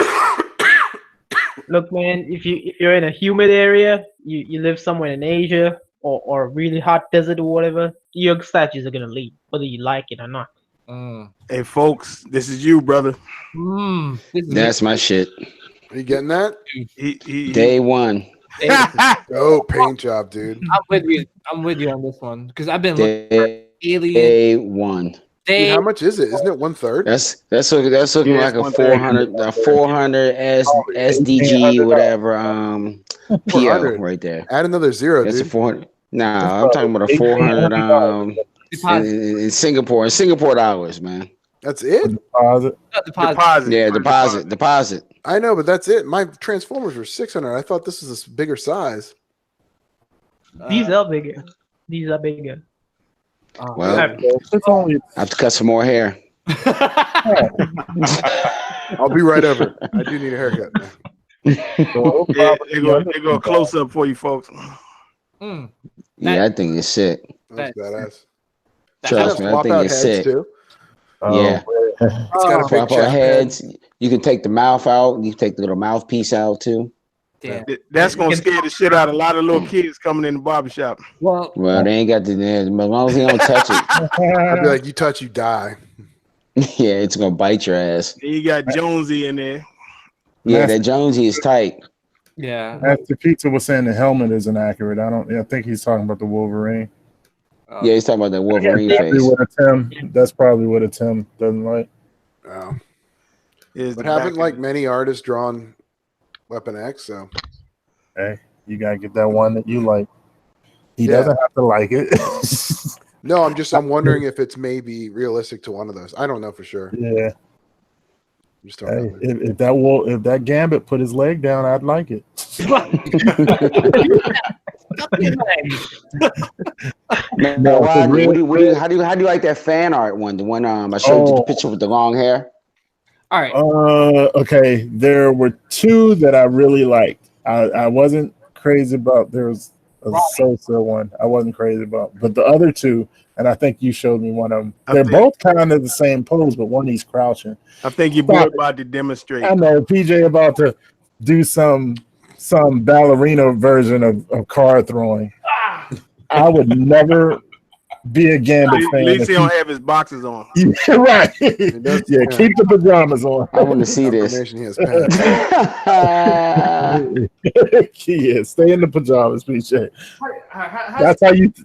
Look, man, if you're in a humid area, you live somewhere in Asia or a really hot desert or whatever, your statues are gonna lean, whether you like it or not. Hey, folks, this is you, brother. That's my shit. Are you getting that? Day one. Oh, paint job, dude. I'm with you. I'm with you on this one because I've been looking for Day alien. one. Dude, how much is it? Isn't it 1/3? That's looking Yeah, like it's a 130. 400 SDG whatever PL 400. right there. Add another zero, That's a dude. 400. Nah, I'm talking about a 400 in Singapore dollars, man. That's it? Deposit. Deposit. Yeah, deposit. I know, but that's it. My Transformers were 600. I thought this was a bigger size. These are bigger. These are bigger. Well, It's only I have to cut some more hair. I'll be right over. I do need a haircut. Yeah, they go close up for you, folks. Yeah, I think it's sick. That's badass. Trust me, I Swap think out it's heads sick. too. Yeah. It's got a big Swap out chest heads. head. You can take the mouth out. You can take the little mouthpiece out too. That's gonna scare the shit out of a lot of little kids coming in the barbershop. Well, They ain't got the as long as they don't touch it. I'd be like, you touch, you die. Yeah, it's gonna bite your ass. And you got Jonesy in there. Yeah, that Jonesy is tight. yeah. Master Pizza was saying the helmet is inaccurate. I think he's talking about the Wolverine. Yeah, he's talking about that Wolverine That's probably face. what a Tim. That's probably what a Tim doesn't like. Oh. Is But the haven't back like of- many artists drawn Weapon X, so Hey, you gotta get that one that you like. He Yeah. doesn't have to like it. no, I'm wondering if it's maybe realistic to one of those. I don't know for sure. Yeah. I'm just throwing Hey, it out there. if that Gambit put his leg down, I'd like it. Now, No, Rod, for real. how do you like that fan art one? The one I showed you the picture with the long hair. All right. Okay. There were two that I really liked. I wasn't crazy about. There was a Sosa one I wasn't crazy about, but the other two, and I think you showed me one of them. They're both kind of the same pose, but one he's crouching. I think your boy about to demonstrate. I know PJ about to do some ballerina version of card throwing. I would never be a Gambit At fan. least if he don't have his boxes on. Yeah, right. Yeah, keep the pajamas on. I want to see this. Confirmation he has pants. Yeah, stay in the pajamas, PJ. How's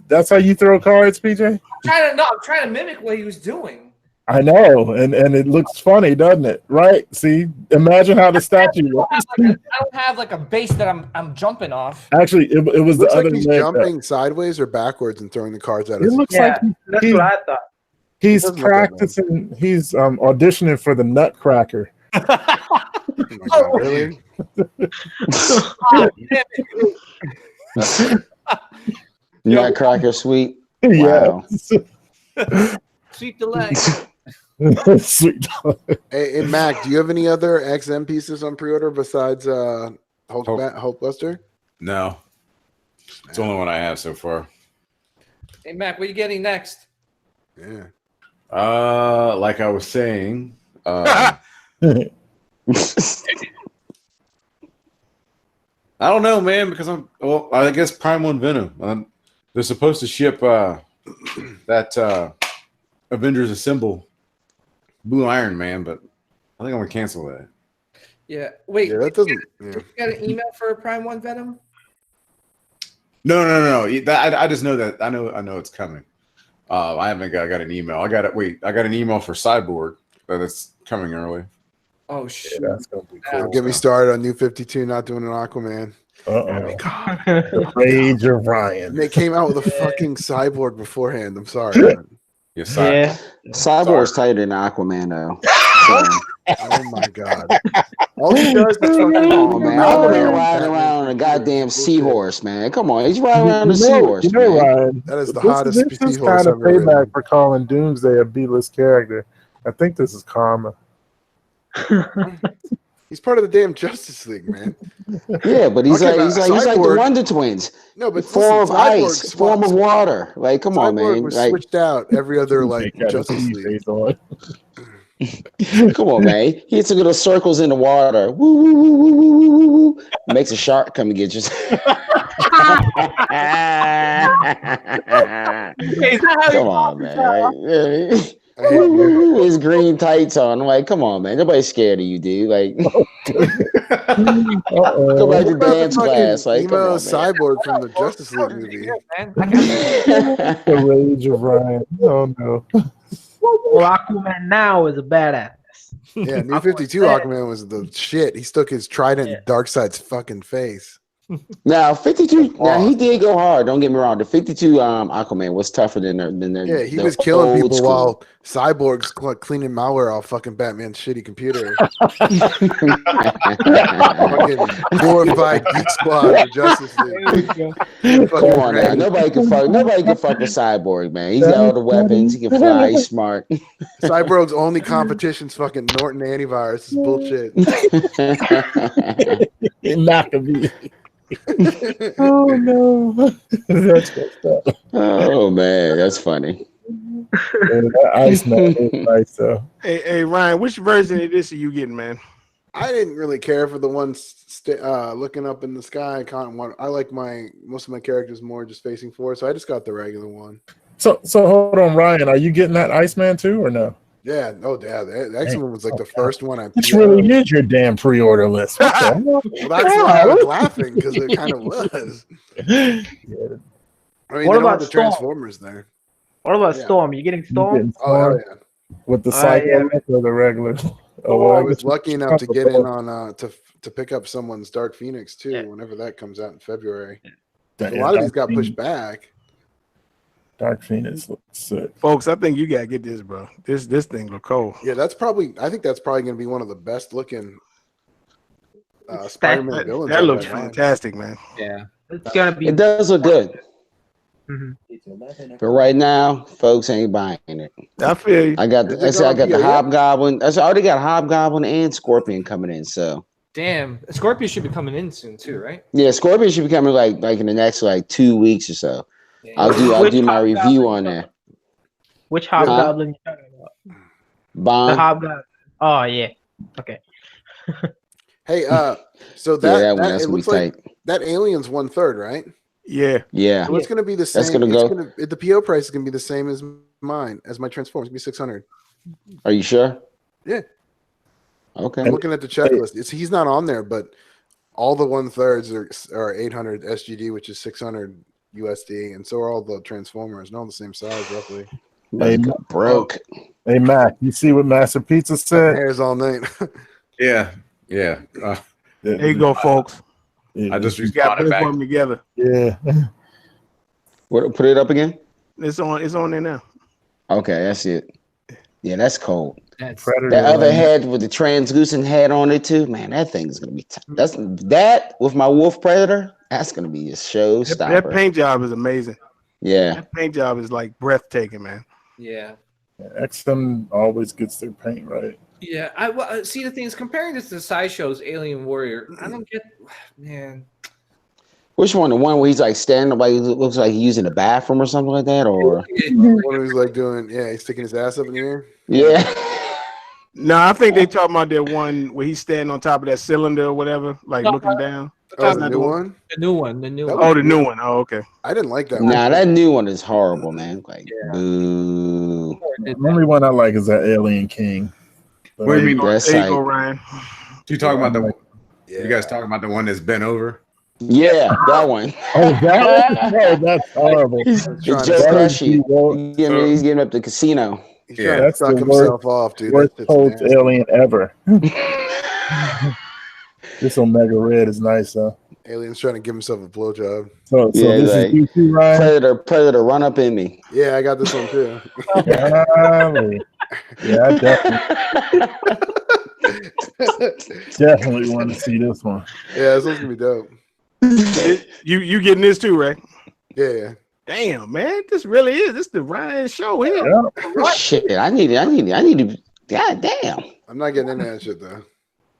That's how you throw cards, PJ. I'm trying to mimic what he was doing. I know, and it looks funny, doesn't it? Right? See, imagine how the statue looks. I don't have like a base that I'm jumping off. Actually, it was the Looks other like he's leg. jumping sideways or backwards and throwing the cards at It us. looks Yeah, like that's he- what I thought. he's doesn't look that bad. practicing. He's auditioning for the Nutcracker. Oh my God, really? Nutcracker sweet. Yeah. Sweep the leg. Sweet. Hey, Mac, do you have any other XM pieces on pre-order besides Hulkbuster? No, it's the only one I have so far. Hey Mac, what are you getting next? Yeah. Like I was saying, I don't know, man, because I guess Prime One Venom. They're supposed to ship that Avengers Assemble Blue Iron Man, but I think I'm gonna cancel that. Yeah. Wait. Yeah, that doesn't. Yeah. You got an email for Prime One Venom? No. I just know that I know it's coming. I haven't got an email. I got an email for Cyborg that's coming early. Oh shit. That's gonna be cool. Don't get me started on New 52 not doing an Aquaman. The Rage of Ryan. And they came out with a fucking cyborg beforehand. I'm sorry. Man. Yes, Yeah. Cyborg's tighter than Aquaman though. So, Oh my god. All he does is fucking come on, man. Aquaman riding around on a goddamn seahorse, man. Come on, he's riding around on a seahorse. You know, man. Ryan, That is the this hottest is seahorse kind of I've ever payback ridden. for calling Doomsday a B-list character. I think this is karma. He's part of the damn Justice League, man. Yeah, but he's Okay, like he's like the Cyborg- Wonder Twins. No, but Form of listen, ice, form of water. Like, come on, Cyborg man. was Like, switched out every other like They got a Justice T League. face on. come on, man. He hits a little circles in the water. Woo, woo, woo, woo, woo, woo, woo, woo. Makes a shark come and get you. Is that how Come you on, man. Like, I hate you. his green tights on. I'm like, come on, man. Nobody's scared of you, dude. Like, go back What to about the dance fucking class. Like, come emo on, man. cyborg from the Justice League movie? Man. The Rage of Ryan. Oh no. Well, Aquaman now is a badass. Yeah, New 52 Aquaman was the shit. He stuck his trident in Darkseid's fucking face. Now, 52. Now he did go hard. Don't get me wrong. The 52 Aquaman was tougher than the. Yeah, he the was killing old people school. while Cyborg's cleaning malware off fucking Batman's shitty computer. Fucking glorified Geek Squad for Justice League. Come on now. Nobody can fuck with Cyborg, man. He's got all the weapons. He can fly. He's smart. Cyborg's only competition's fucking Norton antivirus. Is bullshit. Not to be. Oh no. That's messed up. Oh man, that's funny. That Iceman is nice though. Hey, Ryan, which version of this are you getting, man? I didn't really care for the ones looking up in the sky. I like most of my characters more just facing forward, so I just got the regular one. So hold on, Ryan. Are you getting that Iceman too, or no? Yeah, the X-Men was like the first one I. Which really is your damn pre-order list. What the hell? Well, that's why I was laughing because it kind of was. Yeah. I mean, What they don't about have the Storm? Transformers there? What about Yeah. Storm? You getting Storm? Getting Oh hell Storm yeah! with the Psycho yeah. list or the regular? Oh, I I was guess lucky enough to get in on to pick up someone's Dark Phoenix too. Yeah. Whenever that comes out in February, that- a lot of Dark these got pushed Phoenix- back. Dark Phoenix looks sick. Folks, I think you gotta get this, bro. This thing look cold. Yeah, I think that's probably going to be one of the best looking It's Spider-Man that- villains. That I've looks ever had. fantastic, man. Yeah. It's gonna be. It does look good, Mhm. but right now, folks ain't buying it. I feel you. I got Is it I gonna got be the a hit? Hobgoblin. I already got Hobgoblin and Scorpion coming in. So Damn. Scorpio should be coming in soon too, right? yeah, Scorpion should be coming like in the next 2 weeks or so. I'll Which do my Hobgoblin review you on talking there. Which Hobgoblin you talking about? The Bond. Hobgoblin. Oh yeah. Okay. Hey, so Yeah, that, that one that that's it gonna be looks like tight. that Alien's 1/3, right? Yeah. Yeah. So it's going to be the same. That's gonna go- The PO price is going to be the same as mine, as my Transformers. It's going to be 600. Are you sure? Yeah. Okay. I'm looking at the checklist. He's not on there, but all the 1/3 are 800 SGD, which is 600 USD, and so are all the Transformers, and all the same size roughly. They got broke. Hey Mac, you see what Master Pizza said? Hairs all night. Yeah. There you go, folks. I just You got to responded back. put them together. Yeah. What? Put it up again. It's on there now. Okay, that's it. Yeah, that's cold. That's Predator. That other man. head with the translucent head on it too, man. That thing is gonna be. That's that with my Wolf Predator. That's gonna be a That showstopper. paint job is amazing. Yeah. That paint job is like breathtaking, man. yeah. XM always gets their paint right. Yeah, I see. The thing is, comparing this to Sideshow's Alien Warrior, I don't get, man. Which one? The one where he's like standing, like looks like he's using the bathroom or something like that, or One who's like doing, he's sticking his ass up in the air. yeah. No, I think they talking about that one where he's standing on top of that cylinder or whatever, like No, looking down. Oh, That's the not new the one? The new one, the new That one. Oh, the new one. Oh, okay. I didn't like that Nah, one. that new one is horrible, man. Like, Yeah. boo. The only one I like is that Alien King. But What do you mean? That's There you go, like, Ryan. You talking about the? Yeah. You guys talking about the one that's bent over? yeah, that one. Oh, that one? No, that's horrible. It's trying Joe to- Pesci. He's getting up the casino. He's Yeah. trying to That's suck the himself off, dude. Worst That shit's post nasty. alien ever. This Omega Red is nice though. Alien's trying to give himself a blowjob. So Yeah, this like, is you too, Ryan? Predator, run up in me. Yeah, I got this one too. Golly. Yeah, I definitely want to see this one. Yeah, this one's gonna be dope. You getting this too, right? Yeah. Damn, man, this really is. This the Ryan show here. Yeah. Shit, I need to. God damn. I'm not getting into that shit though.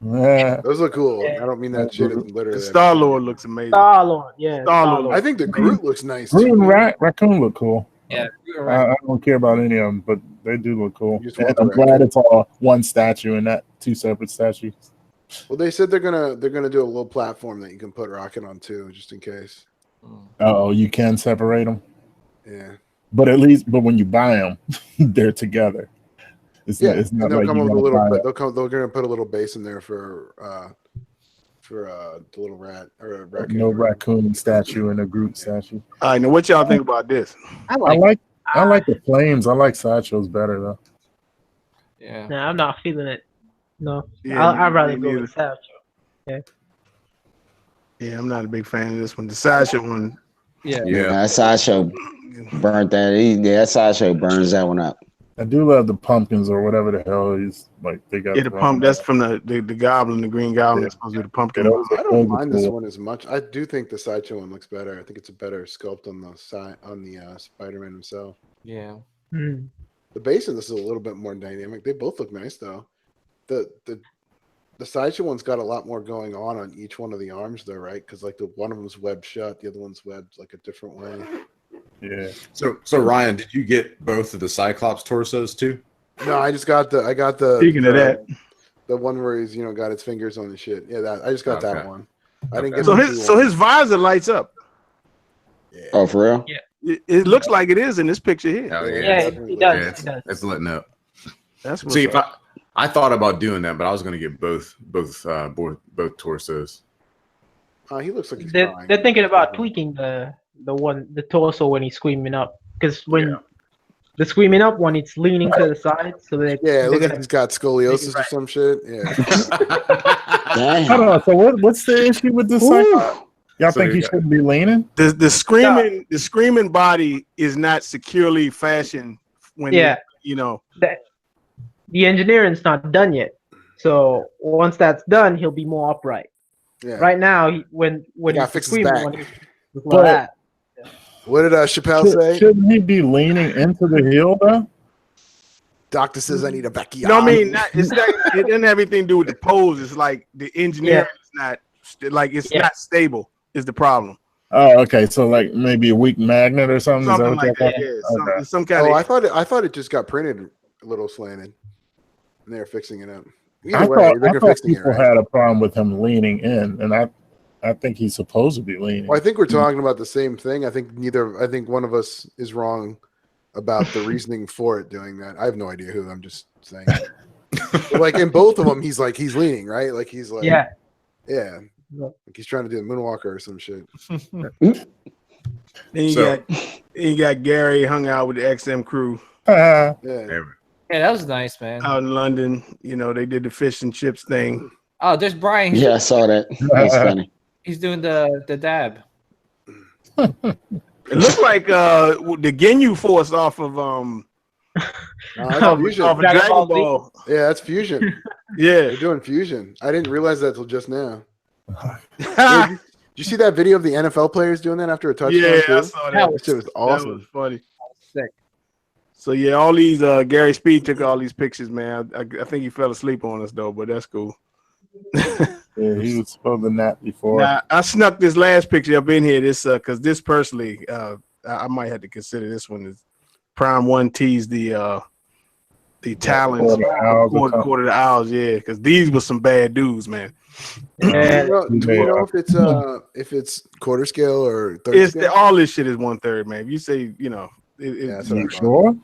Yeah. Those look cool. I don't mean that shit literally. Star Lord looks amazing. Star-Lord, yeah. Star-Lord. I think the Groot looks nice Green too. raccoon look cool. Yeah. I don't care about any of them, but they do look cool. You just And want the I'm glad raccoon. it's all one statue and not two separate statues. Well, they said they're gonna do a little platform that you can put Rocket on too, just in case. Oh, you can separate them, Yeah. but when you buy them, they're together. It's Yeah. it's And not they'll like come you with a gotta little. buy it. They're gonna put a little base in there for the little rat or a raccoon. No raccoon statue and a Groot statue. All right, now what y'all think about this? I like the flames. I like sideshows better though. Yeah. Nah, I'm not feeling it. No, Yeah, I'd rather me go neither. with Satchel. Yeah, I'm not a big fan of this one. The sideshow one. Yeah. Yeah. That sideshow burnt that. That sideshow burns that one up. I do love the pumpkins or whatever the hell he's like. They got Yeah, the pump. That's from the Goblin, the Green Goblin. That's supposed to be the pumpkin. Yeah, I don't Those are mind this cool. one as much. I do think the sideshow one looks better. I think it's a better sculpt on the side on the Spider-Man himself. Yeah. Hmm. The base of this is a little bit more dynamic. They both look nice though. The sideshow one's got a lot more going on each one of the arms though, right? Because like the one of them's webbed shut, the other one's webbed like a different way. Yeah. So Ryan, did you get both of the Cyclops torsos too? No, I got the Speaking of that, the one where he's got his fingers on his shit. Yeah, that I just got that Okay. one. I didn't Okay. get so the his two visor lights up. Yeah. Oh, for real? It looks like it is in this picture here. Oh, Yeah, definitely he does. Yeah, He does. it's letting up. That's what's See, up. if I thought about doing that, but I was going to get both torsos. He looks like he's They're crying. thinking about tweaking the torso when he's screaming up, because when the screaming up one, it's leaning to the side, so Yeah, it they're looks like gonna. he's got scoliosis or right. some shit. Yeah. Hold Damn. on. So what's the issue with this? Y'all So think you he got- shouldn't be leaning? The screaming body is not securely fashioned when Yeah. The engineering's not done yet, so once that's done, he'll be more upright. Yeah. Right now, when gotta he's fix his screaming, back. when he's like But- that. What did Chappelle say? Shouldn't he be leaning into the hill though? Doctor says I need a Becky. You know what I mean? It doesn't have anything to do with the pose. It's like the engineering is not not stable. Is the problem? Oh, okay. So like maybe a weak magnet or something. Is that Something what like you're that. talking- Yeah, Okay. some kind Oh, of. I thought it just got printed a little slanted, and they're fixing it up. I Either way, thought they're fixing it. people Right? had a problem with him leaning in, and I think he's supposed to be leaning. Well, I think we're talking about the same thing. I think one of us is wrong about the reasoning for it doing that. I have no idea who. I'm just saying. But like in both of them, he's leaning, right? Like he's like Yeah. yeah, like he's trying to do a moonwalker or some shit. Then you got Gary hung out with the XM crew Yeah, Yeah, that was nice, man. out in London. They did the fish and chips thing. Oh, there's Brian. Yeah, I saw that. That's funny. He's doing the dab. It looked like the Ginyu Force off of that's fusion. off of Dragon Dragon Ball Z. Ball. Yeah, that's fusion. Yeah. They're doing fusion. I didn't realize that till just now. Did you see that video of the NFL players doing that after a touchdown? Yeah, too? I saw that. That shit was That awesome. was funny. Sick. So yeah, all these Gary Speed took all these pictures, man. I think he fell asleep on us though, but that's cool. Yeah, he was supposed to nap before. Now, I snuck this last picture up in here. This because this personally, I might have to consider this one. Is Prime One teased the talents quarter the owls, yeah, because these were some bad dudes, man. Yeah. Do you know if it's quarter scale or third It's scale? all this shit is 1/3, man. If you say, Yeah, that's what I You thought. sure?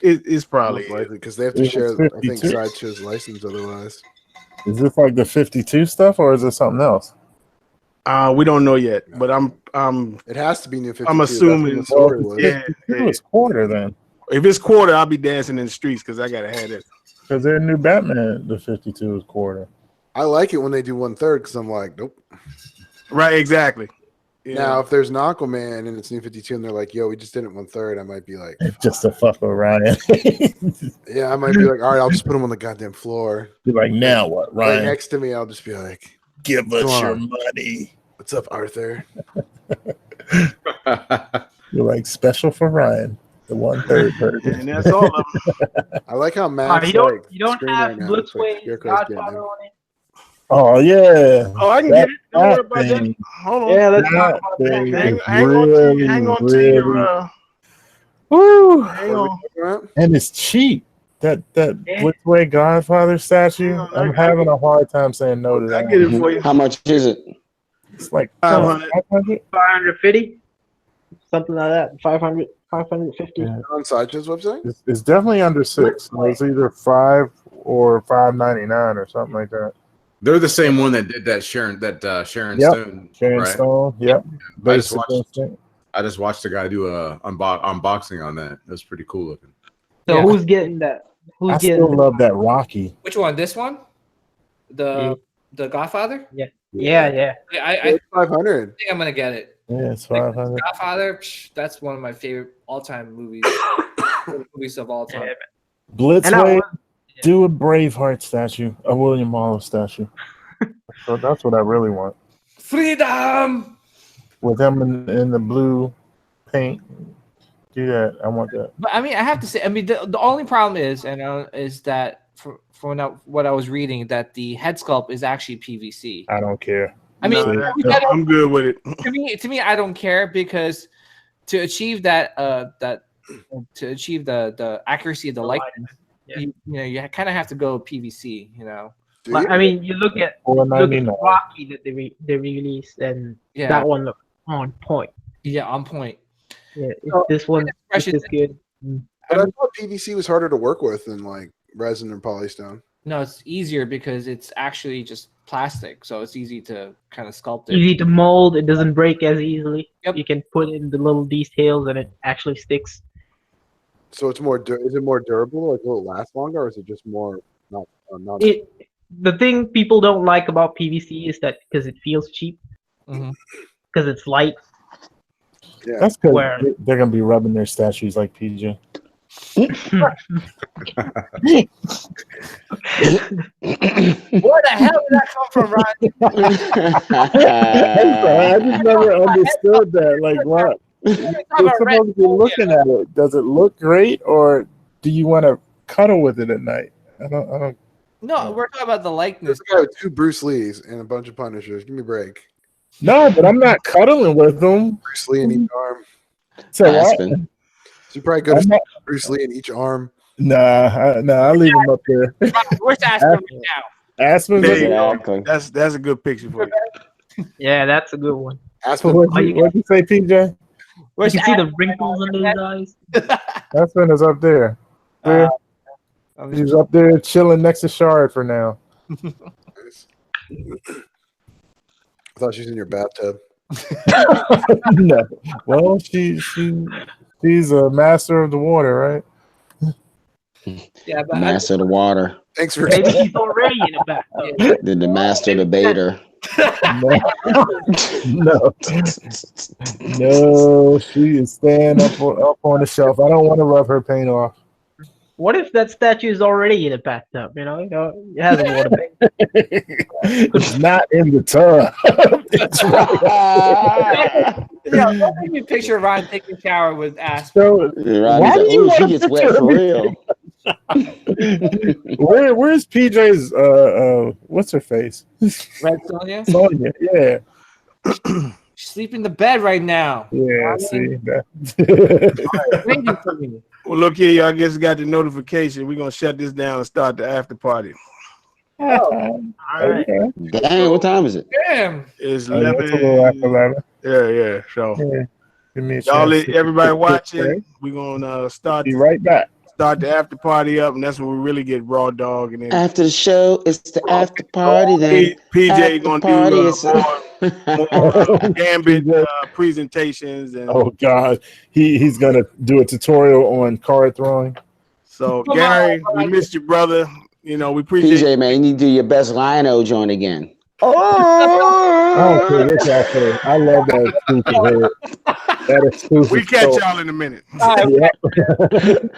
it's probably Most likely because they have to It's share. I think 52. Sideshow's license otherwise. Is this like the 52 stuff, or is it something else? we don't know yet, but I'm It has to be new 52. I'm That's assuming- what the story was. yeah. It was quarter then, If it's quarter, I'll be dancing in the streets because I gotta have it. because their new Batman, the 52 is quarter. I like it when they do 1/3 because I'm like, nope. Right, exactly. Yeah. Now, if there's an Aquaman and it's New 52 and they're like, yo, we just did it 1/3, I might be like, Just to fuck with Ryan. yeah, I might be like, all right, I'll just put him on the goddamn floor. Be like, now what, Right Ryan? next to me, I'll just be like, Give us Come your on. money. what's up, Arthur? You're like special for Ryan, the 1/3 version. and that's all of them. I like how Matt's you don't like, you don't screen have right now. It's like, Blitzway's Jericho's getting Godfather him. on it. Oh yeah. Oh, I can That- get it. Don't worry that about that. thing- Hold on. Yeah, let's talk That about thing that. is Hang on to your really- Woo! What Hang are we on. talking about? And it's cheap. That Yeah. Blitzway Godfather statue. Yeah, I'm having a hard time saying no to I that. get it for you. How much is it? It's like 500. 500. 550, something like that. 500, 550. Yeah. On Sideshow's website? It's definitely under 6. So it's either 5 or 5.99 or something like that. They're the same one that did that Sharon Yep. Stone. Sharon right? Stone. Yep. I just Basic watched- instinct. I just watched a guy do a unboxing on that. It was pretty cool looking. So Yeah. who's getting that? Who's I getting? still love that Rocky. Which one? This one? The Godfather? Yeah, yeah. Yeah, I It's 500. think I'm gonna get it. Yeah, it's Like, 500. Godfather, that's one of my favorite all-time movies. Movies of all time. And I Blitzway, want- do a Braveheart statue, a William Wallace statue. So that's what I really want. Freedom. With him in the blue paint. Do that. I want that. But I mean, I have to say, I mean, the only problem is, is that for what I was reading, that the head sculpt is actually PVC. I don't care. I mean, No, we gotta- I'm good with it. to me, I don't care because to achieve that, to achieve the accuracy of the likeness, Yeah. you kind of have to go PVC. You know, Do But, you? I mean, you look at $4.99. Rocky that they released, and yeah, that one looked on point. yeah, on point. Yeah, if Oh, this one Fresh is good. But I thought PVC was harder to work with than like resin and polystone. No, it's easier because it's actually just plastic, so it's easy to kind of sculpt it. Easy to mold. It doesn't break as easily. Yep. You can put in the little details, and it actually sticks. So it's more. Is it more durable? Like will it last longer, or is it just more not? The thing people don't like about PVC is that because it feels cheap, Mhm. because it's light. Yeah. That's because Where- they're going to be rubbing their statues like PJ. Where the hell did that come from, Ryan? I just never understood that. Like, what? We're You're talking about red supposed to be looking at it. Does it look great, or do you want to cuddle with it at night? I don't. No, we're talking about the likeness. This guy with 2 Bruce Lees and a bunch of Punishers. Give me a break. No, but I'm not cuddling with them. Bruce Lee in each arm. So what? Aspen. So you probably go I'm to not- Bruce Lee in each arm. Nah, I leave them up there. Where's Aspen right now? Aspen's There you up go. Exactly. That's a good picture for you. Yeah, that's a good one. Aspen. What'd you say, PJ? Where's you can see the Aspen? wrinkles in his eyes. Aspen is up there. There. He's up there chilling next to Shard for now. I thought she was in your bathtub. No. Well, she's a master of the water, right? Yeah, but Master of the water. Thanks for. Maybe he's already in the back. Then the master debater. No, no, she is staying up on the shelf. I don't want to rub her paint off. What if that statue is already in a bathtub? You know, it has a water bank. It's not in the tub. It's right. yeah, let me picture Ryan taking a shower with Aspen. So, Why do you Ooh, want she a gets picture wet of for me? real. where's PJ's what's her face? Red Sonia? Sonia, yeah. She's sleeping in the bed right now. Yeah, see that. Waiting for me. Well, look here, y'all. I guess got the notification. We're gonna shut this down and start the after party. All right. Okay. Dang, what time is it? Damn. It's Oh, yeah, it's a little after 11. 11. Yeah. So Yeah. Give me a y'all, chance to- everybody watching, we're gonna start Be right back. the after party up, and that's when we really get raw dog. And then After the show, it's the after party. Then PJ after gonna party, do it's more Gambit presentations, and Oh God, he's gonna do a tutorial on card throwing. so Come Gary, on, we missed you, brother. You know, we appreciate PJ, man, you need to do your best Lion-O joint again. Oh, okay, this awful. I love that stupid head. That is stupid. We catch So- y'all in a minute. Yep.